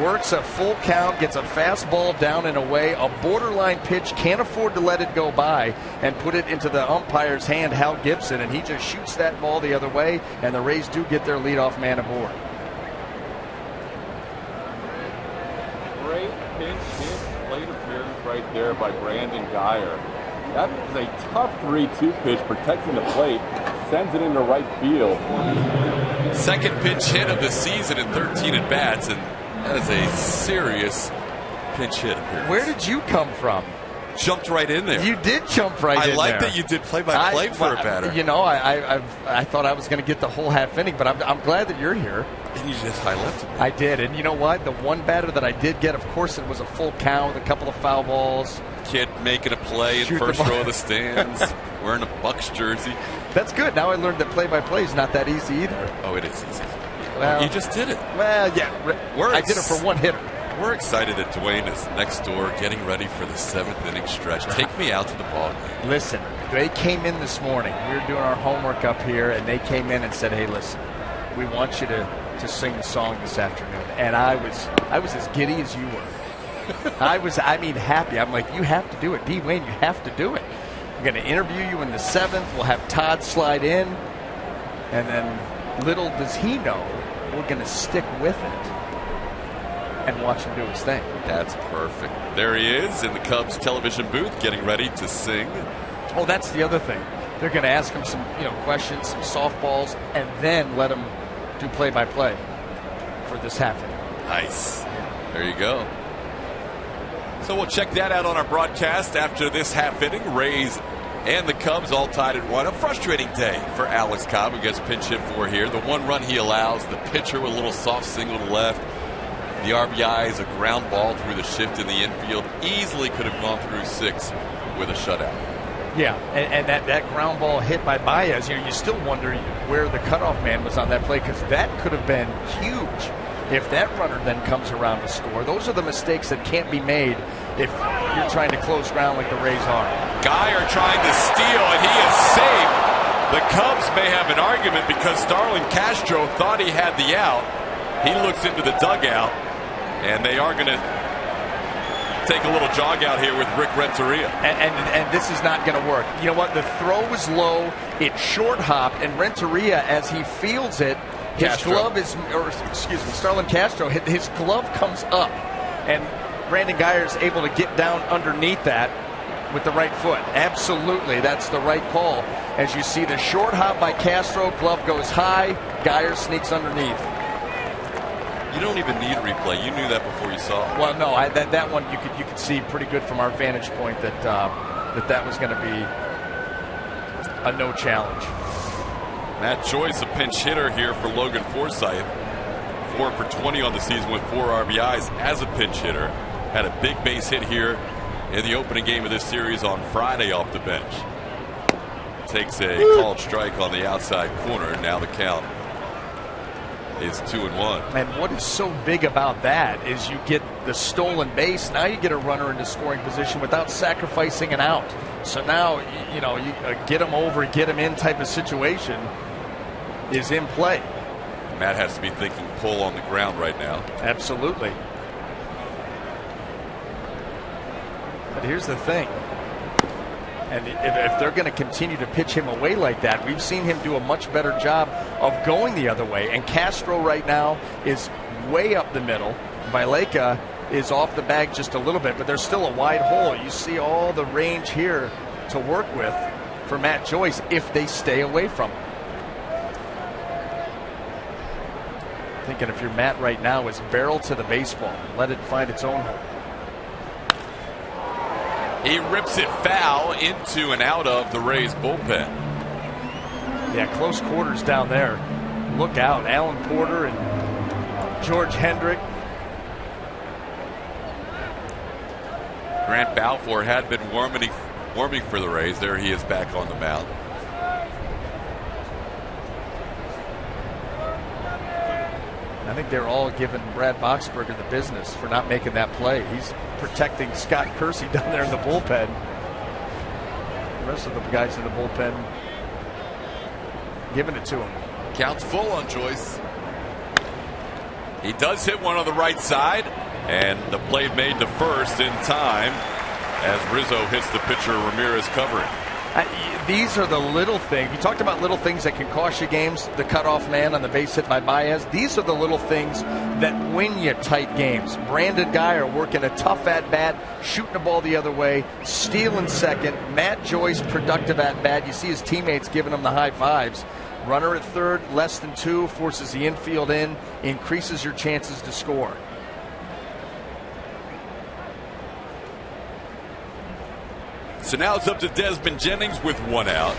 works a full count, gets a fastball down and away, a borderline pitch, can't afford to let it go by, and put it into the umpire's hand, Hal Gibson, and he just shoots that ball the other way, and the Rays do get their leadoff man aboard. Great pinch hit plate appearance right there by Brandon Geyer. That was a tough 3-2 pitch, protecting the plate, sends it into right field. Second pinch hit of the season in 13 at-bats, and that is a serious pinch hit appearance. Where did you come from? Jumped right in there. You did jump right in there. I like that you did play-by-play for a batter. You know, I thought I was going to get the whole half inning, but I'm glad that you're here. And you just high-lefted me. I did, and you know what? The one batter that I did get, of course, it was a full count with a couple of foul balls. Kid making a play in first row of the stands, wearing a Bucks jersey. That's good. Now I learned that play-by-play is not that easy either. Oh, it is easy. Well, you just did it. Well, yeah. I did it for one hitter. We're excited that Dwayne is next door getting ready for the 7th inning stretch. Take me out to the ball game. Listen, they came in this morning. We were doing our homework up here, and they came in and said, hey, listen, we want you to sing the song this afternoon. And I was as giddy as you were. I mean, happy. I'm like, you have to do it. D. Wayne, you have to do it. I'm going to interview you in the 7th. We'll have Todd slide in. And then little does he know, we're going to stick with it and watch him do his thing. That's perfect. There he is in the Cubs television booth getting ready to sing. Oh, that's the other thing. They're going to ask him some questions, some softballs, and then let him do play-by-play for this half inning. Nice. There you go. So we'll check that out on our broadcast after this half inning. Rays and the Cubs all tied at 1. A frustrating day for Alex Cobb, who gets pinch hit for here. The one run he allows, the pitcher with a little soft single to left. The RBI is a ground ball through the shift in the infield. Easily could have gone through 6 with a shutout. Yeah, and that ground ball hit by Baez, you still wonder where the cutoff man was on that play, because that could have been huge if that runner then comes around to score. Those are the mistakes that can't be made if you're trying to close ground like the Rays are. Geyer trying to steal, and he is safe. The Cubs may have an argument because Starlin Castro thought he had the out. He looks into the dugout, and they are going to take a little jog out here with Rick Renteria. And this is not going to work. You know what? The throw was low. It short hopped, and Renteria, as he fields it, Starlin Castro, his glove comes up, and Brandon Geyer is able to get down underneath that with the right foot. Absolutely, that's the right call. As you see the short hop by Castro, glove goes high, Geyer sneaks underneath. You don't even need a replay. You knew that before you saw it. Well, no, that one you could see pretty good from our vantage point that was going to be a no challenge. Matt Joyce, a pinch hitter here for Logan Forsythe. 4 for 20 on the season with 4 RBIs as a pinch hitter. Had a big base hit here in the opening game of this series on Friday off the bench. takes a called strike on the outside corner. Now the count is 2-1. And what is so big about that is you get the stolen base. Now you get a runner into scoring position without sacrificing an out. So now, you get him over, get him in type of situation is in play. Matt has to be thinking pull on the ground right now. Absolutely. But here's the thing. And if they're going to continue to pitch him away like that, we've seen him do a much better job of going the other way. And Castro right now is way up the middle. Vileka is off the bag just a little bit, but there's still a wide hole. You see all the range here to work with for Matt Joyce if they stay away from him. Thinking if you're Matt right now is barrel to the baseball and let it find its own home. He rips it foul into and out of the Rays bullpen. Yeah, close quarters down there. Look out. Alan Porter and George Hendrick. Grant Balfour had been warming for the Rays. There he is back on the mound. I think they're all giving Brad Boxberger the business for not making that play. He's protecting Scott Kersey down there in the bullpen. The rest of the guys in the bullpen giving it to him. Counts full on Joyce. He does hit one on the right side, and the play made to first in time as Rizzo hits the pitcher Ramirez covering. These are the little things. You talked about little things that can cost you games. The cutoff man on the base hit by Baez. These are the little things that win you tight games. Brandon Guyer working a tough at-bat, shooting the ball the other way, stealing second. Matt Joyce, productive at-bat. You see his teammates giving him the high fives. Runner at third, less than 2, forces the infield in, increases your chances to score. So now it's up to Desmond Jennings with 1 out.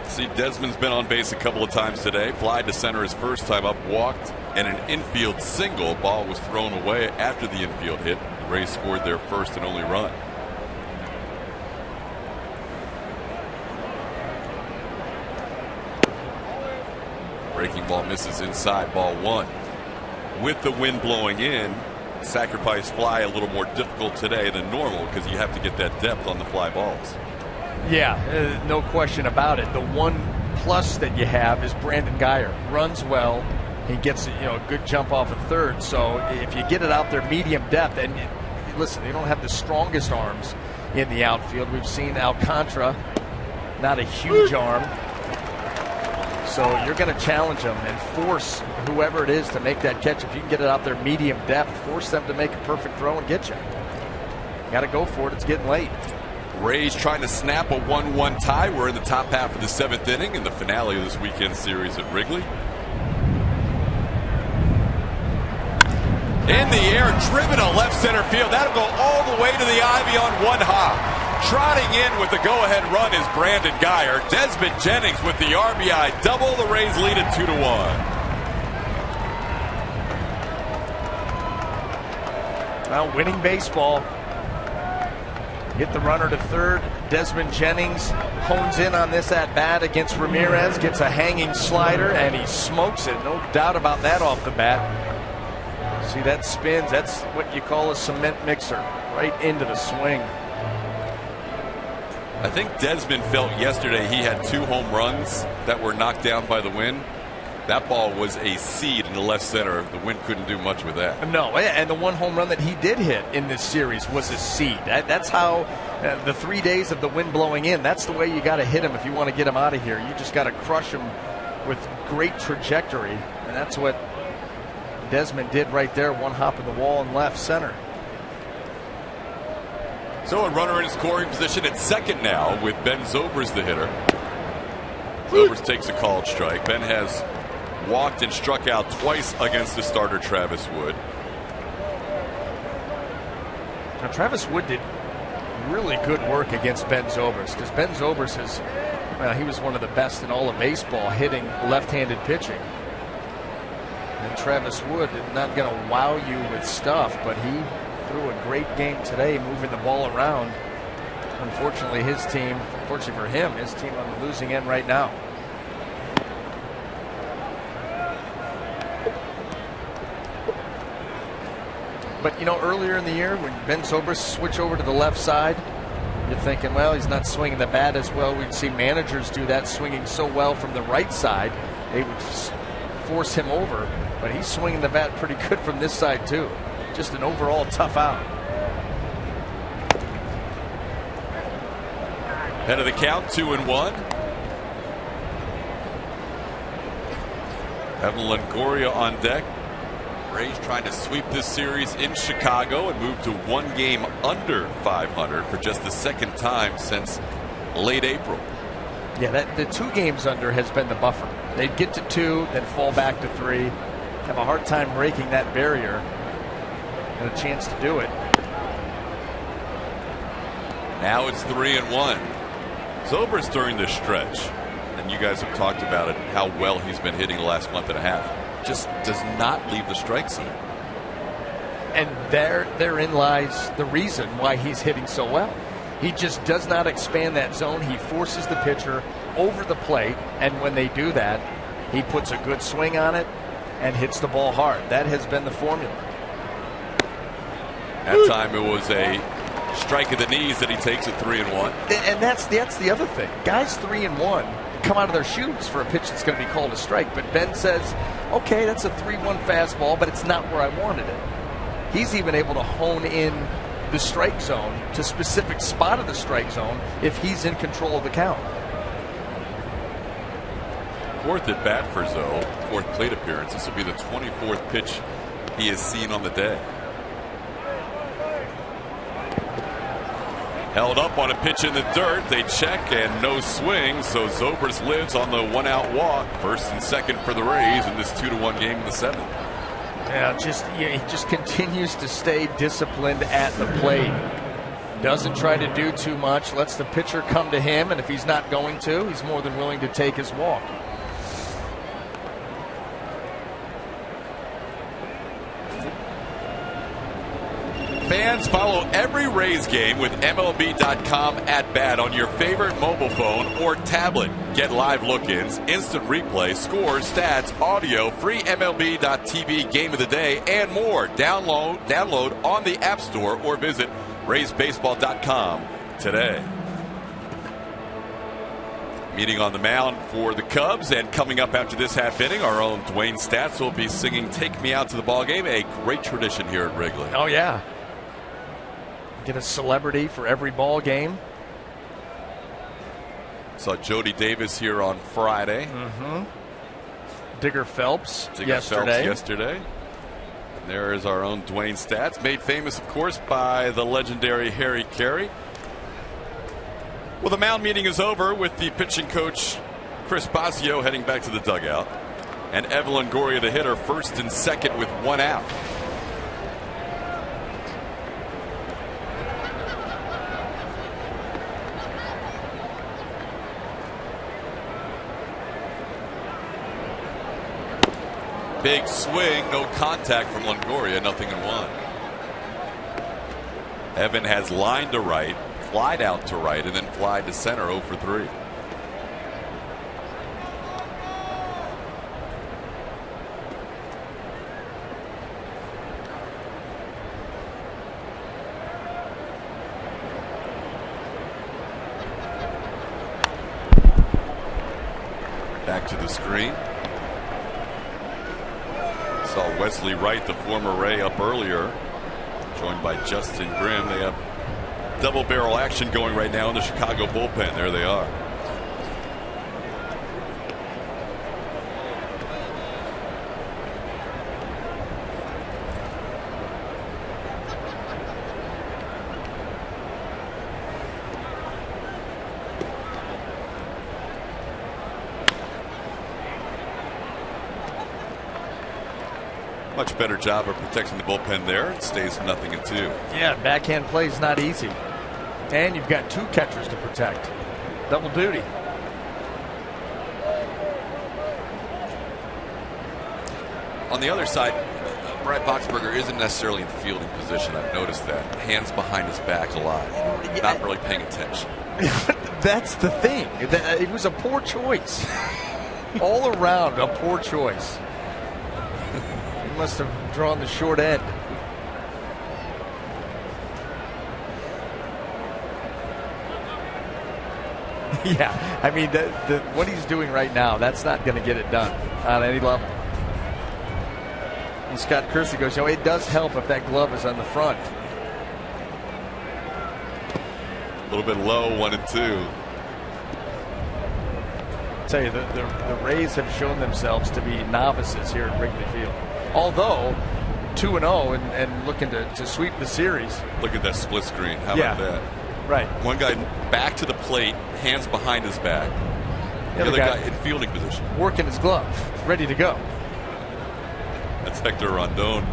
See, Desmond's been on base a couple of times today. Fly to center his first time up, walked, and an infield single. Ball was thrown away after the infield hit. The Rays scored their first and only run. Breaking ball misses inside, ball 1. With the wind blowing in, sacrifice fly a little more difficult today than normal because you have to get that depth on the fly balls. Yeah, no question about it. The one plus that you have is Brandon Guyer runs well. He gets a good jump off of third. So if you get it out there medium depth, and listen, they don't have the strongest arms in the outfield. We've seen Alcantara, not a huge arm. So you're going to challenge them and force whoever it is to make that catch. If you can get it out there medium depth, force them to make a perfect throw and get you. Got to go for it. It's getting late. Rays trying to snap a 1-1 tie. We're in the top half of the 7th inning in the finale of this weekend series at Wrigley. In the air, driven to left center field. That'll go all the way to the ivy on 1 hop. Trotting in with the go-ahead run is Brandon Guyer. Desmond Jennings with the RBI double. The Rays lead it 2-1. Well, winning baseball. Get the runner to third. Desmond Jennings hones in on this at-bat against Ramirez. Gets a hanging slider, and he smokes it. No doubt about that off the bat. See, that spins. That's what you call a cement mixer. Right into the swing. I think Desmond felt yesterday he had 2 home runs that were knocked down by the wind. That ball was a seed in the left center. The wind couldn't do much with that. No, and the 1 home run that he did hit in this series was a seed. That's how the 3 days of the wind blowing in, that's the way you got to hit him if you want to get him out of here. You just got to crush him with great trajectory, and that's what Desmond did right there. 1 hop of the wall in left center. So a runner in scoring position at second now with Ben Zobrist the hitter. Zobrist takes a called strike. Ben has walked and struck out twice against the starter Travis Wood. Now Travis Wood did really good work against Ben Zobrist because Ben Zobrist he was one of the best in all of baseball hitting left-handed pitching. And Travis Wood is not going to wow you with stuff, but he threw a great game today, moving the ball around Unfortunately, unfortunately for him, his team on the losing end right now. But, you know, earlier in the year when Ben Zobrist switched over to the left side, you're thinking, well, he's not swinging the bat as well. We'd see managers do that, swinging so well from the right side. They would force him over, but he's swinging the bat pretty good from this side, too. Just an overall tough out. Head of the count, 2-1. Evan Longoria on deck. Rays trying to sweep this series in Chicago and move to one game under 500 for just the second time since late April. Yeah, the 2 games under has been the buffer. They'd get to 2, then fall back to 3. Have a hard time breaking that barrier, and a chance to do it. Now it's 3-1. Zobrist during this stretch, and you guys have talked about it, how well he's been hitting the last month and a half. Just does not leave the strike zone. And therein lies the reason why he's hitting so well. He just does not expand that zone. He forces the pitcher over the plate, and when they do that, he puts a good swing on it and hits the ball hard. That has been the formula. That time it was a strike of the knees that he takes at 3-1. And that's the other thing. Guys 3-1 come out of their shoes for a pitch that's going to be called a strike. But Ben says, okay, that's a 3-1 fastball, but it's not where I wanted it. He's even able to hone in the strike zone to a specific spot of the strike zone if he's in control of the count. 4th at bat for Zoe, 4th plate appearance. This will be the 24th pitch he has seen on the day. Held up on a pitch in the dirt. They check and no swing. So Zobrist lives on the 1-out walk. 1st and 2nd for the Rays in this 2-1 game in the 7th. He just continues to stay disciplined at the plate. Doesn't try to do too much. Lets the pitcher come to him, and if he's not going to, he's more than willing to take his walk. Fans, follow every Rays game with MLB.com at bat on your favorite mobile phone or tablet. Get live look-ins, instant replay, scores, stats, audio, free MLB.tv game of the day, and more. Download on the App Store or visit RaysBaseball.com today. Meeting on the mound for the Cubs, and coming up after this half inning, our own Dwayne Stats will be singing "Take Me Out to the Ball Game," a great tradition here at Wrigley. Oh yeah. Get a celebrity for every ball game. Saw Jody Davis here on Friday. Digger Phelps yesterday. And there is our own Dwayne Stats, made famous, of course, by the legendary Harry Carey. Well, the mound meeting is over with the pitching coach Chris Bosio heading back to the dugout, and Evan Longoria, the hitter, 1st and 2nd with 1 out. Big swing, no contact from Longoria, 0-1. Evan has lined to right, flied out to right, and then flied to center, 0 for 3. Back to the screen. Saw Wesley Wright, the former Ray, up earlier, joined by Justin Grimm. They have double barrel action going right now in the Chicago bullpen. There they are. Much better job of protecting the bullpen there. It stays 0-2. Yeah, backhand play is not easy. And you've got 2 catchers to protect. Double duty. On the other side, Brad Boxberger isn't necessarily in fielding position. I've noticed that. Hands behind his back a lot. Not really paying attention. That's the thing. It was a poor choice. All around, a poor choice. He must have drawn the short end. Yeah, I mean, what he's doing right now, that's not going to get it done on any level. And Scott Kersey goes, it does help if that glove is on the front. A little bit low, 1-2. I'll tell you, the Rays have shown themselves to be novices here at Wrigley Field. Although 2-0 and looking to sweep the series. Look at that split screen. How about that? Right. One guy back to the plate, hands behind his back. The other guy in fielding position. Working his glove, ready to go. That's Hector Rondon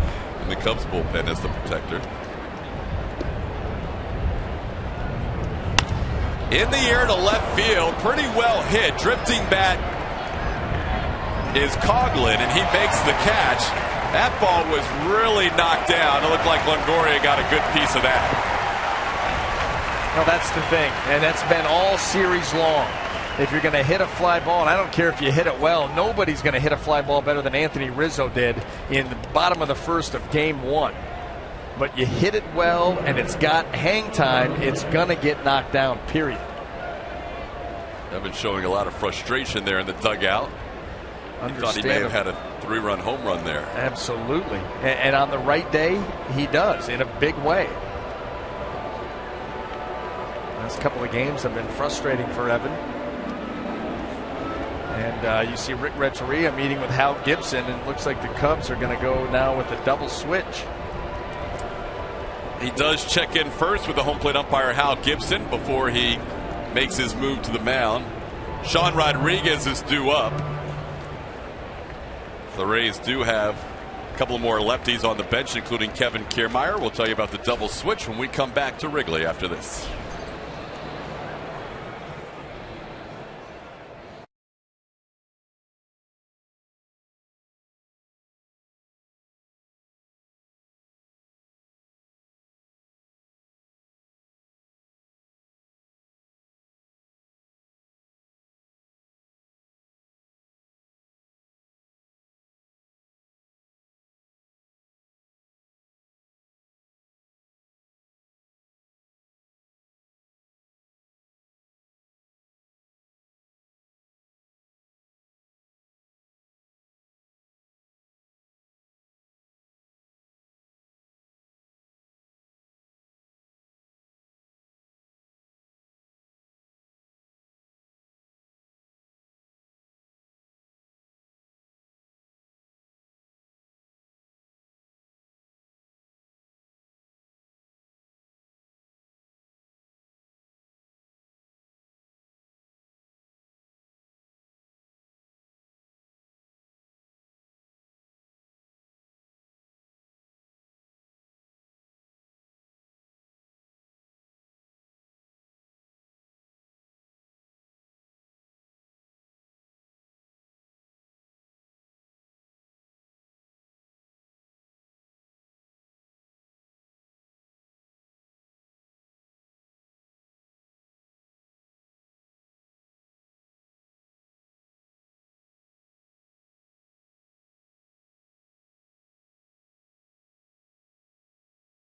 in the Cubs bullpen as the protector. In the air to left field, pretty well hit. Drifting bat is Coughlin, and he makes the catch. That ball was really knocked down. It looked like Longoria got a good piece of that. No, that's the thing, and that's been all series long. If you're going to hit a fly ball, and I don't care if you hit it well, nobody's going to hit a fly ball better than Anthony Rizzo did in the bottom of the first of Game 1. But you hit it well, and it's got hang time, it's going to get knocked down, period. They've been showing a lot of frustration there in the dugout. He thought he may have had a 3-run home run there. Absolutely. And on the right day, he does, in a big way. Last couple of games have been frustrating for Evan. And you see Rick Renteria meeting with Hal Gibson, and it looks like the Cubs are going to go now with a double switch. He does check in first with the home plate umpire Hal Gibson before he makes his move to the mound. Sean Rodriguez is due up. The Rays do have a couple more lefties on the bench, including Kevin Kiermaier. We'll tell you about the double switch when we come back to Wrigley after this.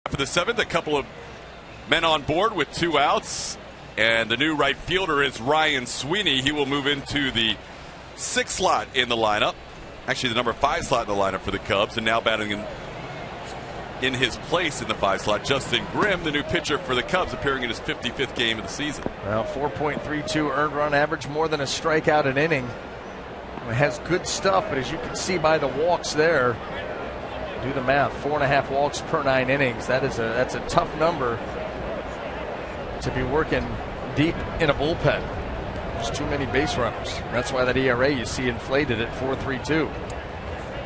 For the 7th, a couple of men on board with 2 outs. And the new right fielder is Ryan Sweeney. He will move into the 6th slot in the lineup. Actually, the number 5 slot in the lineup for the Cubs. And now batting in his place in the 5 slot, Justin Grimm, the new pitcher for the Cubs, appearing in his 55th game of the season. Well, 4.32 earned run average, more than a strikeout an inning. It has good stuff, but as you can see by the walks there, do the math, 4.5 walks per 9 innings. That's a tough number to be working deep in a bullpen. There's too many base runners. That's why that ERA you see inflated at 4.32.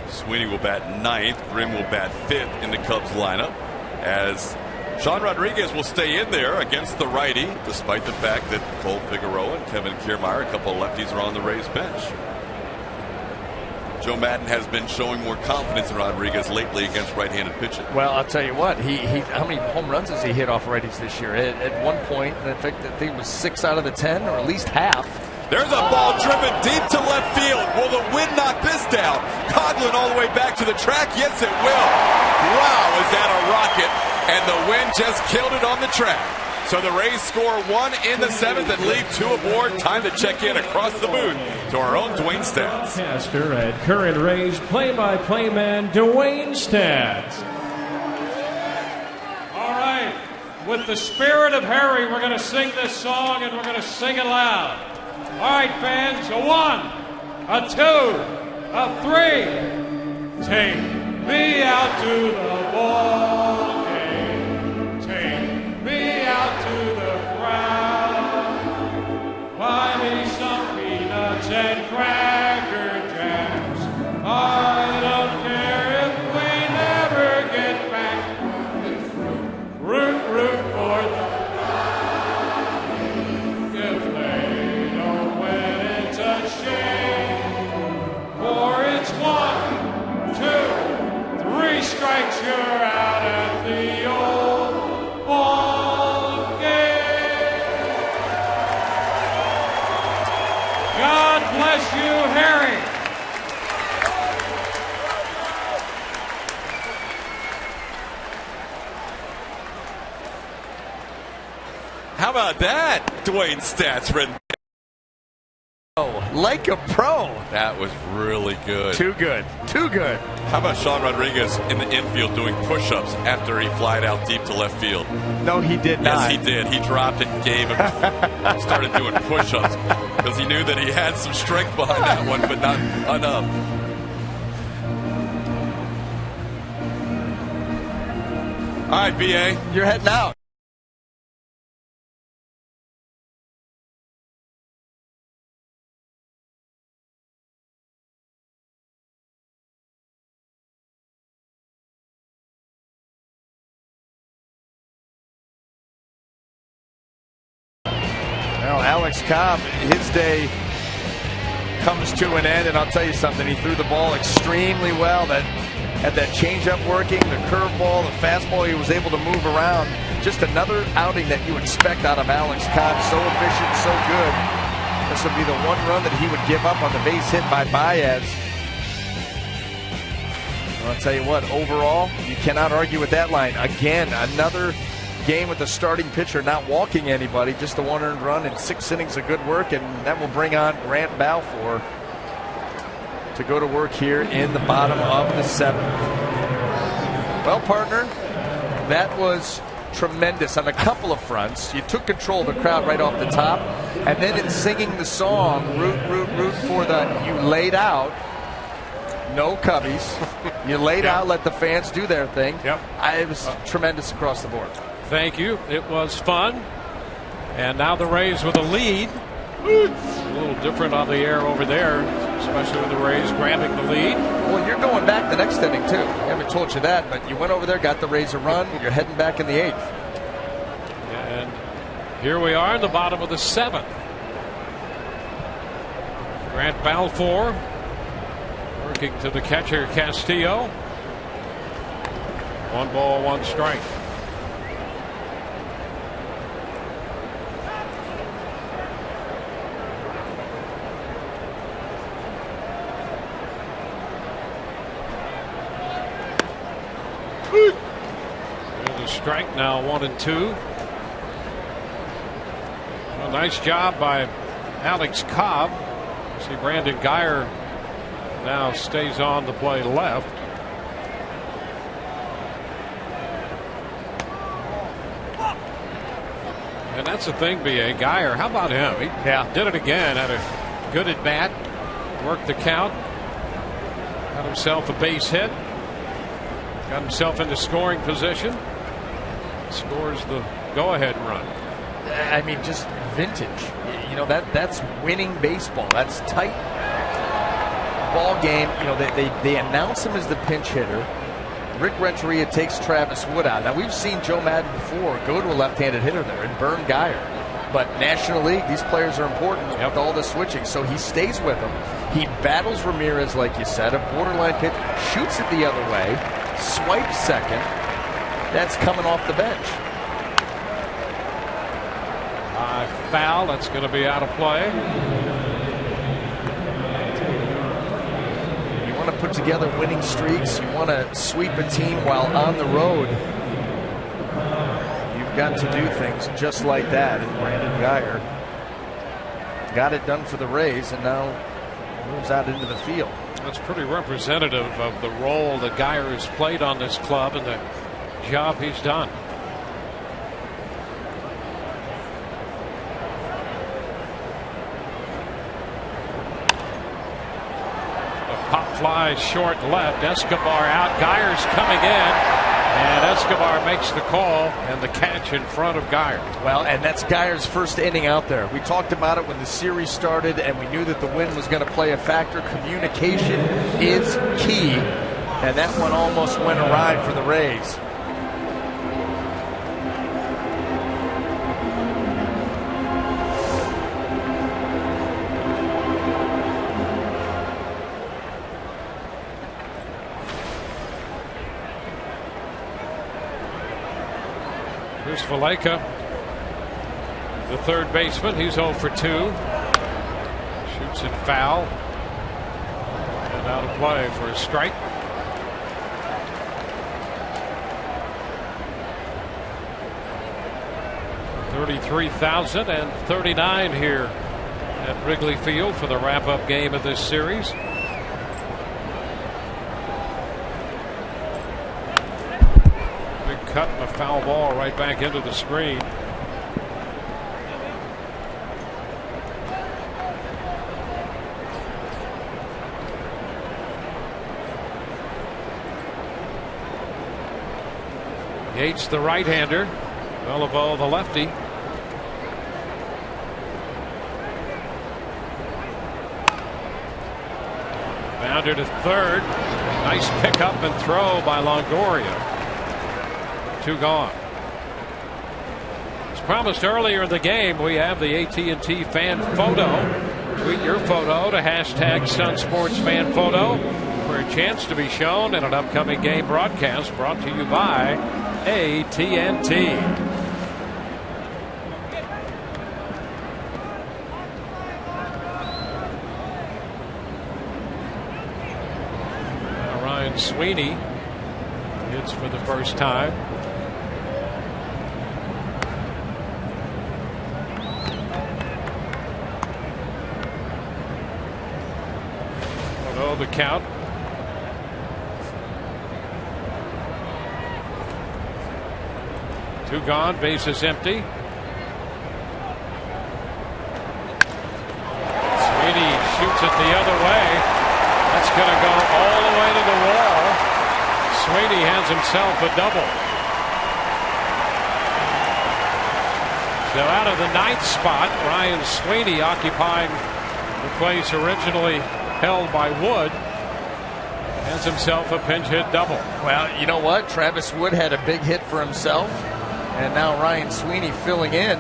Sweeney will bat 9th. Grimm will bat 5th in the Cubs lineup, as Sean Rodriguez will stay in there against the righty, despite the fact that Cole Figueroa and Kevin Kiermaier, a couple of lefties, are on the Rays bench. Joe Madden has been showing more confidence in Rodriguez lately against right-handed pitching. Well, I'll tell you what, how many home runs has he hit off righties this year? At one point, in fact, I think it was 6 out of the 10, or at least half. There's a ball driven deep to left field. Will the wind knock this down? Coughlin all the way back to the track. Yes, it will. Wow, is that a rocket? And the wind just killed it on the track. So the Rays score 1 in the 7th and leave 2 aboard. Time to check in across the booth to our own Dwayne Stats. Caster and current Rays play-by-play man Dwayne Stats. All right, with the spirit of Harry, we're going to sing this song and we're going to sing it loud. All right, fans, a 1, a 2, a 3. Take me out to the ball game. Take me out to the ground. Buy me some peanuts and Cracker Jacks. I don't care if we never get back. Root for the strikes, you're out at the old ball game. God bless you, Harry. How about that? Dwayne Stats written. Like a pro. That was really good. Too good. Too good. How about Sean Rodriguez in the infield doing push-ups after he flied out deep to left field? No, he did not. Yes, he did. He dropped it and gave him, started doing push-ups because he knew that he had some strength behind that one, but not enough. All right, BA. You're heading out. Well, Alex Cobb, his day comes to an end, and I'll tell you something, he threw the ball extremely well. That had that changeup working, the curveball, the fastball, he was able to move around. Just another outing that you expect out of Alex Cobb. So efficient, so good. This would be the one run that he would give up on the base hit by Baez. Well, I'll tell you what, overall, you cannot argue with that line. Again, another game with the starting pitcher not walking anybody, just the 1 earned run in 6 innings of good work, and that will bring on Grant Balfour to go to work here in the bottom of the 7th. Well, partner, that was tremendous on a couple of fronts. You took control of the crowd right off the top, and then in singing the song, root for the you laid out. No cubbies. You laid out, let the fans do their thing. Yep. It was tremendous across the board. Thank you. It was fun. And now the Rays with a lead. A little different on the air over there, especially with the Rays grabbing the lead. Well, you're going back the next inning, too. I haven't told you that, but you went over there, got the Rays a run. You're heading back in the 8th. And here we are in the bottom of the 7th. Grant Balfour working to the catcher, Castillo. 1 ball, 1 strike. There's a strike now, 1 and 2. Well, nice job by Alex Cobb. See, Brandon Guyer now stays on to play left. And that's the thing, B.A. Guyer, how about him? He did it again, had a good at bat, worked the count, got himself a base hit, got himself into scoring position, scores the go-ahead run. I mean, just vintage. You know, that's winning baseball. That's tight ball game. You know, they announce him as the pinch hitter. Rick Renteria takes Travis Wood out. Now, we've seen Joe Madden before go to a left-handed hitter there and burn Guyer. But National League, these players are important with all the switching. So he stays with them. He battles Ramirez, like you said, a borderline pitch, shoots it the other way, swipes second. That's coming off the bench. Foul. That's going to be out of play. You want to put together winning streaks. You want to sweep a team while on the road. You've got to do things just like that. And Brandon Guyer got it done for the Rays and now moves out into the field. That's pretty representative of the role that Guyer has played on this club and the job he's done. Pop fly short left. Escobar out. Guyer's coming in. And Escobar makes the call and the catch in front of Guyer. Well, and that's Guyer's first inning out there. We talked about it when the series started, and we knew that the wind was going to play a factor. Communication is key. And that one almost went awry for the Rays. Here's Valleca, the third baseman. He's 0 for 2. Shoots it foul. And out of play for a strike. $33,039 here at Wrigley Field for the wrap-up game of this series. Cut and a foul ball right back into the screen. Yates, the right-hander. Beliveau, the lefty. Bounder to third. Nice pickup and throw by Longoria. 2 gone. As promised earlier in the game, we have the AT&T fan photo. Tweet your photo to #SunSportsFanPhoto for a chance to be shown in an upcoming game broadcast brought to you by AT&T. Ryan Sweeney hits for the first time. The count. Two gone, bases empty. Sweeney shoots it the other way. That's going to go all the way to the wall. Sweeney has himself a double. So out of the 9th spot, Ryan Sweeney occupying the place originally held by Wood, has himself a pinch hit double. Well, you know what? Travis Wood had a big hit for himself, and now Ryan Sweeney filling in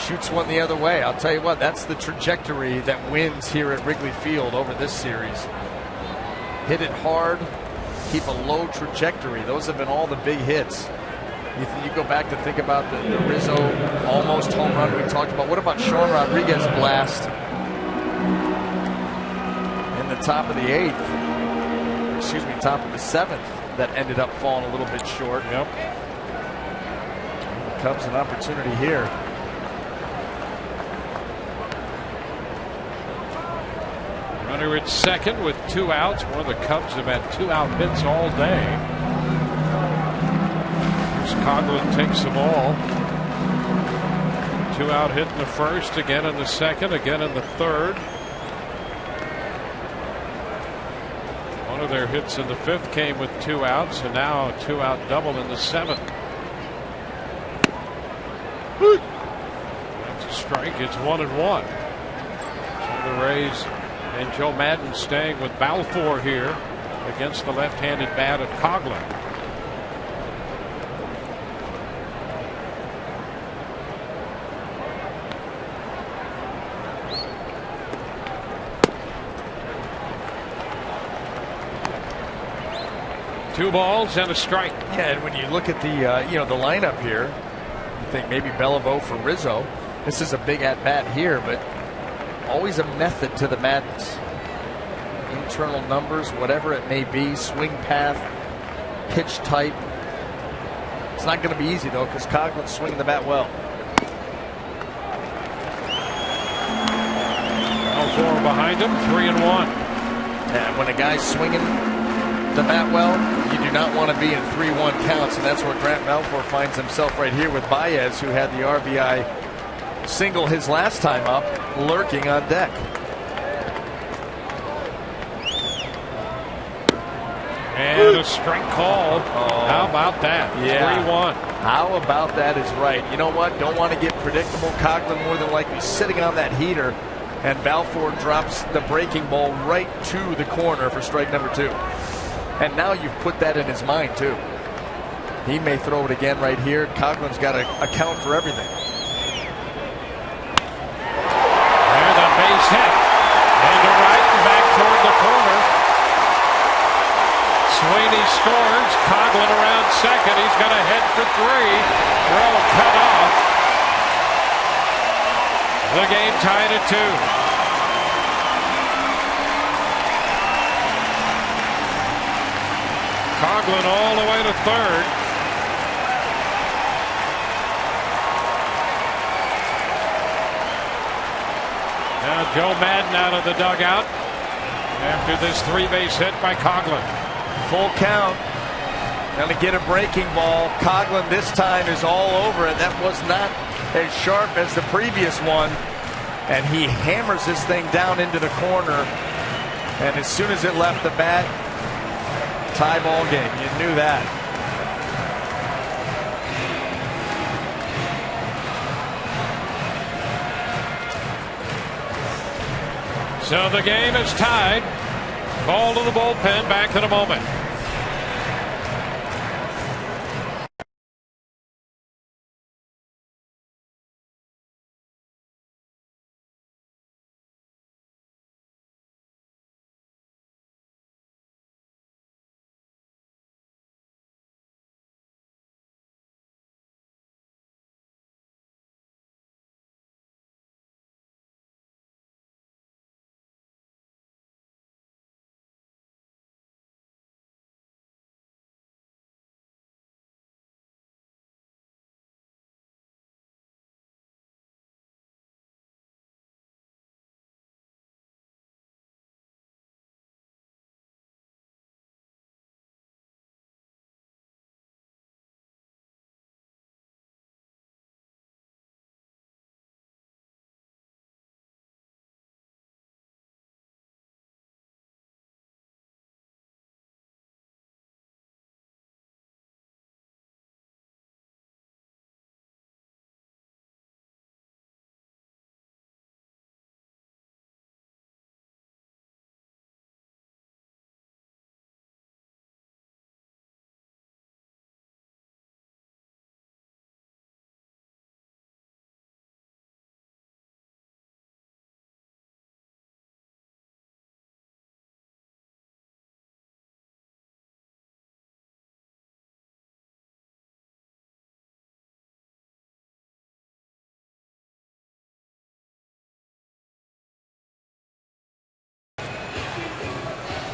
shoots one the other way. I'll tell you what, that's the trajectory that wins here at Wrigley Field over this series. Hit it hard, keep a low trajectory. Those have been all the big hits. You go back to think about the Rizzo almost home run we talked about. What about Sean Rodriguez blast in the top of the 8th? Excuse me, top of the 7th, that ended up falling a little bit short. Yep. The Cubs an opportunity here. Runner at second with 2 outs. One of the Cubs have had 2-out hits all day. Coughlin takes the ball. 2-out hit in the first, again in the second, again in the third. One of their hits in the 5th came with 2 outs, and now a 2-out double in the 7th. That's a strike. It's 1-1. So the Rays and Joe Maddon staying with Balfour here against the left-handed bat of Coughlin. 2 balls and a strike. Yeah, and when you look at the the lineup here, you think maybe Beliveau for Rizzo. This is a big at bat here, but always a method to the madness. Internal numbers, whatever it may be, swing path, pitch type. It's not going to be easy though, because Coughlin's swinging the bat well. All 4 behind him, 3-1. And when a guy's swinging the bat well, you do not want to be in 3-1 counts, and that's where Grant Balfour finds himself right here with Baez, who had the RBI single his last time up, lurking on deck. And a strike call. How about that? Yeah. 3-1. How about that is right. You know what? Don't want to get predictable. Coughlin more than likely sitting on that heater, and Balfour drops the breaking ball right to the corner for strike number 2. And now you've put that in his mind too. He may throw it again right here. Coughlin's got to account for everything. And a base hit. And to right and back toward the corner. Sweeney scores. Coughlin around second. He's going to head for 3. Throw cut off. The game tied at 2. Coughlin all the way to 3rd. Now Joe Madden out of the dugout after this 3-base hit by Coughlin. Full count. Going to get a breaking ball. Coughlin this time is all over it. That was not as sharp as the previous one. And he hammers this thing down into the corner. And as soon as it left the bat, tie ball game. You knew that. So the game is tied. Call to the bullpen. Back in a moment.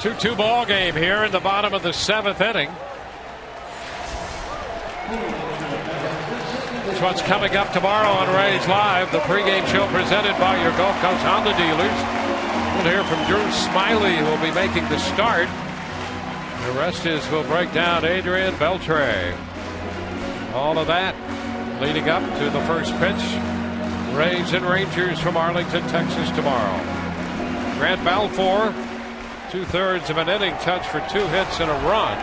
Two-two ball game here in the bottom of the 7th inning. That's what's coming up tomorrow on Rays Live, the pregame show presented by your Gulf Coast Honda dealers. We'll hear from Drew Smiley, who will be making the start. The rest is we'll break down Adrian Beltre. All of that leading up to the first pitch. Rays and Rangers from Arlington, Texas tomorrow. Grant Balfour, 2/3 of an inning, touched for 2 hits and a run.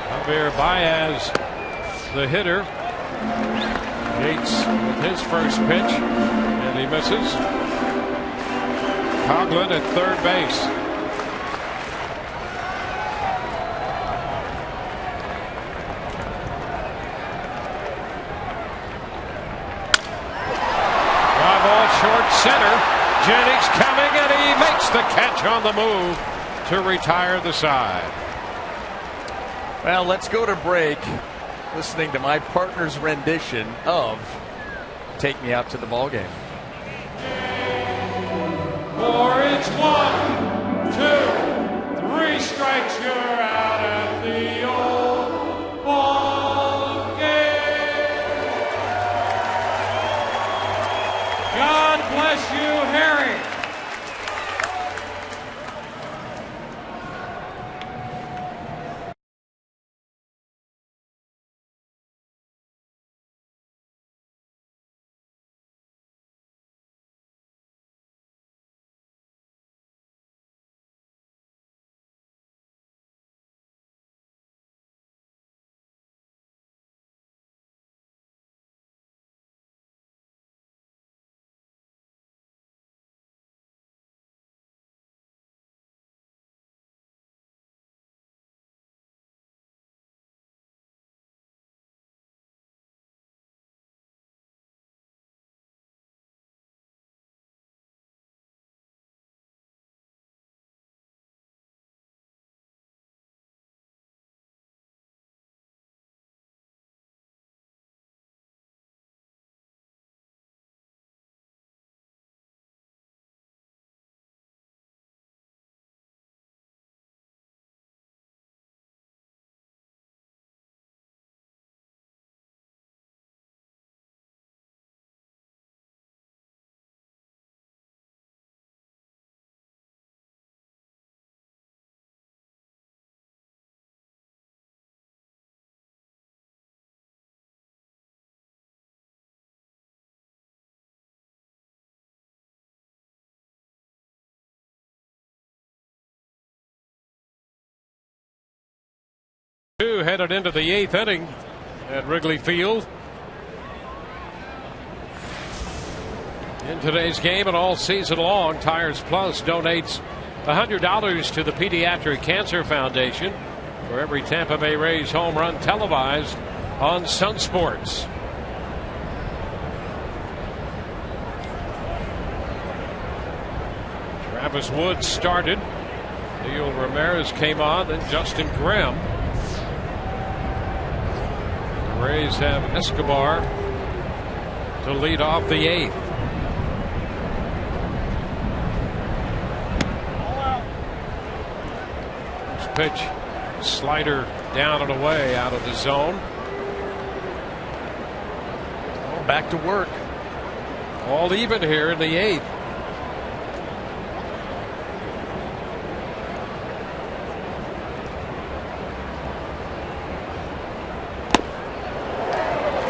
Javier Baez, the hitter. Yates with his first pitch, and he misses. Coughlin at 3rd base. Fly ball short center. Jennings coming, and he makes the catch on the move to retire the side. Well, let's go to break listening to my partner's rendition of Take Me Out to the Ball Game. For it's 1, 2, 3 strikes, you're out at the old ball game. God bless you, Harry. Headed into the 8th inning at Wrigley Field. In today's game and all season long, Tires Plus donates $100 to the Pediatric Cancer Foundation for every Tampa Bay Rays home run televised on Sun Sports. Travis Wood started. Neil Ramirez came on, then Justin Grimm. Rays have Escobar to lead off the 8th. First pitch, slider down and away out of the zone. Well, back to work. All even here in the 8th.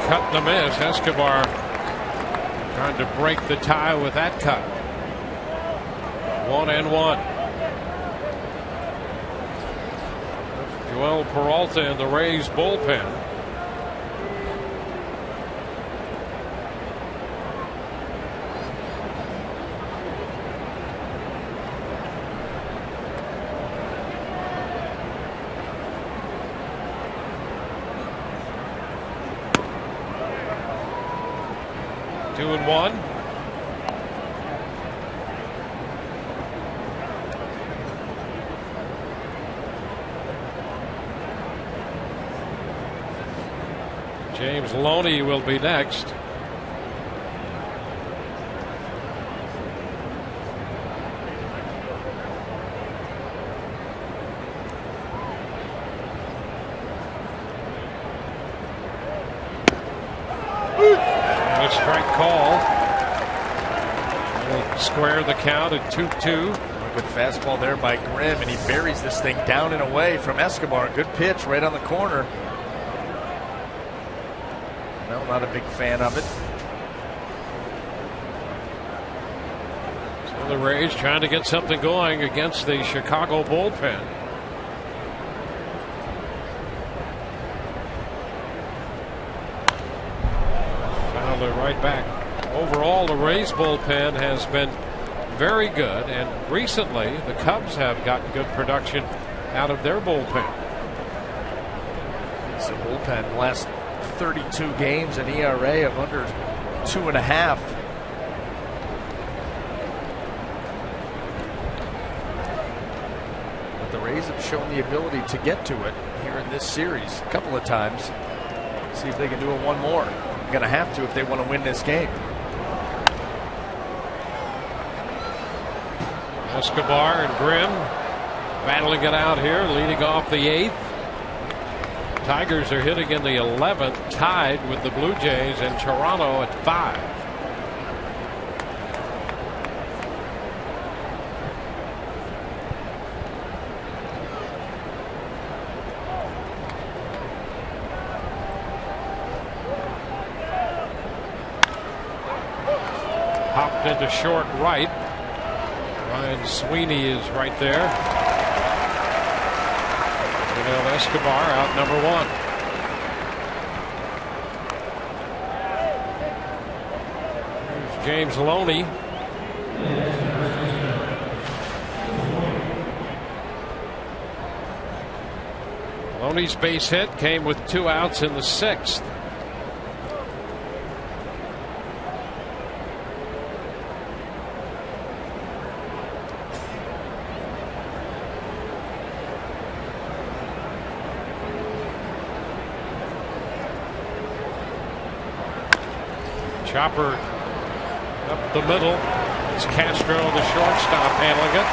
Cut and a miss. Escobar trying to break the tie with that cut. 1-1. Joel Peralta in the Rays bullpen. Two and one. James Loney will be next. A strike call. It'll square the count at 2-2. Good fastball there by Grimm, and he buries this thing down and away from Escobar. Good pitch right on the corner. No, not a big fan of it. So the Rays trying to get something going against the Chicago bullpen. Fouled it right back. Overall, the Rays bullpen has been very good, and recently the Cubs have gotten good production out of their bullpen. It's a bullpen last 32 games, an ERA of under 2.5. Rays have shown the ability to get to it here in this series a couple of times. See if they can do it one more. Going to have to if they want to win this game. Escobar and Grimm battling it out here, leading off the 8th. Tigers are hitting in the 11th, tied with the Blue Jays and Toronto at 5. Popped into short right. Ryan Sweeney is right there. Miguel Escobar out number 1. Here's James Loney. Loney's base hit came with 2 outs in the 6th. Chopper up the middle. It's Castro, the shortstop, handling it.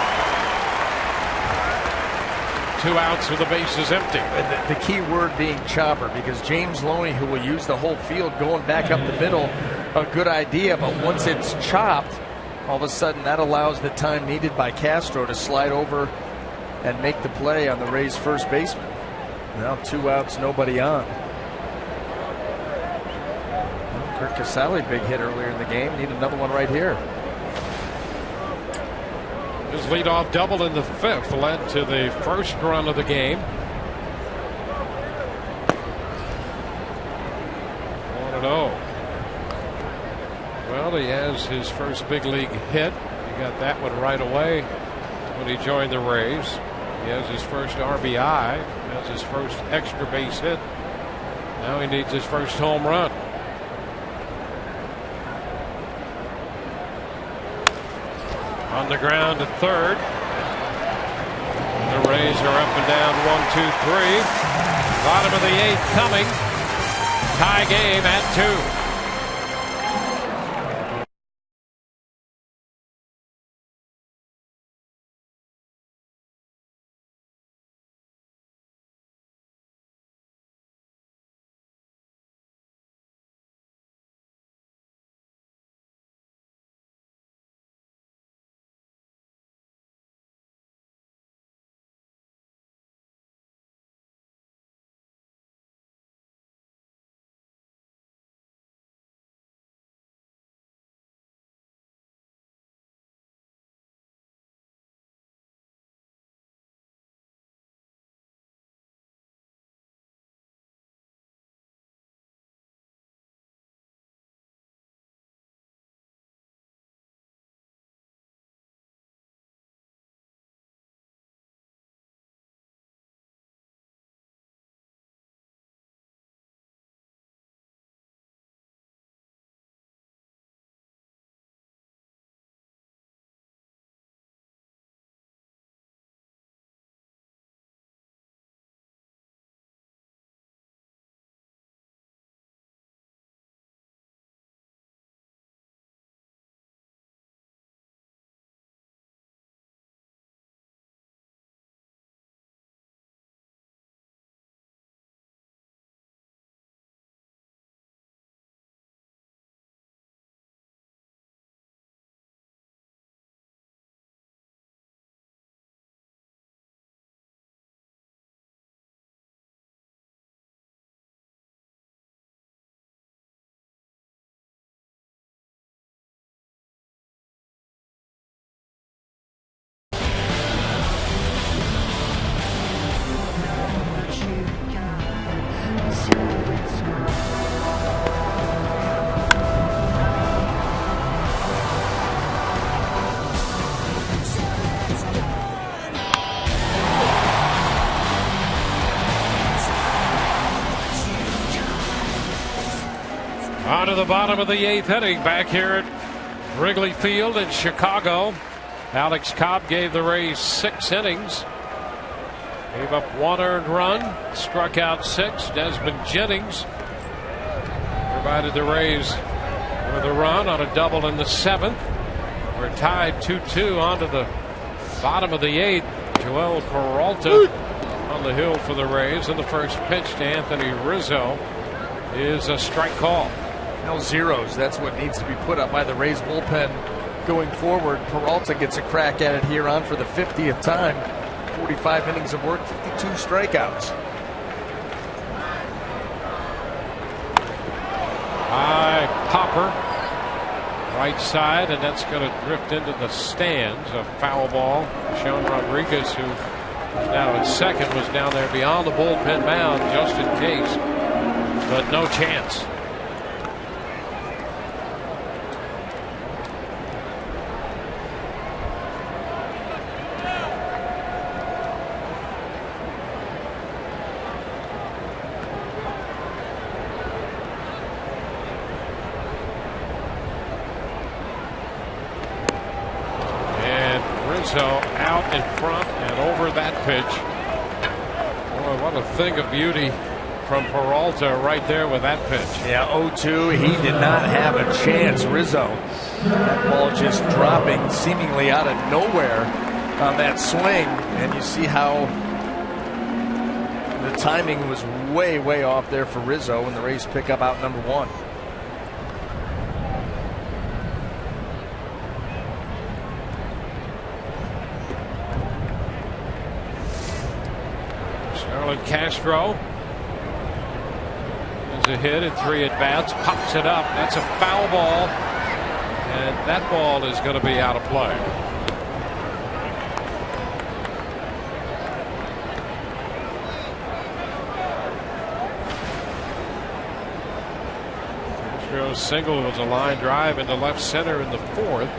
2 outs with the bases empty. The key word being chopper, because James Loney, who will use the whole field going back up the middle, a good idea, but once it's chopped, all of a sudden that allows the time needed by Castro to slide over and make the play on the Rays' first baseman. Now 2 outs, nobody on. Kurt Casale, big hit earlier in the game. Need another one right here. His leadoff double in the 5th led to the first run of the game. 1-0. Well, he has his first big league hit. He got that one right away when he joined the Rays. He has his first RBI. He has his first extra base hit. Now he needs his first home run. On the ground to third. The Rays are up and down 1-2-3. Bottom of the 8th coming. Tie game at 2. On to the bottom of the 8th inning back here at Wrigley Field in Chicago. Alex Cobb gave the Rays 6 innings. Gave up 1 earned run, struck out 6. Desmond Jennings provided the Rays with a run on a double in the 7th. We're tied 2-2 onto the bottom of the 8th. Joel Peralta on the hill for the Rays, and the first pitch to Anthony Rizzo is a strike call. No zeros. That's what needs to be put up by the Rays bullpen going forward. Peralta gets a crack at it here on for the 50th time. 45 innings of work, 52 strikeouts. High popper, right side, and that's going to drift into the stands. A foul ball. Sean Rodriguez, who is now at second, was down there beyond the bullpen mound just in case, but no chance. Out in front and over that pitch. Boy, what a thing of beauty from Peralta right there with that pitch. Yeah, 0-2. He did not have a chance. Rizzo. That ball just dropping seemingly out of nowhere on that swing. And you see how the timing was way, way off there for Rizzo, and the Rays pick up out number 1. Castro is a hit at 3 at-bats, pops it up. That's a foul ball, and that ball is going to be out of play. Castro's single was a line drive into left center in the 4th.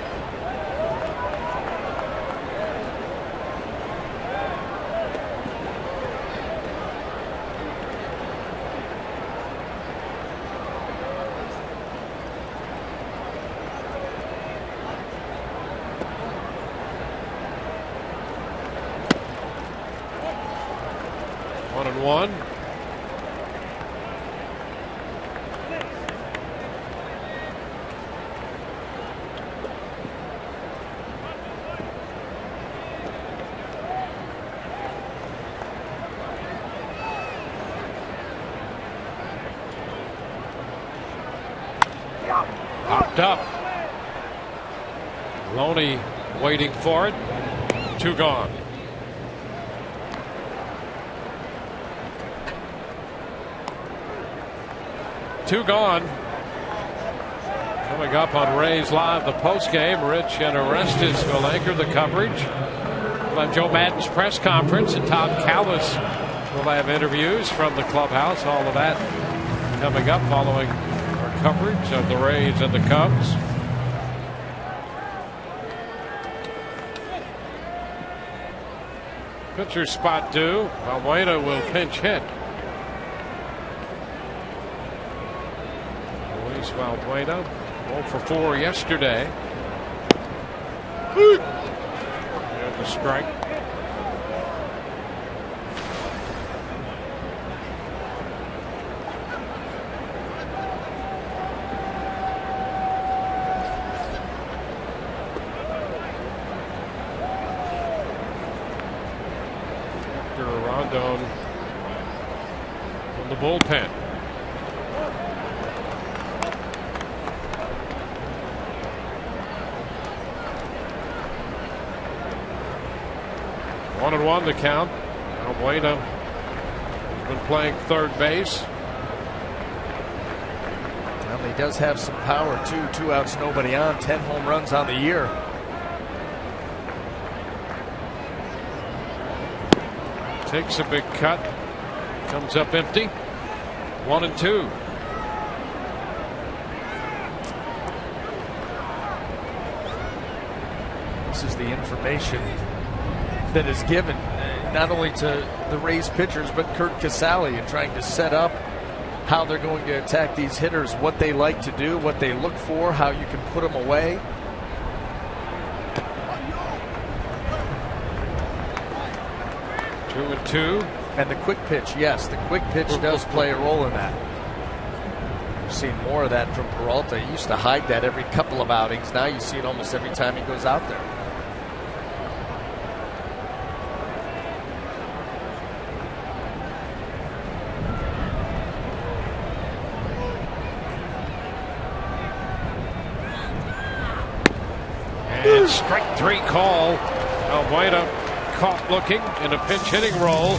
One. Popped up. Loney waiting for it. 2 gone. Two gone. Coming up on Rays Live, the postgame, Rich and Orestes will anchor the coverage. We'll have Joe Maddon's press conference, and Todd Callis will have interviews from the clubhouse. All of that coming up following our coverage of the Rays and the Cubs. Pitcher spot due. Valbuena will pinch hit. Valbuena 0 for 4 yesterday. There's the strike. After Rondon from the bullpen. One and one to count. Valbuena has been playing third base. Well, he does have some power too. 2 outs, nobody on. 10 home runs on the year. Takes a big cut. Comes up empty. 1 and 2. This is the information that is given not only to the Rays pitchers but Kurt Casale, and trying to set up how they're going to attack these hitters, what they like to do, what they look for, how you can put them away. 2-2. And the quick pitch, yes, the quick pitch does play a role in that. We've seen more of that from Peralta. He used to hide that every couple of outings. Now you see it almost every time he goes out there. And strike 3 call. Almeida caught looking in a pinch hitting role.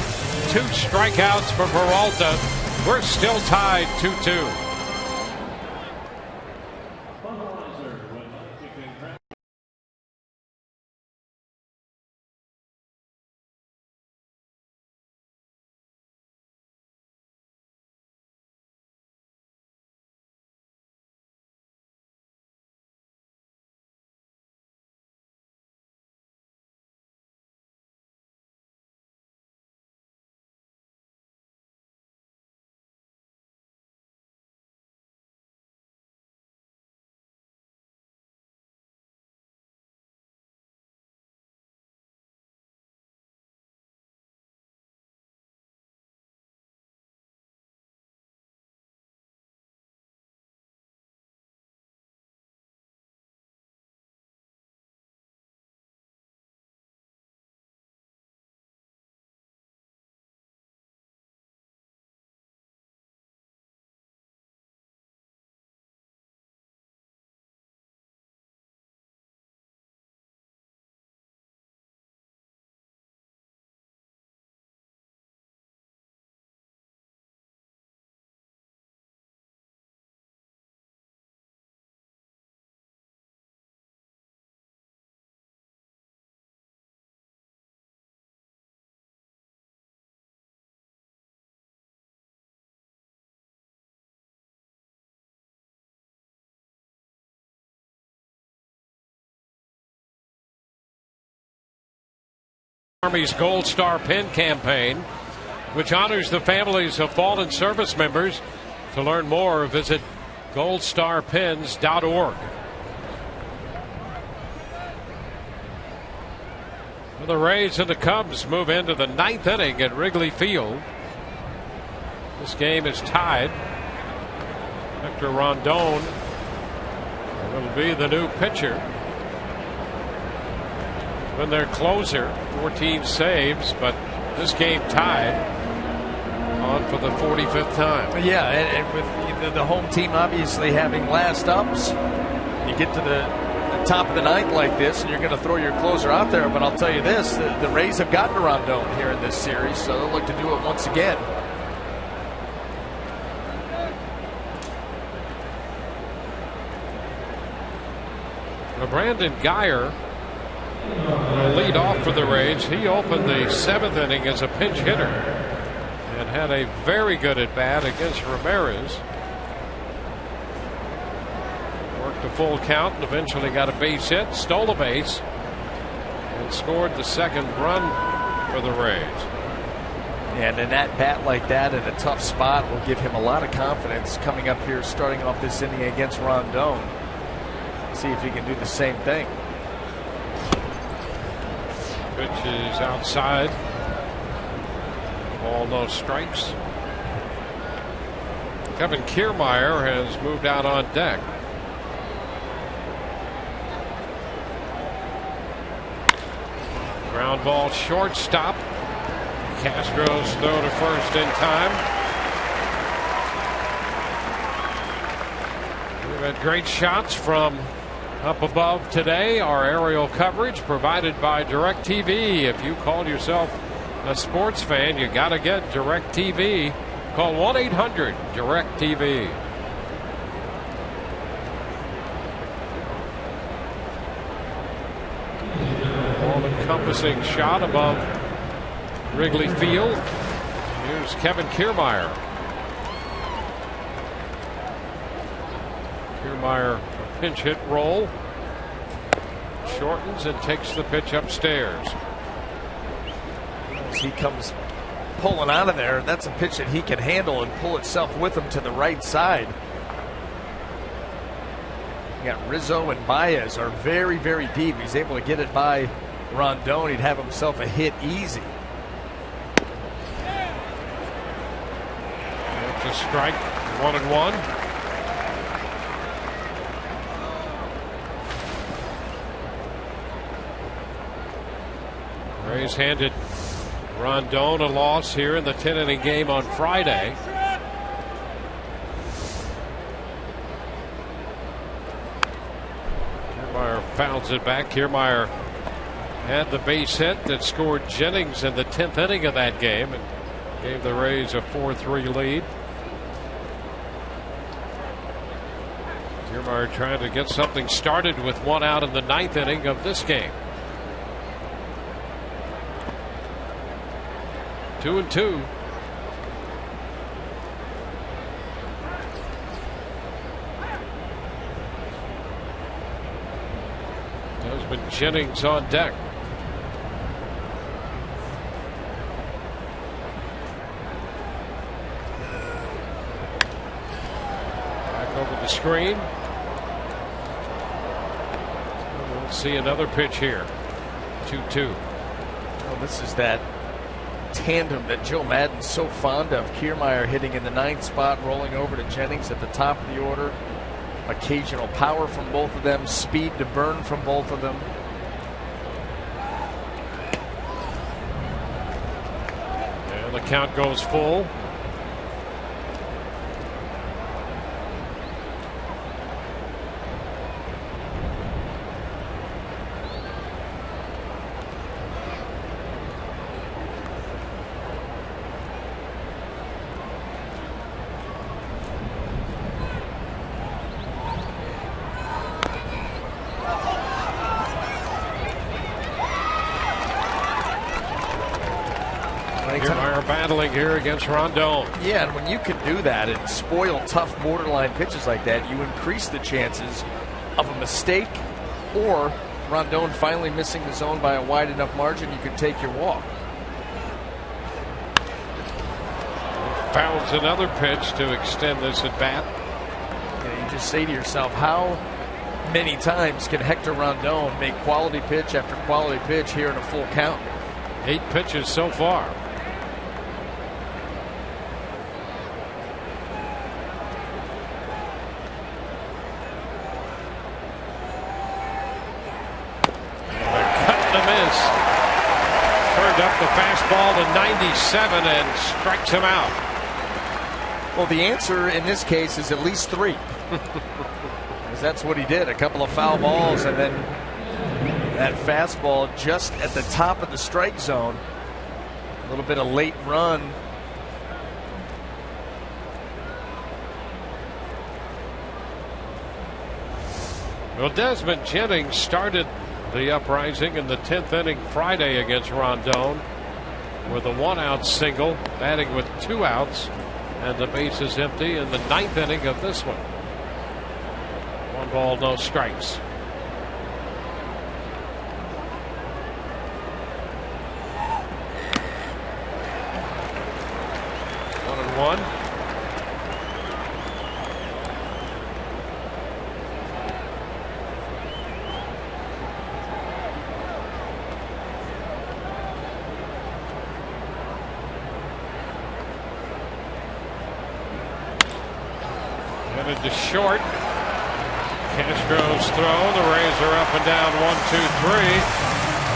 2 strikeouts for Peralta. We're still tied 2-2. Army's Gold Star Pin campaign, which honors the families of fallen service members. To learn more, visit goldstarpins.org. Well, the Rays and the Cubs move into the 9th inning at Wrigley Field. This game is tied. Hector Rondon will be the new pitcher. Been their closer, 14 saves, but this game tied on for the 45th time. Yeah, and with the home team obviously having last ups, you get to the top of the 9th like this, and you're going to throw your closer out there. But I'll tell you this, the Rays have gotten to Rondon here in this series, so they'll look to do it once again. Brandon Guyer will lead off for the Rays. He opened the 7th inning as a pinch hitter and had a very good at bat against Ramirez. Worked a full count and eventually got a base hit, stole a base, and scored the 2nd run for the Rays. And an at bat like that in a tough spot will give him a lot of confidence coming up here, starting off this inning against Rondon. See if he can do the same thing. Pitch is outside. Ball, no strikes. Kevin Kiermaier has moved out on deck. Ground ball, shortstop. Castro's throw to first in time. We've had great shots from up above today. Our aerial coverage provided by DirecTV. If you call yourself a sports fan, you got to get DirecTV. Call 1-800-DirecTV. All-encompassing shot above Wrigley Field. Here's Kevin Kiermaier. Kiermaier, a pinch hit roll. Shortens and takes the pitch upstairs. As he comes pulling out of there, that's a pitch that he can handle and pull itself with him to the right side. You got Rizzo and Baez are very, very deep. He's able to get it by Rondon. He'd have himself a hit easy. A strike, 1-1. Rays handed Rondon a loss here in the 10-inning game on Friday. Kiermaier fouls it back. Kiermaier had the base hit that scored Jennings in the 10th inning of that game and gave the Rays a 4-3 lead. Kiermaier trying to get something started with one out in the 9th inning of this game. 2-2. Desmond Jennings on deck. Back over the screen. We'll see another pitch here. 2-2. Well, this is that tandem that Joe Maddon's so fond of. Kiermaier hitting in the 9th spot, rolling over to Jennings at the top of the order. Occasional power from both of them, speed to burn from both of them. And the count goes full. Battling here against Rondon. Yeah, and when you can do that and spoil tough borderline pitches like that, you increase the chances of a mistake or Rondon finally missing the zone by a wide enough margin you can take your walk. Fouls another pitch to extend this at bat. Yeah, you just say to yourself, how many times can Hector Rondon make quality pitch after quality pitch here in a full count? 8 pitches so far. Up the fastball to 97 and strikes him out. Well, the answer in this case is at least 3. Because that's what he did. A couple of foul balls and then that fastball just at the top of the strike zone. A little bit of late run. Well, Desmond Jennings started the uprising in the 10th inning Friday against Rondon with a 1-out single, batting with 2 outs and the bases empty in the 9th inning of this one. 1 ball, no strikes. One and one. To short. Castro's throw. The Rays are up and down 1-2-3.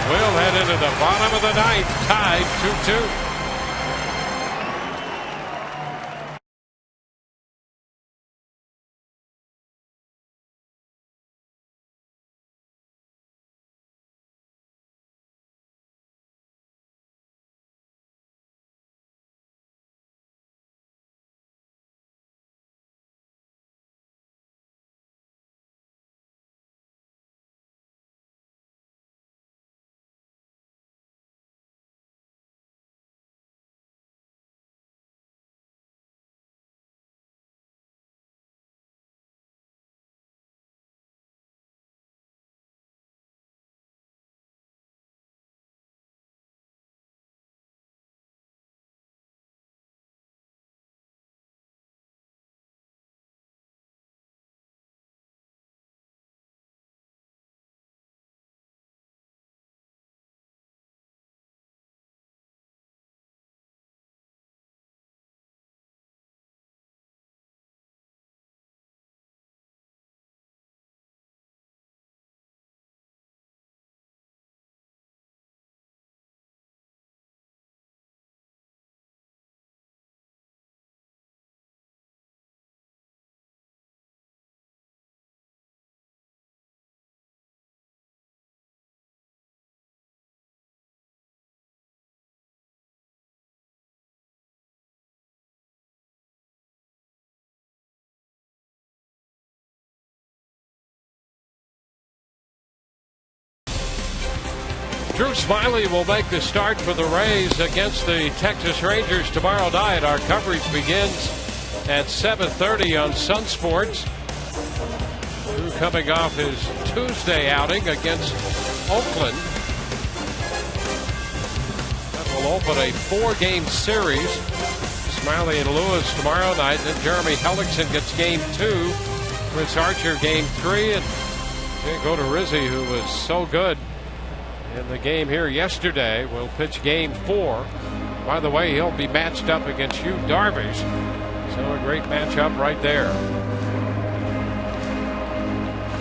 We'll head into the bottom of the 9th, tied 2-2. Drew Smiley will make the start for the Rays against the Texas Rangers tomorrow night. Our coverage begins at 7:30 on Sun Sports. Drew coming off his Tuesday outing against Oakland. That will open a 4-game series. Smiley and Lewis tomorrow night. Then Jeremy Hellickson gets game 2. Chris Archer game 3. And go to Rizzi, who was so good in the game here yesterday, will pitch game 4. By the way, he'll be matched up against Yu Darvish. So a great matchup right there.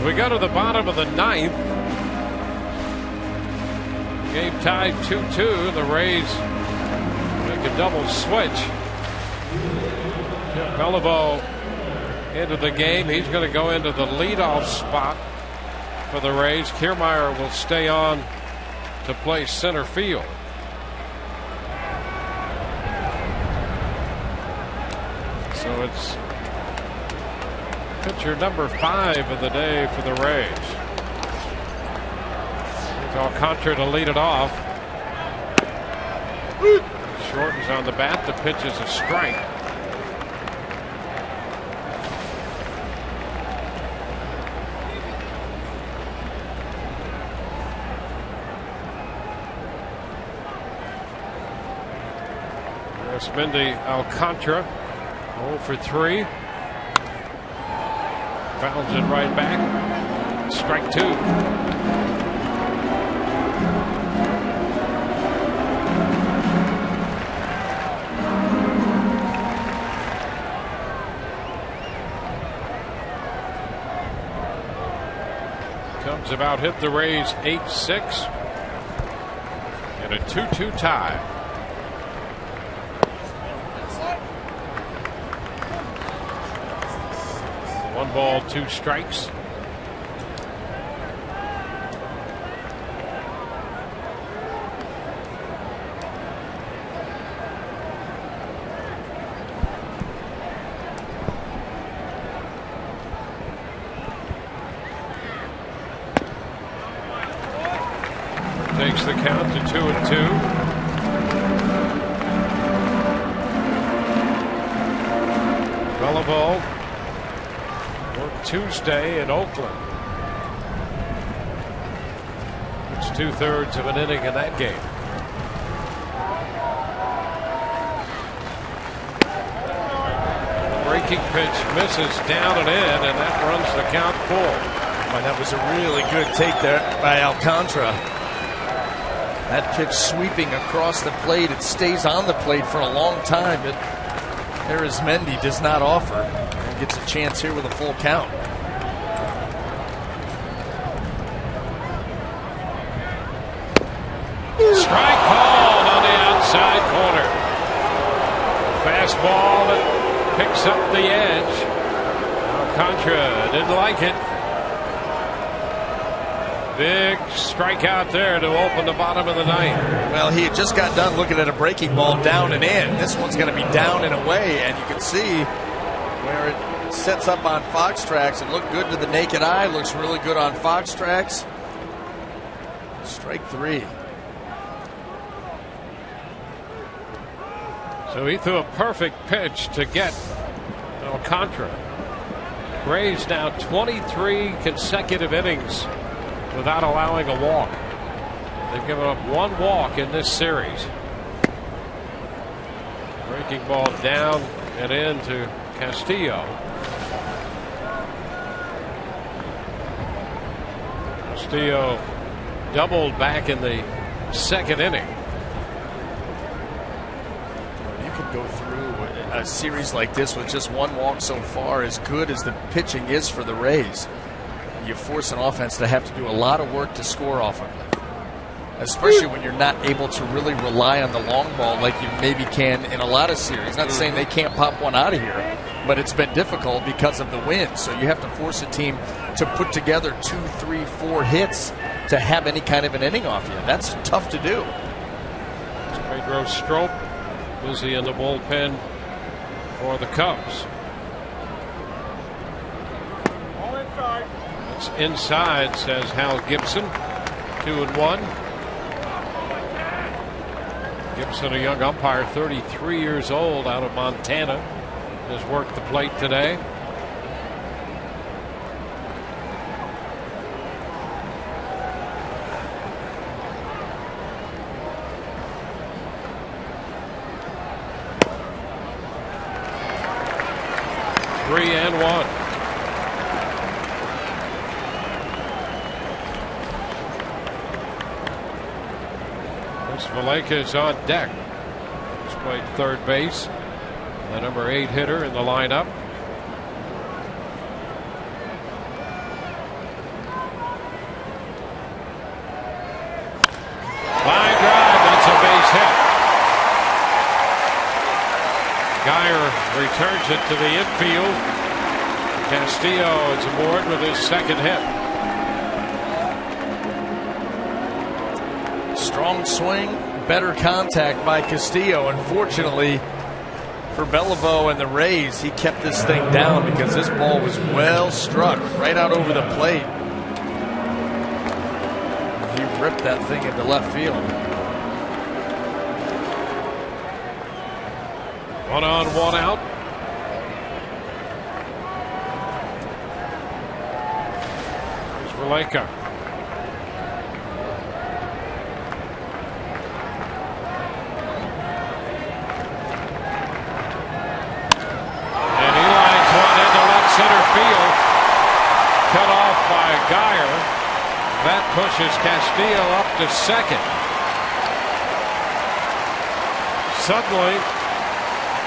We go to the bottom of the 9th. Game tied 2-2. The Rays make a double switch. Beliveau into the game. He's going to go into the leadoff spot for the Rays. Kiermaier will stay on to play center field. So it's pitcher number 5 of the day for the Rays. It's Alcantara to lead it off. Shortens on the bat. The pitch is a strike. Mendy Alcantara 0 for 3. Fouls it right back. Strike 2. Cubs about hit the Rays 8-6 and a 2-2 tie. 1 ball, 2 strikes. Takes the count to 2-2. Beliveau Tuesday in Oakland. It's 2/3 of an inning in that game. Breaking pitch misses down and in, and that runs the count full. Well, that was a really good take there by Alcantara. That pitch sweeping across the plate. It stays on the plate for a long time, but Arizmendi does not offer. Gets a chance here with a full count. Strike called on the outside corner. Fastball that picks up the edge. Alcantara didn't like it. Big strikeout there to open the bottom of the 9th. Well, he had just got done looking at a breaking ball down and in. This one's going to be down and away, and you can see where it sets up on Fox Tracks. It looked good to the naked eye. Looks really good on Fox Tracks. Strike 3. So he threw a perfect pitch to get Alcantara. Rays now 23 consecutive innings without allowing a walk. They've given up 1 walk in this series. Breaking ball down and into Castillo. Castillo doubled back in the 2nd inning. You could go through a series like this with just 1 walk so far, as good as the pitching is for the Rays. You force an offense to have to do a lot of work to score off of it, especially when you're not able to really rely on the long ball like you maybe can in a lot of series. Not saying they can't pop one out of here, but it's been difficult because of the wind. So you have to force a team to put together 2, 3, 4 hits to have any kind of an inning off you. That's tough to do. Pedro Strop busy in the bullpen for the Cubs. It's inside, says Hal Gibson. 2-1. Gibson, a young umpire, 33 years old, out of Montana, has worked the plate today. Three and one. Valleca is on deck. He's played third base. The number 8 hitter in the lineup. Line drive. That's a base hit. Geyer returns it to the infield. Castillo is aboard with his second hit. Strong swing, better contact by Castillo. Unfortunately for Beliveau and the Rays, he kept this thing down because this ball was well struck right out over the plate. He ripped that thing into left field. 1 on, 1 out. Here's Valleca. Cut off by Geyer. That pushes Castillo up to second. Suddenly,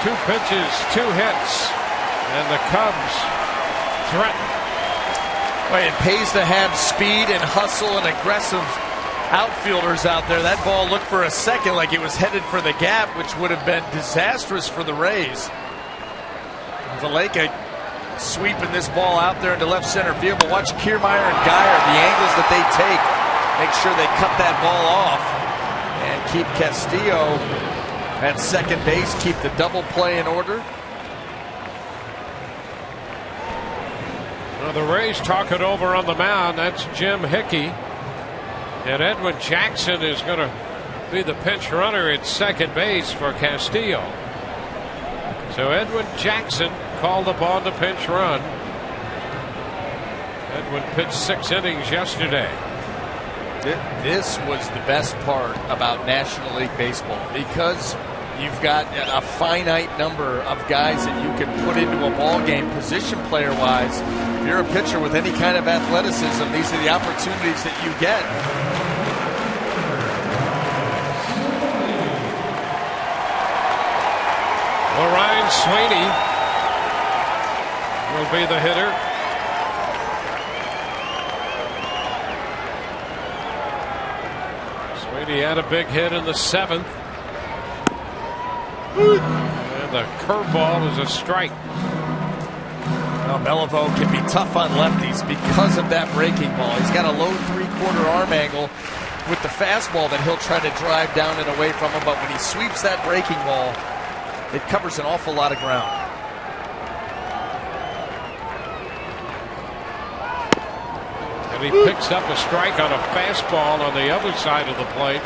2 pitches, 2 hits, and the Cubs threaten. Well, it pays to have speed and hustle and aggressive outfielders out there. That ball looked for a second like it was headed for the gap, which would have been disastrous for the Rays. Valleca sweeping this ball out there into left center field. But watch Kiermaier and Geyer, the angles that they take, make sure they cut that ball off and keep Castillo at second base, keep the double play in order. Well, the Rays talk it over on the mound. That's Jim Hickey. And Edwin Jackson is going to be the pinch runner at second base for Castillo. So Edwin Jackson called upon to pinch run. Edwin pitched 6 innings yesterday. This was the best part about National League Baseball because you've got a finite number of guys that you can put into a ball game position player wise. If you're a pitcher with any kind of athleticism, these are the opportunities that you get. Well, Ryan Sweeney will be the hitter. Sweeney had a big hit in the 7th. And the curveball was a strike. Well, Beliveau can be tough on lefties because of that breaking ball. He's got a low 3/4 arm angle with the fastball that he'll try to drive down and away from him. But when he sweeps that breaking ball, it covers an awful lot of ground. And he picks up a strike on a fastball on the other side of the plate.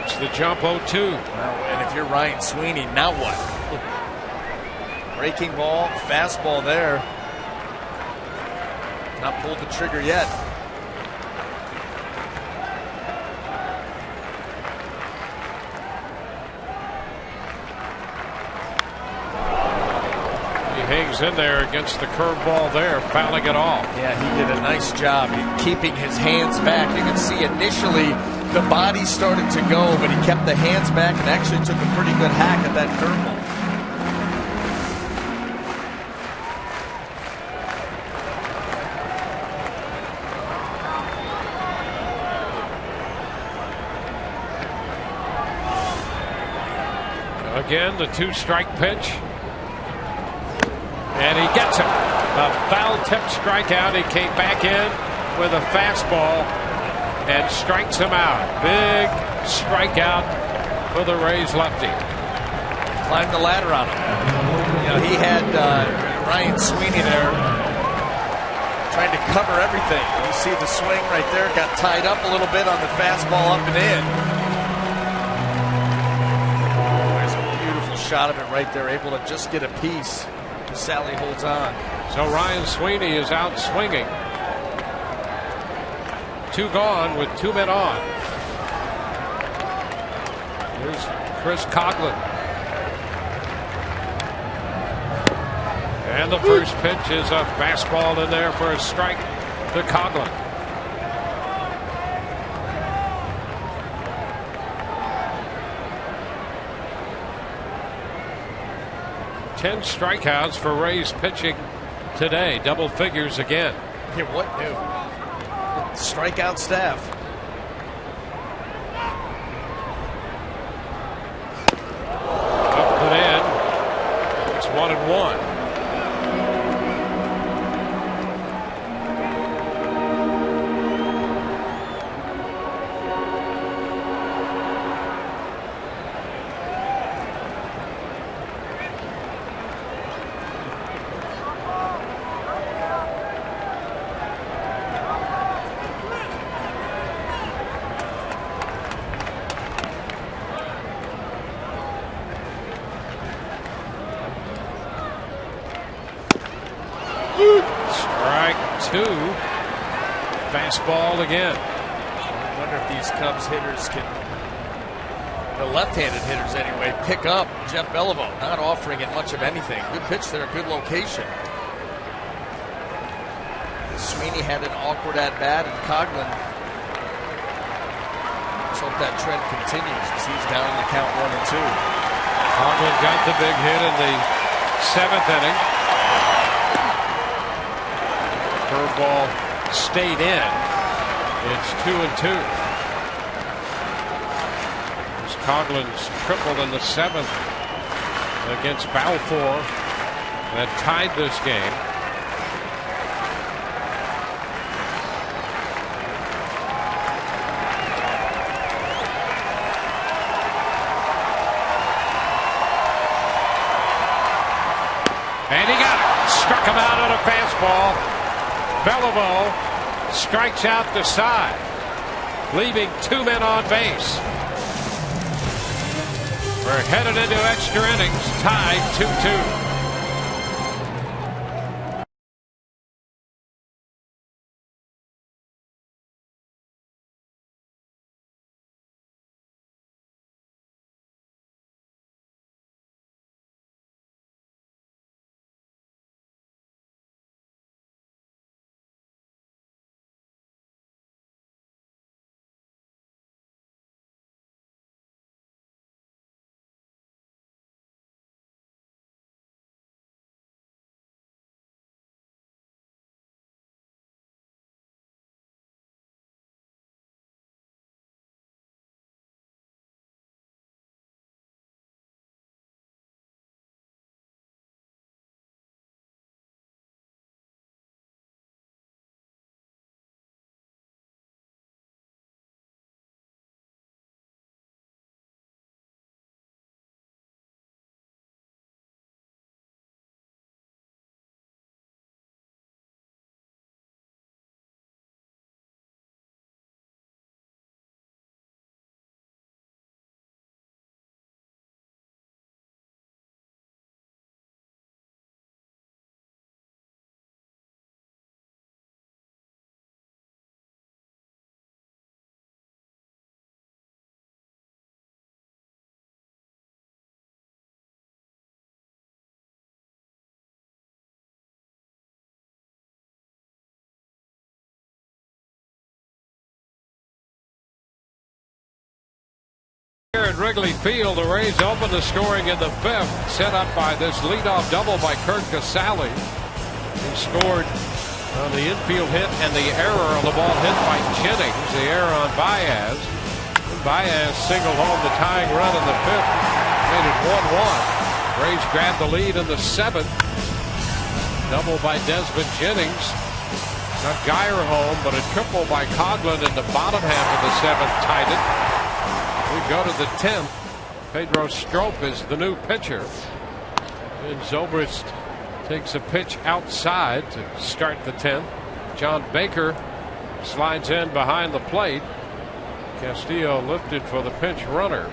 It's the jump 0-2. Well, and if you're Ryan Sweeney, now what? Breaking ball, fastball there. Not pulled the trigger yet. Hangs in there against the curveball there, fouling it off. Yeah, he did a nice job keeping his hands back. You can see initially the body started to go, but he kept the hands back and actually took a pretty good hack at that curveball. Again, the 2-strike pitch. And he gets it. A foul-tipped strikeout. He came back in with a fastball and strikes him out. Big strikeout for the Rays lefty. Climbed the ladder on him. You know, he had Ryan Sweeney there trying to cover everything. You see the swing right there. Got tied up a little bit on the fastball up and in. shot of it right there, able to just get a piece. Sally holds on. So Ryan Sweeney is out swinging. 2 gone with 2 men on. Here's Chris Coghlan. And the first pitch is a fastball in there for a strike to Coghlan. Ten strikeouts for Rays pitching today. Double figures again. Yeah, what new? Strikeout staff. Up and in. It's 1-1. Fastball again. I wonder if these Cubs hitters can, the left-handed hitters anyway, pick up Jeff Beliveau, not offering it much of anything. Good pitch there, good location. Sweeney had an awkward at-bat, and Coghlan, let's hope that trend continues as he's down in the count 1-2. Coghlan got the big hit in the 7th inning. Curveball stayed in. It's 2-2. As Coughlin's tripled in the 7th against Balfour that tied this game. And he got it. Struck him out on a fastball. Beliveau strikes out the side, leaving 2 men on base. We're headed into extra innings, tied 2-2. Here at Wrigley Field, the Rays open the scoring in the 5th, set up by this leadoff double by Kurt Casale. He scored on the infield hit and the error on the ball hit by Jennings, the error on Baez. And Baez singled home the tying run in the 5th, made it 1-1. Rays grabbed the lead in the 7th. Double by Desmond Jennings. Not Geyer home, but a triple by Coghlan in the bottom half of the 7th tied it. We go to the 10th. Pedro Strop is the new pitcher. And Zobrist takes a pitch outside to start the 10th. John Baker slides in behind the plate. Castillo lifted for the pinch runner.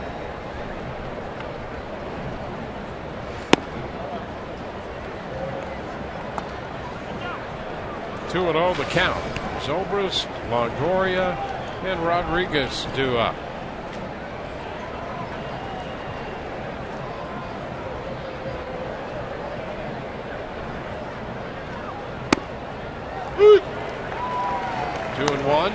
2-0 the count. Zobrist, Longoria, and Rodriguez due up. Two and one.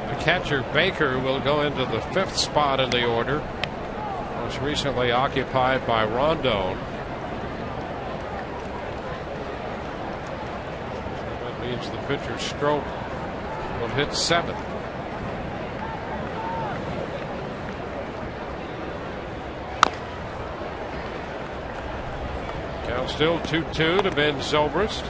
The catcher Baker will go into the 5th spot in the order, most recently occupied by Rondon. So that means the pitcher Strope will hit 7th. Count still 2-2 to Ben Zobrist.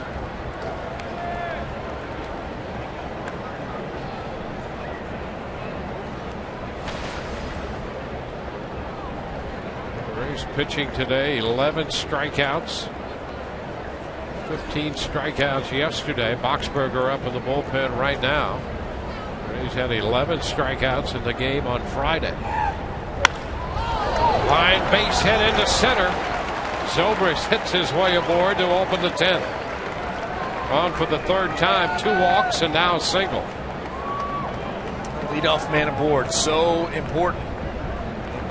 Pitching today, 11 strikeouts, 15 strikeouts yesterday. Boxberger up in the bullpen right now. He's had 11 strikeouts in the game on Friday. Line base hit into center. Zobrist hits his way aboard to open the 10th. On for the 3rd time, 2 walks and now a single. Leadoff man aboard, so important.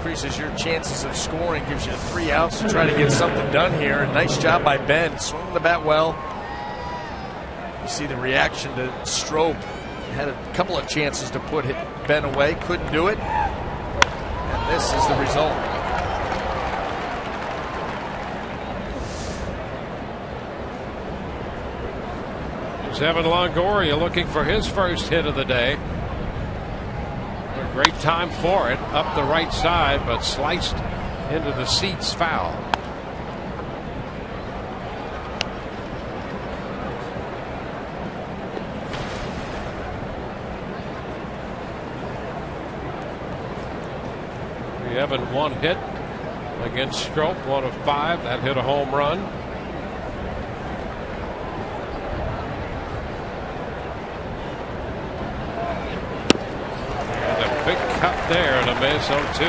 Increases your chances of scoring, gives you 3 outs to try to get something done here. Nice job by Ben, swung the bat well. You see the reaction to Strope. Had a couple of chances to put Ben away, couldn't do it. And this is the result. It's Evan Longoria looking for his first hit of the day. Great time for it, up the right side, but sliced into the seats, foul. Evan 1 hit against Strope, 1 of 5. That hit a home run. Big cut there and a miss, 0-2.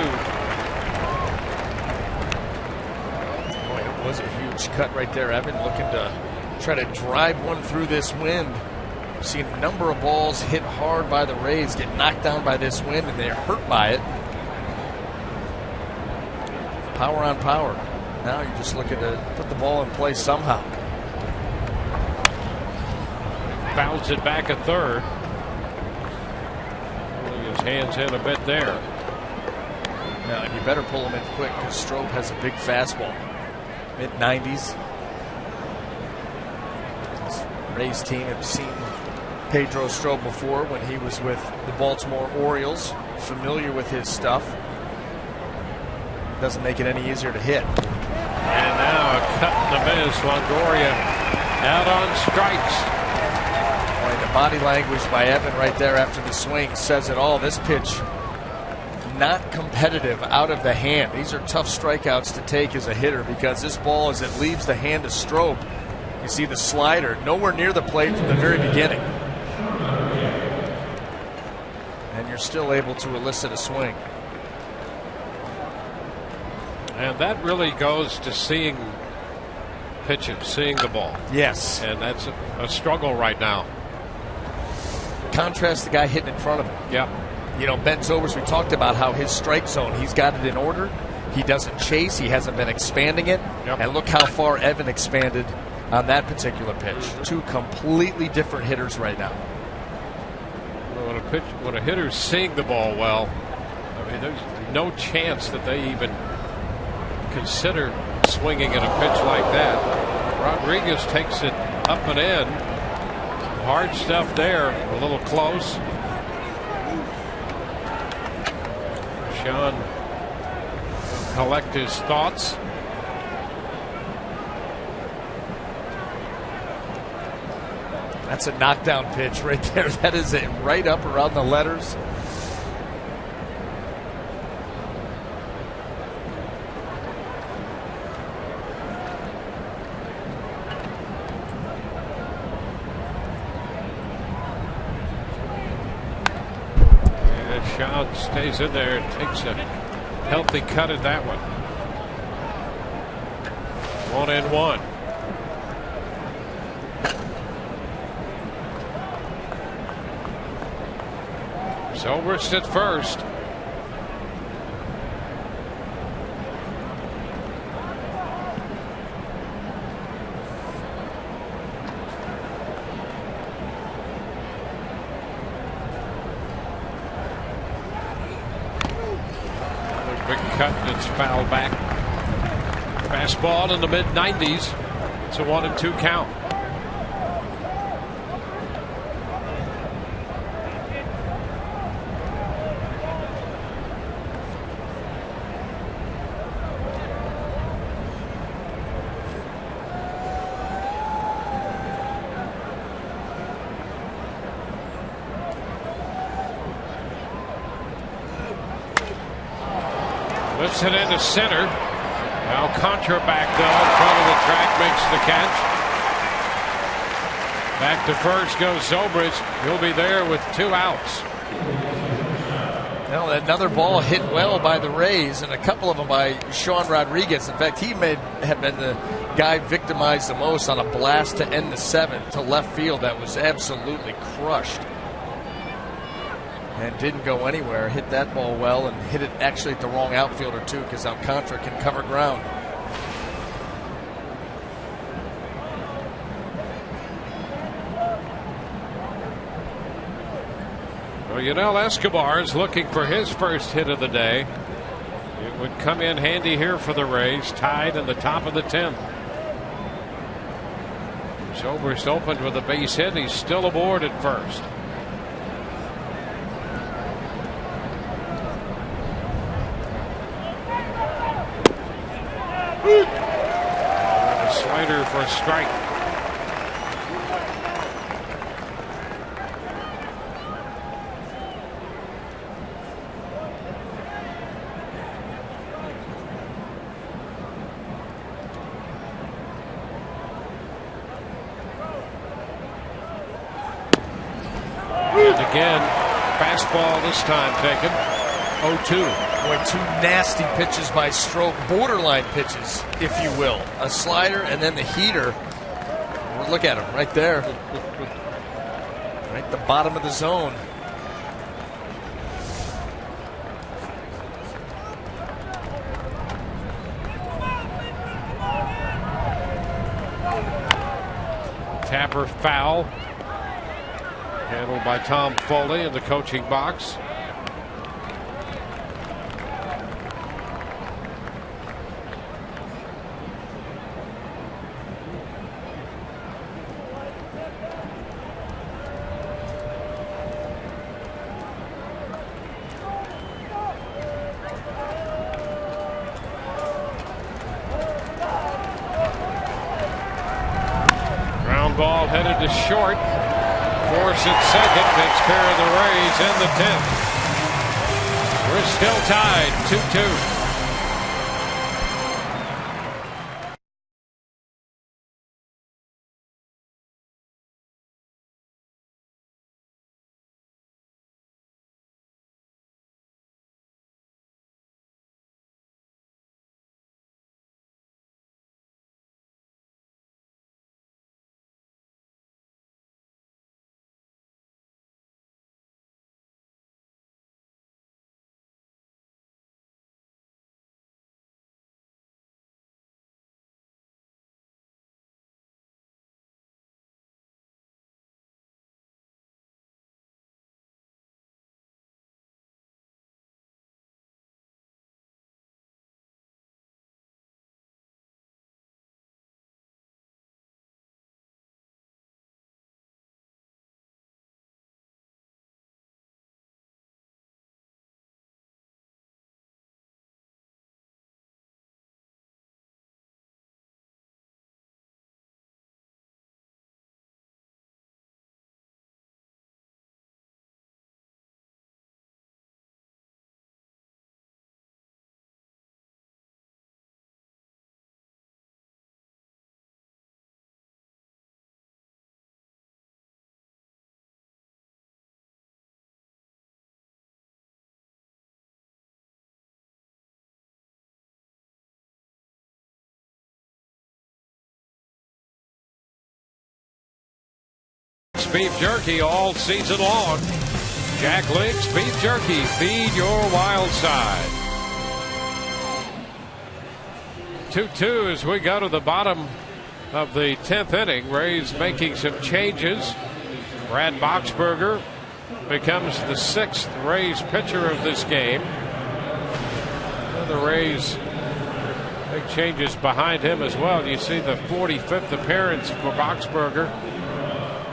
Boy, it was a huge cut right there. Evan looking to try to drive one through this wind. We've seen a number of balls hit hard by the Rays, get knocked down by this wind, and they're hurt by it. Power on power. Now you're just looking to put the ball in play somehow. Bounce it back a third. Hands in a bit there. Now, and you better pull him in quick because Strope has a big fastball. Mid-90s. This Rays team have seen Pedro Strope before when he was with the Baltimore Orioles. Familiar with his stuff. Doesn't make it any easier to hit. And now a cut and a miss. Longoria out on strikes. The body language by Evan right there after the swing says it all. This pitch not competitive, out of the hand. These are tough strikeouts to take as a hitter because this ball, as it leaves the hand of Strope, you see the slider nowhere near the plate from the very beginning. And you're still able to elicit a swing. And that really goes to seeing pitches, seeing the ball. Yes. And that's a struggle right now. Contrast the guy hitting in front of him. Yeah. You know, Ben Zobrist, we talked about how his strike zone, he's got it in order. He doesn't chase. He hasn't been expanding it. Yep. And look how far Evan expanded on that particular pitch. 2 completely different hitters right now. When a hitter's seeing the ball well, I mean, there's no chance that they even consider swinging at a pitch like that. Rodriguez takes it up and in. Hard stuff there, a little close. Sean collect his thoughts. That's a knockdown pitch right there. That is it, right up around the letters. Shot stays in there and takes a healthy cut at that one. 1-1. Zobrist at first. Big cut and it's fouled back. Fastball in the mid-90s. It's a 1-2 count. Lifts it into center. Alcantara back though in front of the track, makes the catch. Back to first goes Zobrist. He'll be there with 2 outs. Well, another ball hit well by the Rays, and a couple of them by Sean Rodriguez. In fact, he may have been the guy victimized the most on a blast to end the 7th to left field that was absolutely crushed. And didn't go anywhere. Hit that ball well and hit it actually at the wrong outfielder too, because Alcantara can cover ground. Well, Yunel Escobar is looking for his first hit of the day. It would come in handy here for the Rays, tied in the top of the 10th. Zobrist opened with a base hit. He's still aboard at first. A slider for a strike. And again, fastball this time taken. 0-2. Boy, 2 nasty pitches by Stroke, borderline pitches, if you will. A slider and then the heater. Look at him right there. Right at the bottom of the zone. Tapper foul. Handled by Tom Foley in the coaching box. Ball headed to short. Force at second takes care of the Rays in the 10th. We're still tied 2-2. beef jerky all season long. Jack Link's Beef Jerky. Feed your wild side. 2-2 as we go to the bottom of the 10th inning. Rays making some changes. Brad Boxberger becomes the 6th Rays pitcher of this game. And the Rays make changes behind him as well. You see the 45th appearance for Boxberger.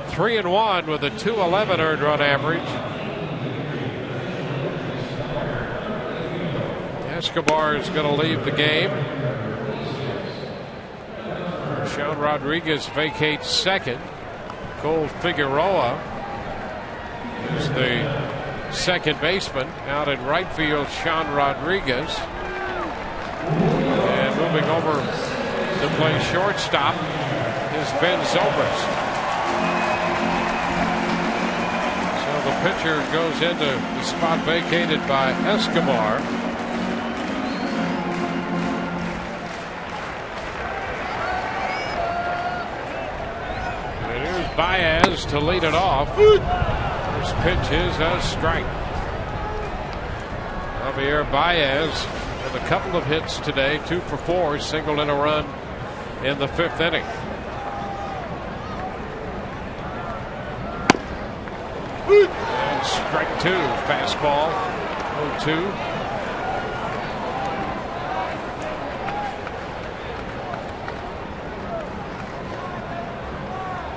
3-1 with a 2.11 earned run average. Escobar is going to leave the game. Sean Rodriguez vacates second. Cole Figueroa is the second baseman. Out in right field, Sean Rodriguez. And moving over to play shortstop is Ben Zobrist. So the pitcher goes into the spot vacated by Escobar. Baez to lead it off. First pitch is a strike. Javier Baez with a couple of hits today, 2 for 4, singled in a run in the 5th inning. And strike 2, fastball, 0-2.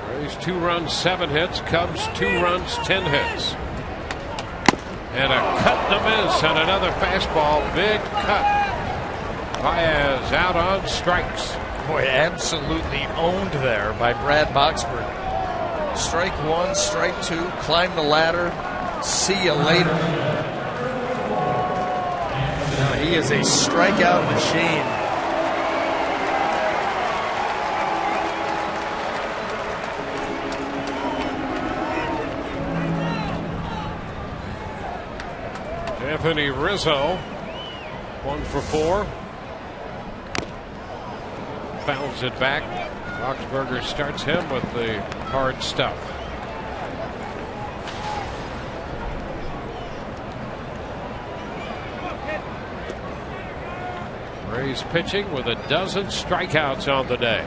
Rays 2 runs, 7 hits. Cubs 2 runs, 10 hits. And a cut and a miss and another fastball. Big cut. Baez out on strikes. Boy, absolutely owned there by Brad Boxberger. Strike 1, strike 2, climb the ladder. See you later. Now, he is a strikeout machine. Anthony Rizzo, 1 for 4. Fouls it back. Boxberger starts him with the hard stuff. Rays pitching with a dozen strikeouts on the day.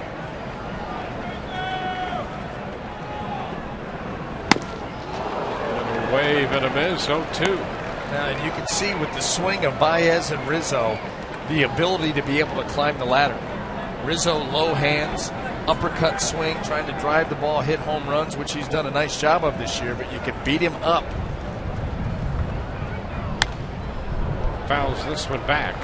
And a wave and a miss, 0-2. And you can see with the swing of Baez and Rizzo, the ability to be able to climb the ladder. Rizzo low hands, uppercut swing, trying to drive the ball, hit home runs, which he's done a nice job of this year, but you can beat him up. Fouls this one back.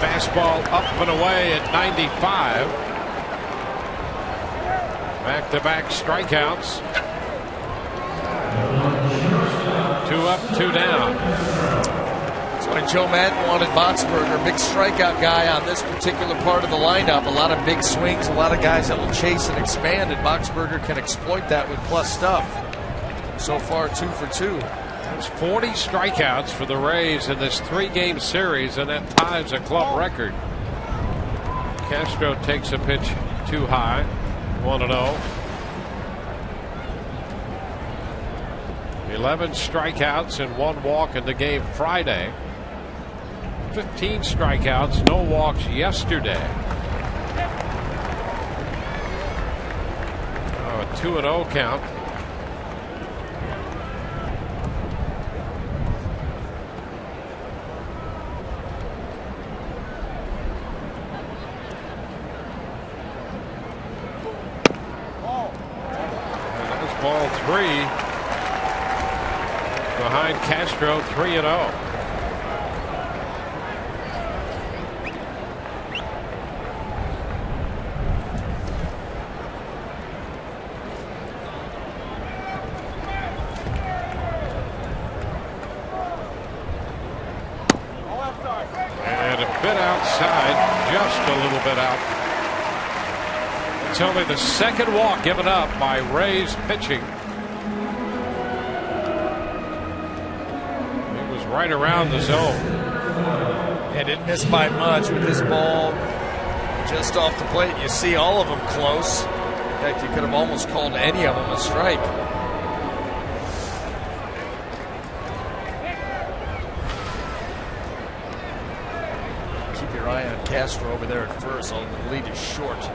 Fastball up and away at 95. Back-to-back strikeouts. 2 up, 2 down. That's why Joe Madden wanted Boxberger, big strikeout guy on this particular part of the lineup. A lot of big swings, a lot of guys that will chase and expand, and Boxberger can exploit that with plus stuff. So far, 2 for 2. There's 40 strikeouts for the Rays in this 3-game series, and that ties a club record. Castro takes a pitch too high, 1-0. 11 strikeouts and 1 walk in the game Friday. 15 strikeouts, no walks yesterday. A 2-0 count. Ball 3 behind Castro, 3-0. And a bit out. It's only the second walk given up by Rays pitching. He was right around the zone. And didn't miss by much with this ball just off the plate. You see all of them close. In fact, you could have almost called any of them a strike. Keep your eye on Castro over there at first. The lead is short.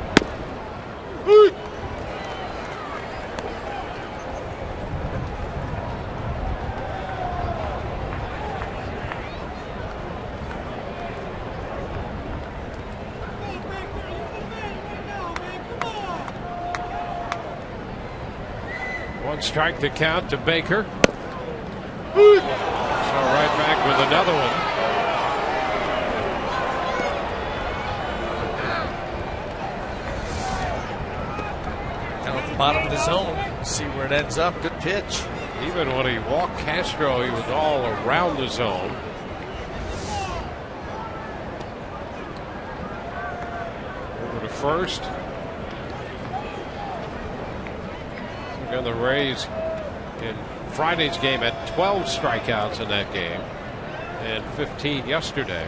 One strike to count to Baker. So right back with another one. Down at the bottom of the zone. See where it ends up. Good pitch. Even when he walked Castro, he was all around the zone. Over to first. And the Rays in Friday's game had 12 strikeouts in that game and 15 yesterday.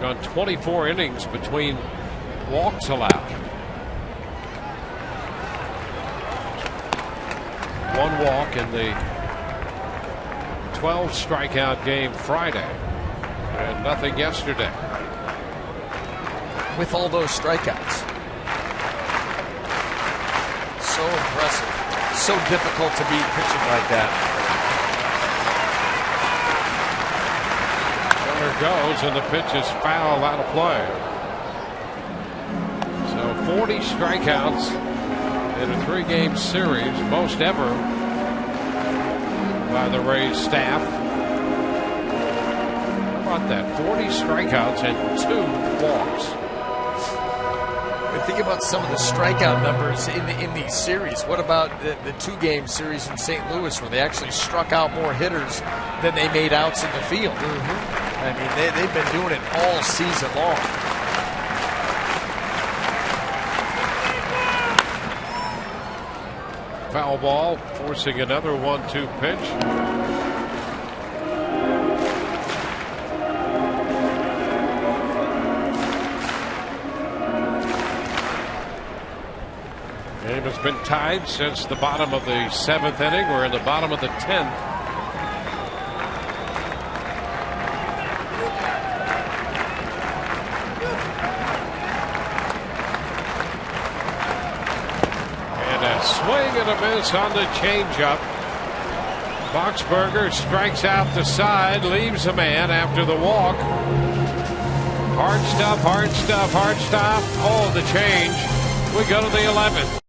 Gone 24 innings between walks allowed. One walk in the 12 strikeout game Friday and nothing yesterday. With all those strikeouts. So impressive. So difficult to beat pitching like that. There goes, and the pitch is foul out of play. So 40 strikeouts in a 3-game series, most ever by the Rays staff. How about that? 40 strikeouts and 2 walks. Think about some of the strikeout numbers in these series. What about the 2-game series in St. Louis where they actually struck out more hitters than they made outs in the field? I mean, they've been doing it all season long. Foul ball, forcing another 1-2 pitch. Game has been tied since the bottom of the 7th inning. We're in the bottom of the 10th. And a swing and a miss on the changeup. Boxberger strikes out the side, leaves a man after the walk. Hard stuff, hard stuff, hard stop. Oh, the change. We go to the 11th.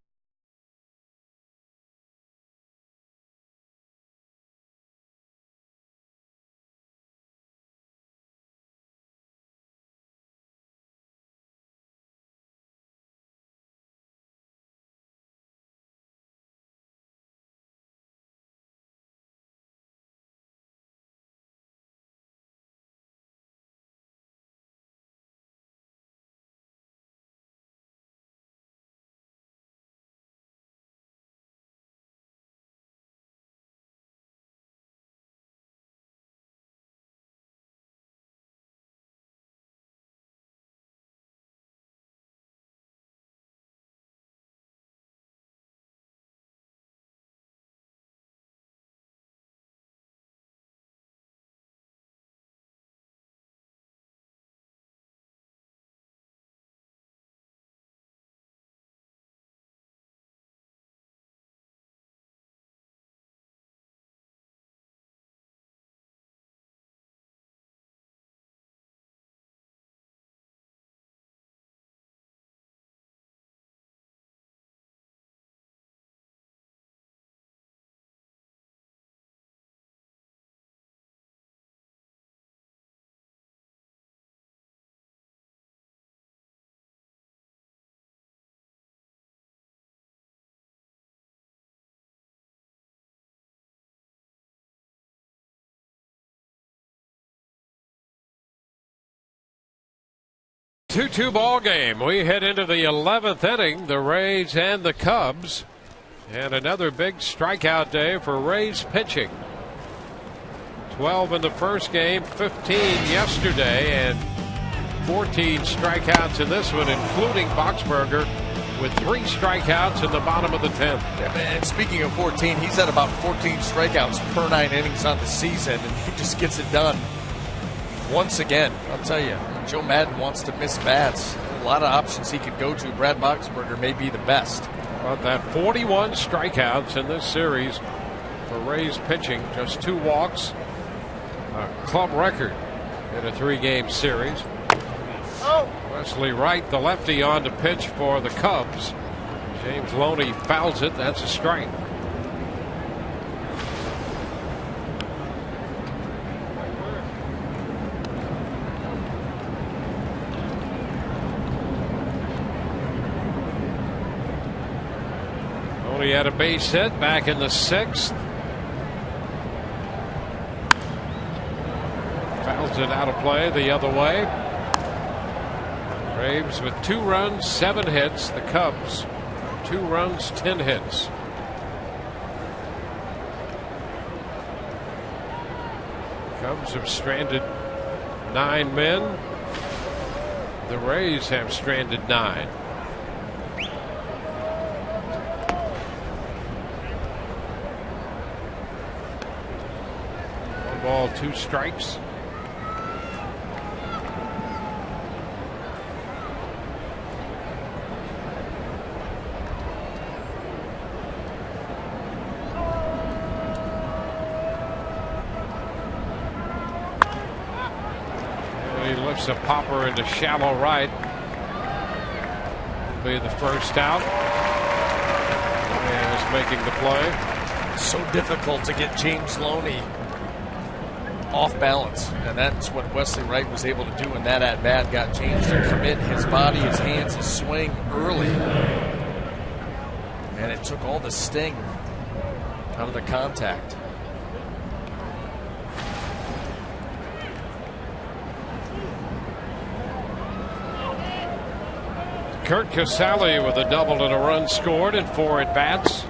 2-2 ball game. We head into the 11th inning, the Rays and the Cubs. And another big strikeout day for Rays pitching. 12 in the first game, 15 yesterday, and 14 strikeouts in this one, including Boxberger with 3 strikeouts in the bottom of the 10th. And speaking of 14, he's at about 14 strikeouts per 9 innings on the season, and he just gets it done once again. I'll tell you, Joe Madden wants to miss bats. A lot of options he could go to. Brad Boxberger may be the best. But that 41 strikeouts in this series for Rays pitching, just 2 walks, a club record in a 3-game series. Wesley Wright, the lefty, on to pitch for the Cubs. James Loney fouls it. That's a strike. Loney had a base hit back in the 6th. Fouls it out of play the other way. Braves with 2 runs, 7 hits. The Cubs, 2 runs, 10 hits. Cubs have stranded 9 men. The Rays have stranded 9. One ball, 2 strikes. A popper into shallow right. Be the first out. And is making the play. It's so difficult to get James Loney off balance, and that's what Wesley Wright was able to do in that at bat. Got James to commit his body, his hands, his swing early, and it took all the sting out of the contact. Kurt Casale with a double and a run scored in 4 at bats.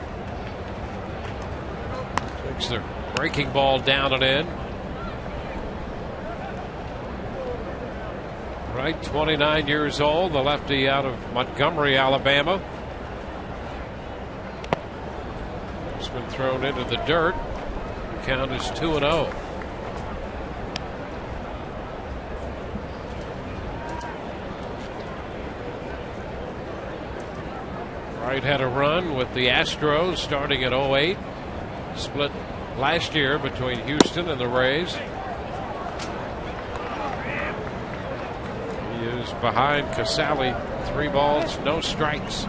Takes the breaking ball down and in. Right, 29 years old, the lefty out of Montgomery, Alabama. It's been thrown into the dirt. The count is 2-0. Wright had a run with the Astros starting in 08. Split last year between Houston and the Rays. He is behind Casale. 3 balls, no strikes.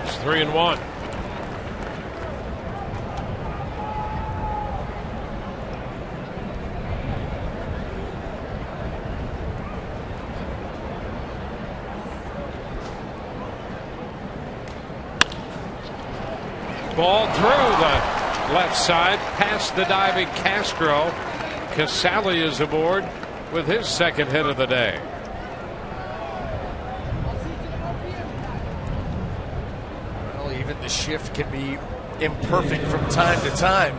It's 3-1. Ball through the left side, past the diving Castro. Casale is aboard with his 2nd hit of the day. Well, even the shift can be imperfect from time to time.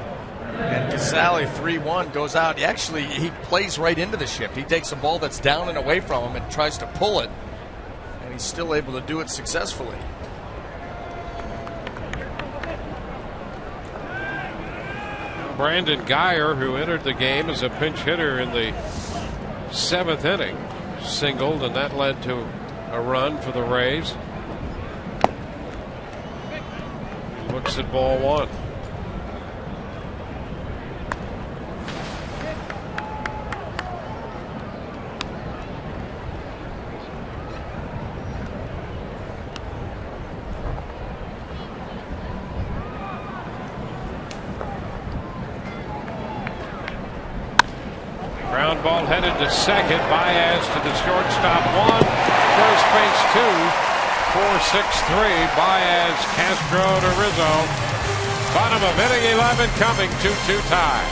And Casale, 3-1, goes out. He plays right into the shift. He takes a ball that's down and away from him and tries to pull it. And he's still able to do it successfully. Brandon Geyer, who entered the game as a pinch hitter in the 7th inning, singled, and that led to a run for the Rays. Looks at ball 1. Ground ball headed to second. Baez to the shortstop. 1. First base 2. 4-6-3. Baez, Castro to Rizzo. Bottom of inning 11 coming. 2-2 tie.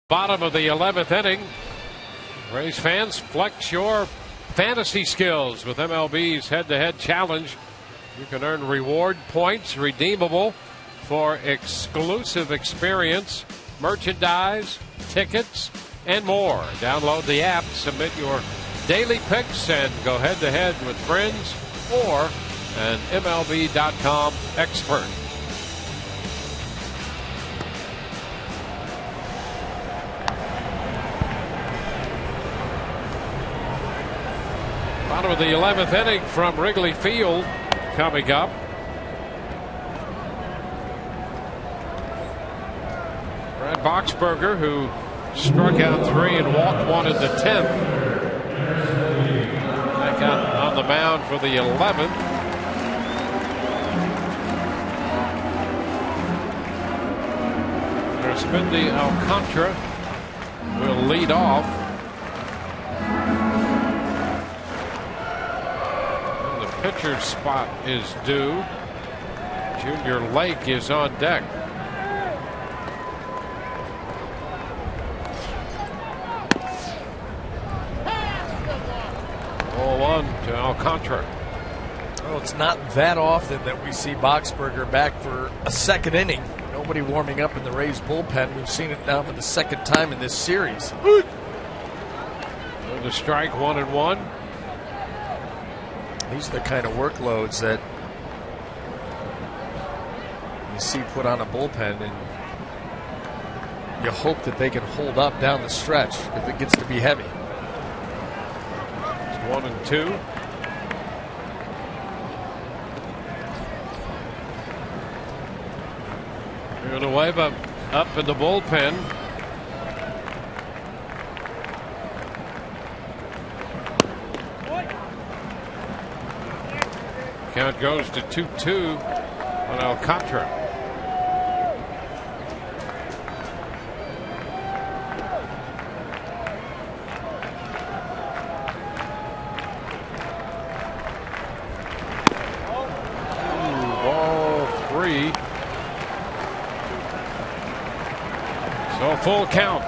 Bottom of the 11th inning. Rays fans, flex your fantasy skills with MLB's head-to-head challenge. You can earn reward points redeemable for exclusive experience, merchandise, tickets, and more. Download the app, submit your daily picks, and go head-to-head with friends or an MLB.com expert. Bottom of the 11th inning from Wrigley Field coming up. Brad Boxberger, who struck out 3 and walked 1 in the 10th. Back on the mound for the 11th. Spindy Alcantara will lead off. Pitcher's spot is due. Junior Lake is on deck. 0-1 to Alcantara. Well, it's not that often that we see Boxberger back for a second inning. Nobody warming up in the Rays bullpen. We've seen it now for the second time in this series. The strike, 1-1. These are the kind of workloads that you see put on a bullpen, and you hope that they can hold up down the stretch if it gets to be heavy. It's 1-2. You're going to wave up in the bullpen. Count goes to 2-2 on Alcantara. Ball 3. So full count.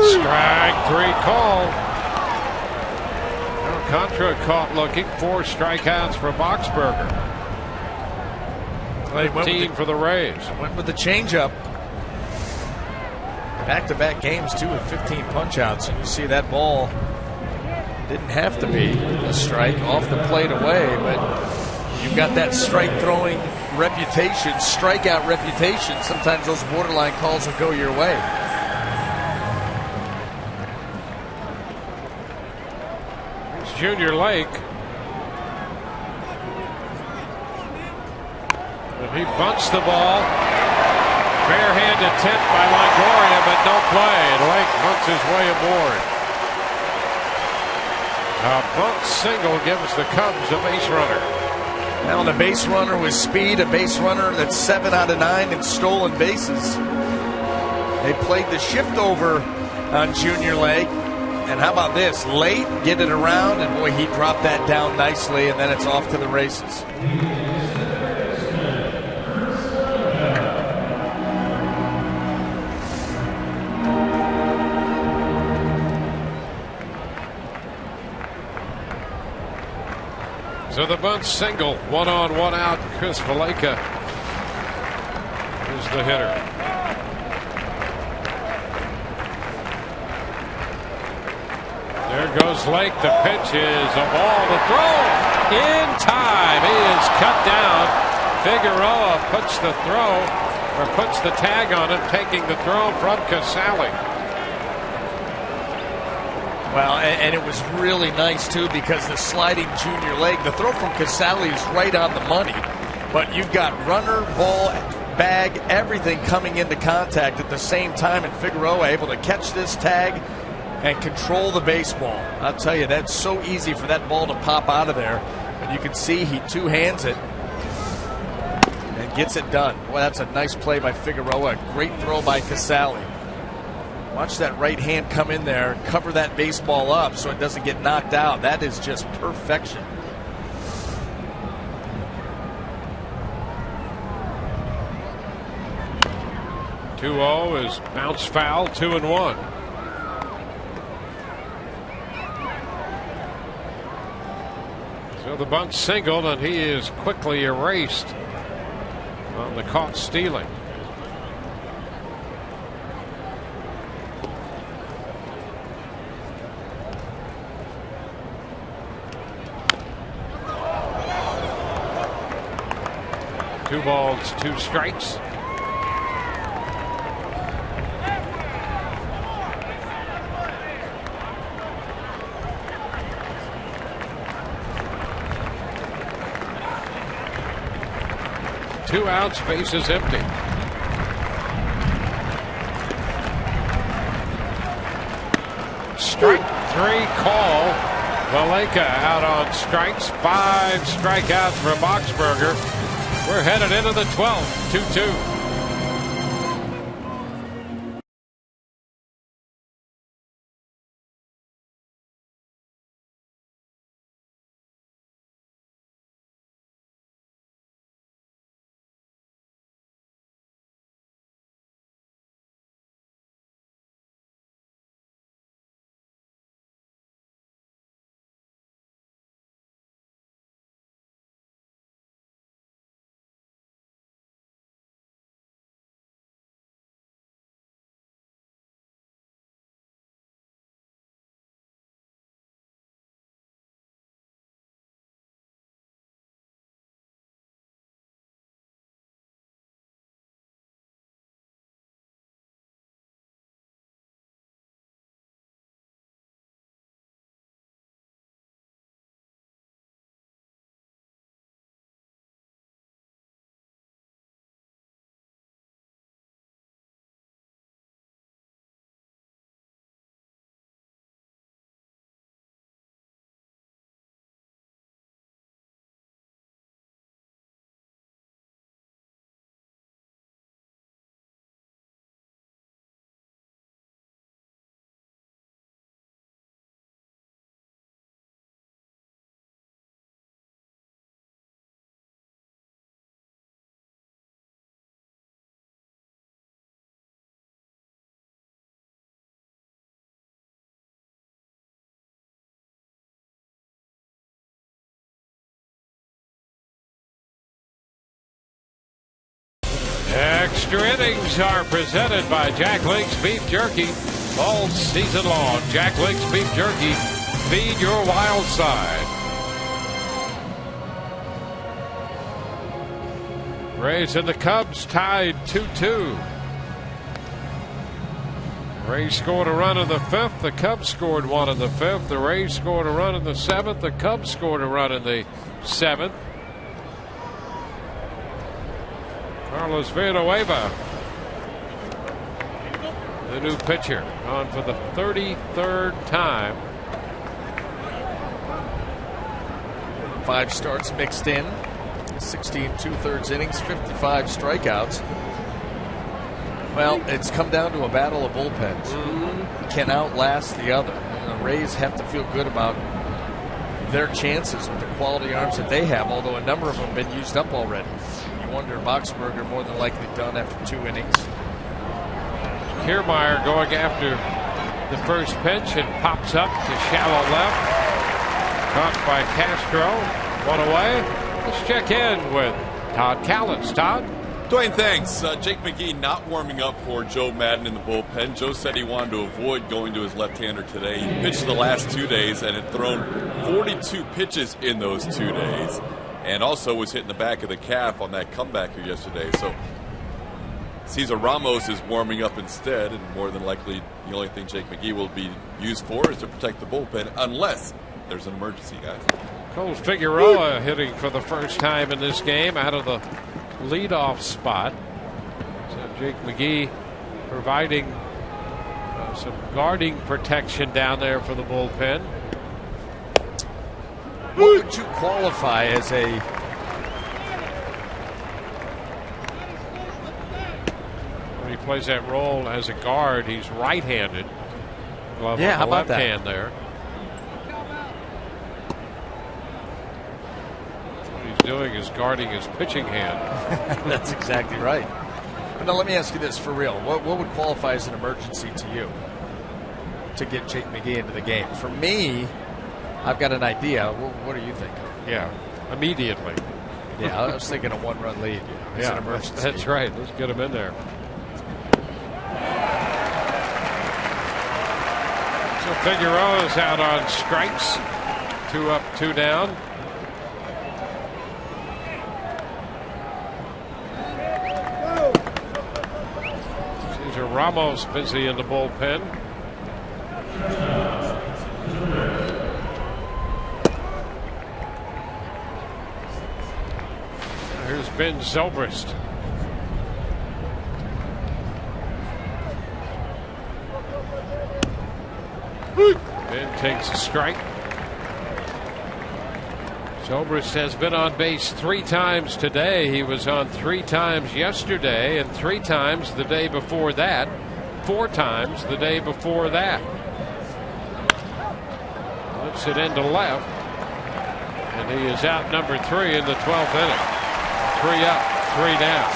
Strike 3 call. Alcantara caught looking. 4 strikeouts for Boxberger. 15 for the Rays. Went with the changeup. Back-to-back games too with 15 punch-outs, and you see that ball didn't have to be a strike, off the plate away, but you've got that strike-throwing reputation, strikeout reputation. Sometimes those borderline calls will go your way. Junior Lake. And he bunts the ball. Bare-hand attempt by Longoria, but no play. Lake bunts his way aboard. A bunt single gives the Cubs a base runner. Now the base runner with speed, a base runner that's 7 out of 9 in stolen bases. They played the shift over on Junior Lake. And how about this? Late, get it around, and boy, he dropped that down nicely, and then it's off to the races. So the bunt single, 1 on, 1 out. Chris Valleca is the hitter. There goes Lake. The pitch is a ball to throw in time. He is cut down. Figueroa puts the throw, or puts the tag on him, taking the throw from Casale. Well, and it was really nice, too, because the sliding Junior Lake, the throw from Casale is right on the money, but you've got runner, ball, bag, everything coming into contact at the same time, and Figueroa able to catch this tag and control the baseball. I'll tell you, that's so easy for that ball to pop out of there, and you can see he two-hands it and gets it done. Well, that's a nice play by Figueroa. Great throw by Casale. Watch that right hand come in there and cover that baseball up so it doesn't get knocked out. That is just perfection. Two-0 is bounce foul, 2-1. So the bunt singled, and he is quickly erased on the caught stealing. Two balls, 2 strikes. Two outs, bases empty. Strike 3 call. Valleca out on strikes. 5 strikeouts for Boxberger. We're headed into the 12th, 2-2. Extra innings are presented by Jack Link's Beef Jerky. All season long, Jack Link's Beef Jerky. Feed your wild side. Rays and the Cubs tied 2-2. Rays scored a run in the 5th. The Cubs scored one in the 5th. The Rays scored a run in the 7th. The Cubs scored a run in the 7th. Carlos Villanueva, the new pitcher, on for the 33rd time. 5 starts mixed in, 16 2/3 innings, 55 strikeouts. Well, it's come down to a battle of bullpens. Can outlast the other. And the Rays have to feel good about their chances with the quality arms that they have, although a number of them have been used up already. You wonder, Boxberger more than likely done after 2 innings. Kiermaier going after the first pitch and pops up to shallow left. Caught by Castro. 1 away. Let's check in with Todd Callis. Todd? Dwayne, thanks. Jake McGee not warming up for Joe Madden in the bullpen. Joe said he wanted to avoid going to his left-hander today. He pitched the last 2 days and had thrown 42 pitches in those 2 days, and also was hitting the back of the calf on that comebacker yesterday. So Cesar Ramos is warming up instead, and more than likely the only thing Jake McGee will be used for is to protect the bullpen, unless there's an emergency, guys. Cole Figueroa hitting for the first time in this game out of the leadoff spot. So Jake McGee providing some guarding protection down there for the bullpen. What would you qualify as a When he plays that role as a guard, he's right-handed. Glove Yeah, on how the about left that? hand there. What he's doing is guarding his pitching hand. That's exactly right. But now let me ask you this for real. What would qualify as an emergency to you to get Jake McGee into the game? For me, I've got an idea. What do you think? Yeah, immediately. Yeah, I was thinking a 1-run lead. It's an emergency. That's right. Let's get him in there. So Figueroa's out on strikes. 2 up, 2 down. Cesar Ramos busy in the bullpen. Here's Ben Zobrist. Ben takes a strike. Zobrist has been on base 3 times today. He was on 3 times yesterday and 3 times the day before that. 4 times the day before that. Lets it into left. And he is out number 3 in the 12th inning. 3 up, 3 down.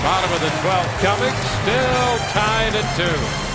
Bottom of the 12th coming. Still tied at 2.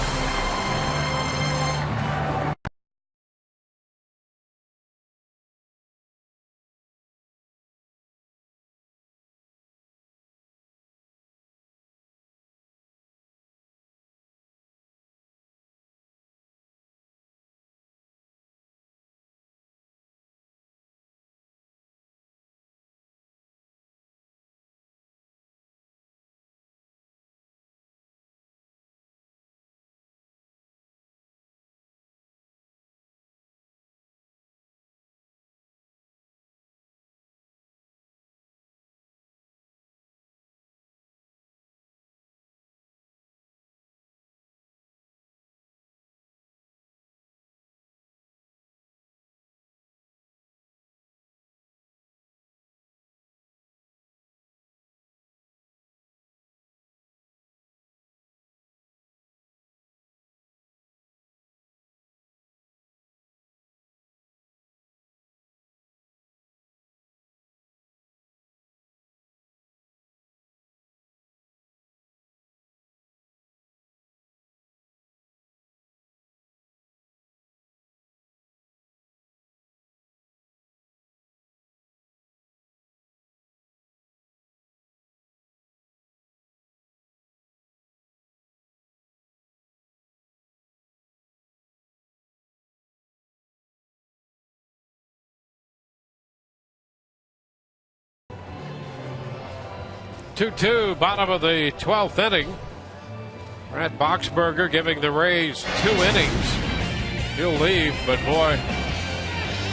Two, bottom of the 12th inning. Brad Boxberger giving the Rays 2 innings. He'll leave, but boy,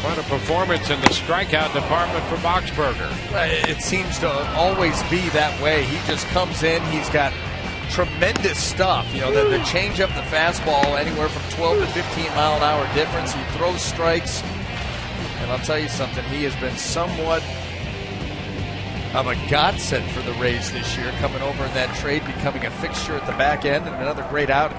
quite a performance in the strikeout department for Boxberger. It seems to always be that way. He just comes in. He's got tremendous stuff. You know, the changeup, the fastball, anywhere from 12 to 15 mile an hour difference. He throws strikes. And I'll tell you something, he has been somewhat of a godsend for the Rays this year, coming over in that trade, becoming a fixture at the back end, and another great outing.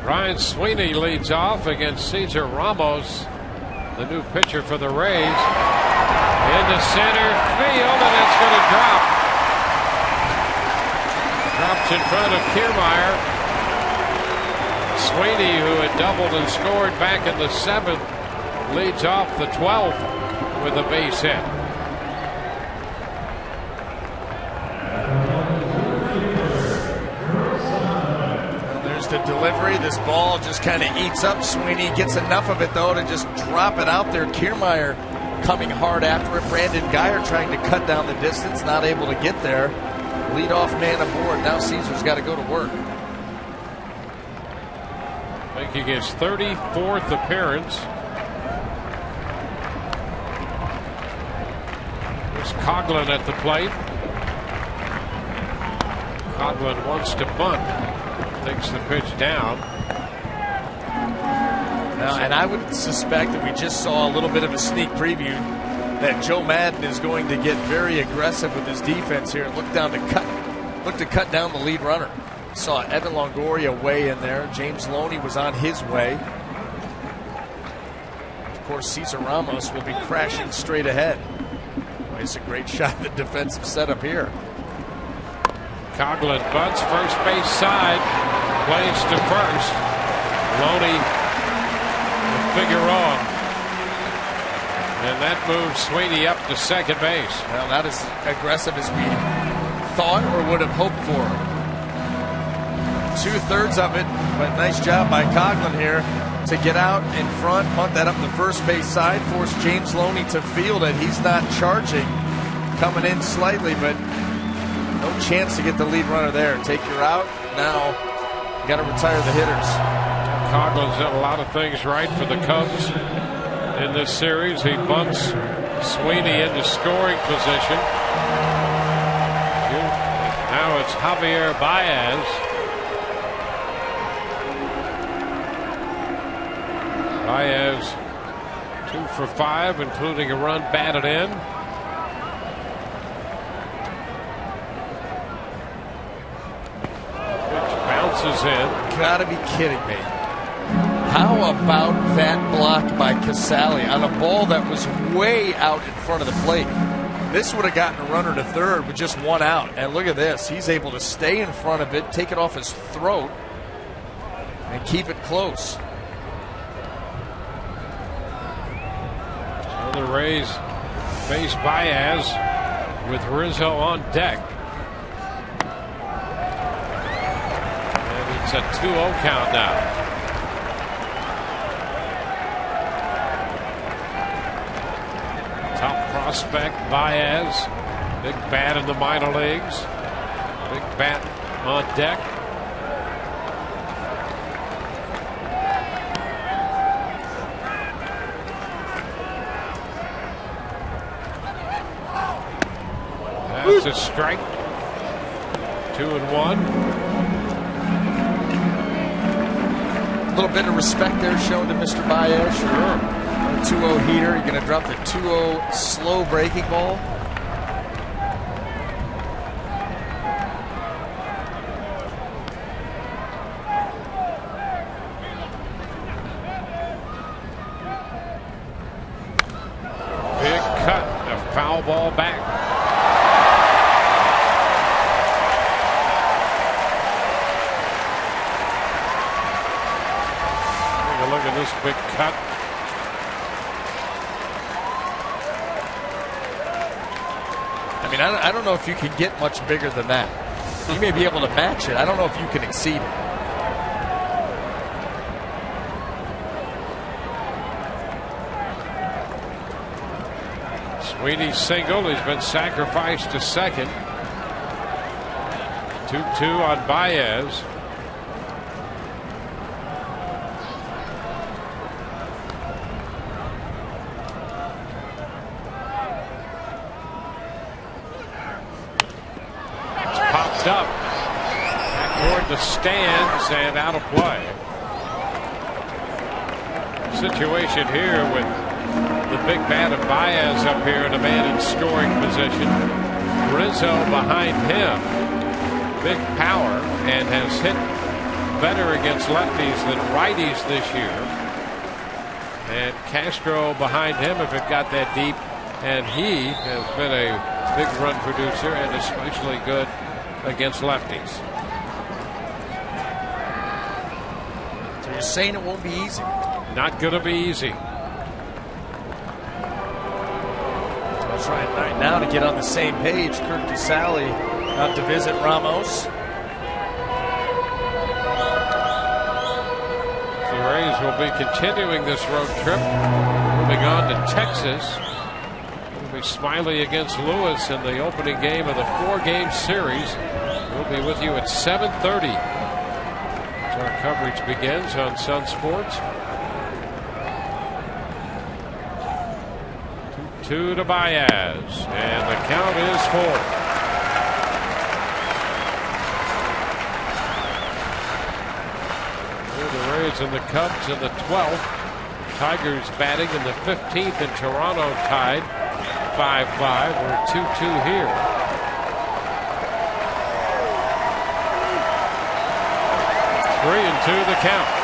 Ryan Sweeney leads off against Cesar Ramos, the new pitcher for the Rays. Into center field, and it's going to drop. Drops in front of Kiermaier. Sweeney, who had doubled and scored back in the 7th, leads off the 12th with a base hit. Well, there's the delivery. This ball just kind of eats up Sweeney. Gets enough of it, though, to just drop it out there. Kiermaier coming hard after it. Brandon Guyer trying to cut down the distance, not able to get there. Leadoff man aboard. Now Caesar's got to go to work. Making his 34th appearance. There's Coughlin at the plate. Coughlin wants to bunt. Takes the pitch down. Now, and I would suspect that we just saw a little bit of a sneak preview that Joe Madden is going to get very aggressive with his defense here and look to cut down the lead runner. Saw Evan Longoria way in there. James Loney was on his way. Of course, Cesar Ramos will be crashing straight ahead. Well, it's a great shot at the defensive setup here. Coughlin bunts first base side, plays to first. Loney with Figueroa. And that moves Sweeney up to second base. Well, not as aggressive as we thought or would have hoped for. 2/3 of it, but nice job by Coughlin here to get out in front, punt that up the first base side, force James Loney to field it. He's not charging, coming in slightly, but no chance to get the lead runner there. Take your out. Now you got to retire the hitters. Coughlin's done a lot of things right for the Cubs in this series. He bunts Sweeney into scoring position. Now it's Javier Baez. Baez 2 for 5, including a run batted in. Pitch bounces in. Gotta be kidding me. How about that block by Casale on a ball that was way out in front of the plate? This would have gotten a runner to third with just one out. And look at this. He's able to stay in front of it, take it off his throat, and keep it close. The Rays face Baez with Rizzo on deck. And it's a 2-0 count now. Top prospect Baez. Big bat in the minor leagues. Big bat on deck. That's a strike. 2-1. A little bit of respect there shown to Mr. Baez. Sure. 2-0 heater. You're going to drop the 2-0 slow breaking ball. Big cut. A foul ball back. Look at this big cut. I mean, I don't know if you can get much bigger than that. You may be able to match it. I don't know if you can exceed it. Sweeney's single. He's been sacrificed to second. 2-2 on Baez. It's popped up back toward the stands and out of play. Situation here with the big bat of Baez up here and a man in scoring position. Rizzo behind him. Big power and has hit better against lefties than righties this year. And Castro behind him if it got that deep. And he has been a big run producer and especially good against lefties. So you're saying it won't be easy? Not going to be easy. Trying right now to get on the same page. Kurt Casale out to visit Ramos. The Rays will be continuing this road trip, moving on to Texas. We'll be Smiley against Lewis in the opening game of the 4-game series. We'll be with you at 7:30 as our coverage begins on Sun Sports. 2 to Baez, and the count is 4. The Rays and the Cubs in the 12th. Tigers batting in the 15th, and Toronto tied 5-5. We're 2-2 here. Three and 2 the count.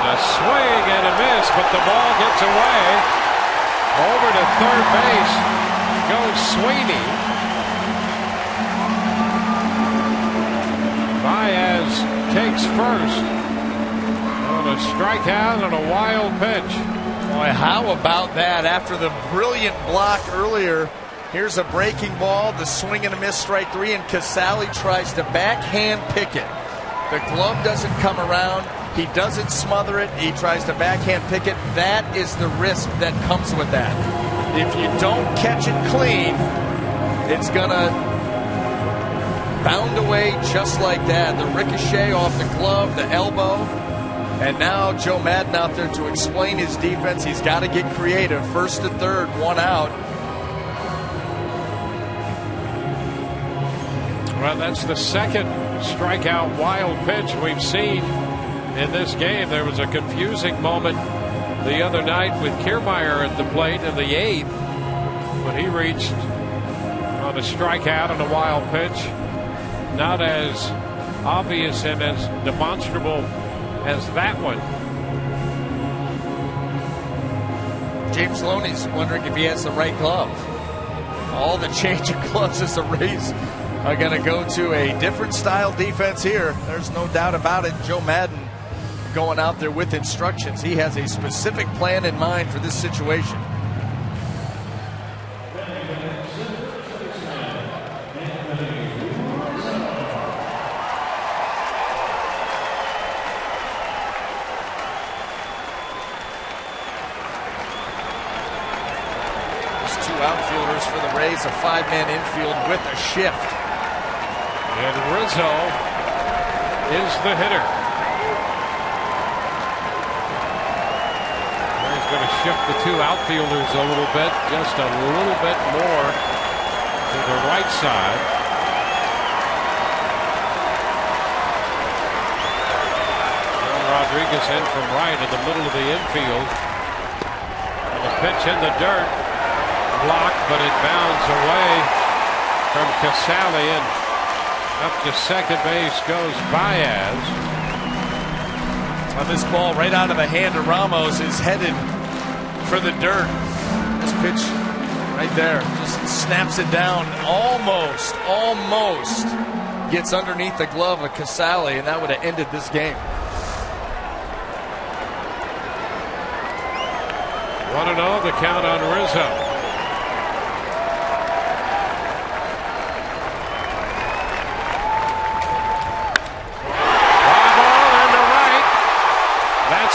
A swing and a miss, but the ball gets away. Over to third base goes Sweeney. Baez takes first on a strikeout and a wild pitch. Boy, how about that? After the brilliant block earlier, here's a breaking ball, the swing and a miss, strike 3, and Casale tries to backhand pick it. The glove doesn't come around. He doesn't smother it. He tries to backhand pick it. That is the risk that comes with that. If you don't catch it clean, it's going to bound away just like that. The ricochet off the glove, the elbow. And now Joe Maddon out there to explain his defense. He's got to get creative. First to third, 1 out. Well, that's the second strikeout wild pitch we've seen in this game. There was a confusing moment the other night with Kiermaier at the plate in the 8th when he reached on a strikeout and a wild pitch. Not as obvious and as demonstrable as that one. James Loney's wondering if he has the right glove. All the change of gloves as the Rays are going to go to a different style defense here. There's no doubt about it. Joe Maddon going out there with instructions. He has a specific plan in mind for this situation. There's 2 outfielders for the Rays, a 5-man infield with a shift. And Rizzo is the hitter. Going to shift the 2 outfielders a little bit, just a little bit more to the right side. Well, Rodriguez in from right in the middle of the infield. And the pitch in the dirt, blocked, but it bounds away from Casale, and up to second base goes Baez. On this ball right out of the hand of Ramos is headed for the dirt. This pitch right there just snaps it down, almost gets underneath the glove of Casale, and that would have ended this game. 1-0 the count on Rizzo.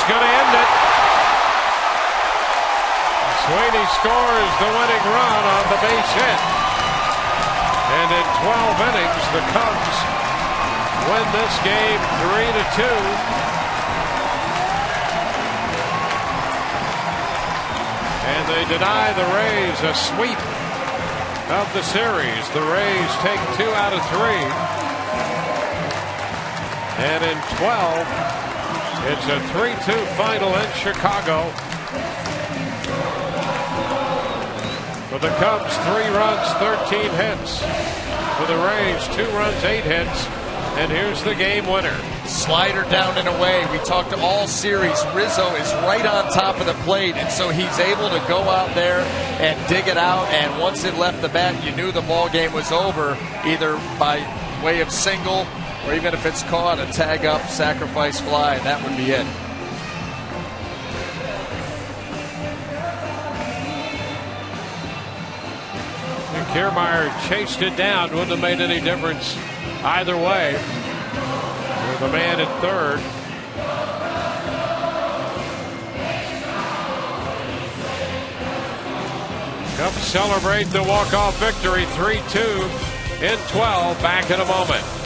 Going to end it. he scores the winning run on the base hit. And in 12 innings, the Cubs win this game 3-2. And they deny the Rays a sweep of the series. The Rays take 2 out of 3. And in 12, it's a 3-2 final in Chicago. For the Cubs, 3 runs, 13 hits. For the Rays, 2 runs, 8 hits. And here's the game winner. Slider down and away. We talked all series. Rizzo is right on top of the plate, and so he's able to go out there and dig it out. And once it left the bat, you knew the ball game was over, either by way of single or even if it's caught, a tag up, sacrifice fly, and that would be it. And Kiermaier chased it down. Wouldn't have made any difference either way. With a man at third. Cubs celebrate the walk-off victory 3-2 in 12. Back in a moment.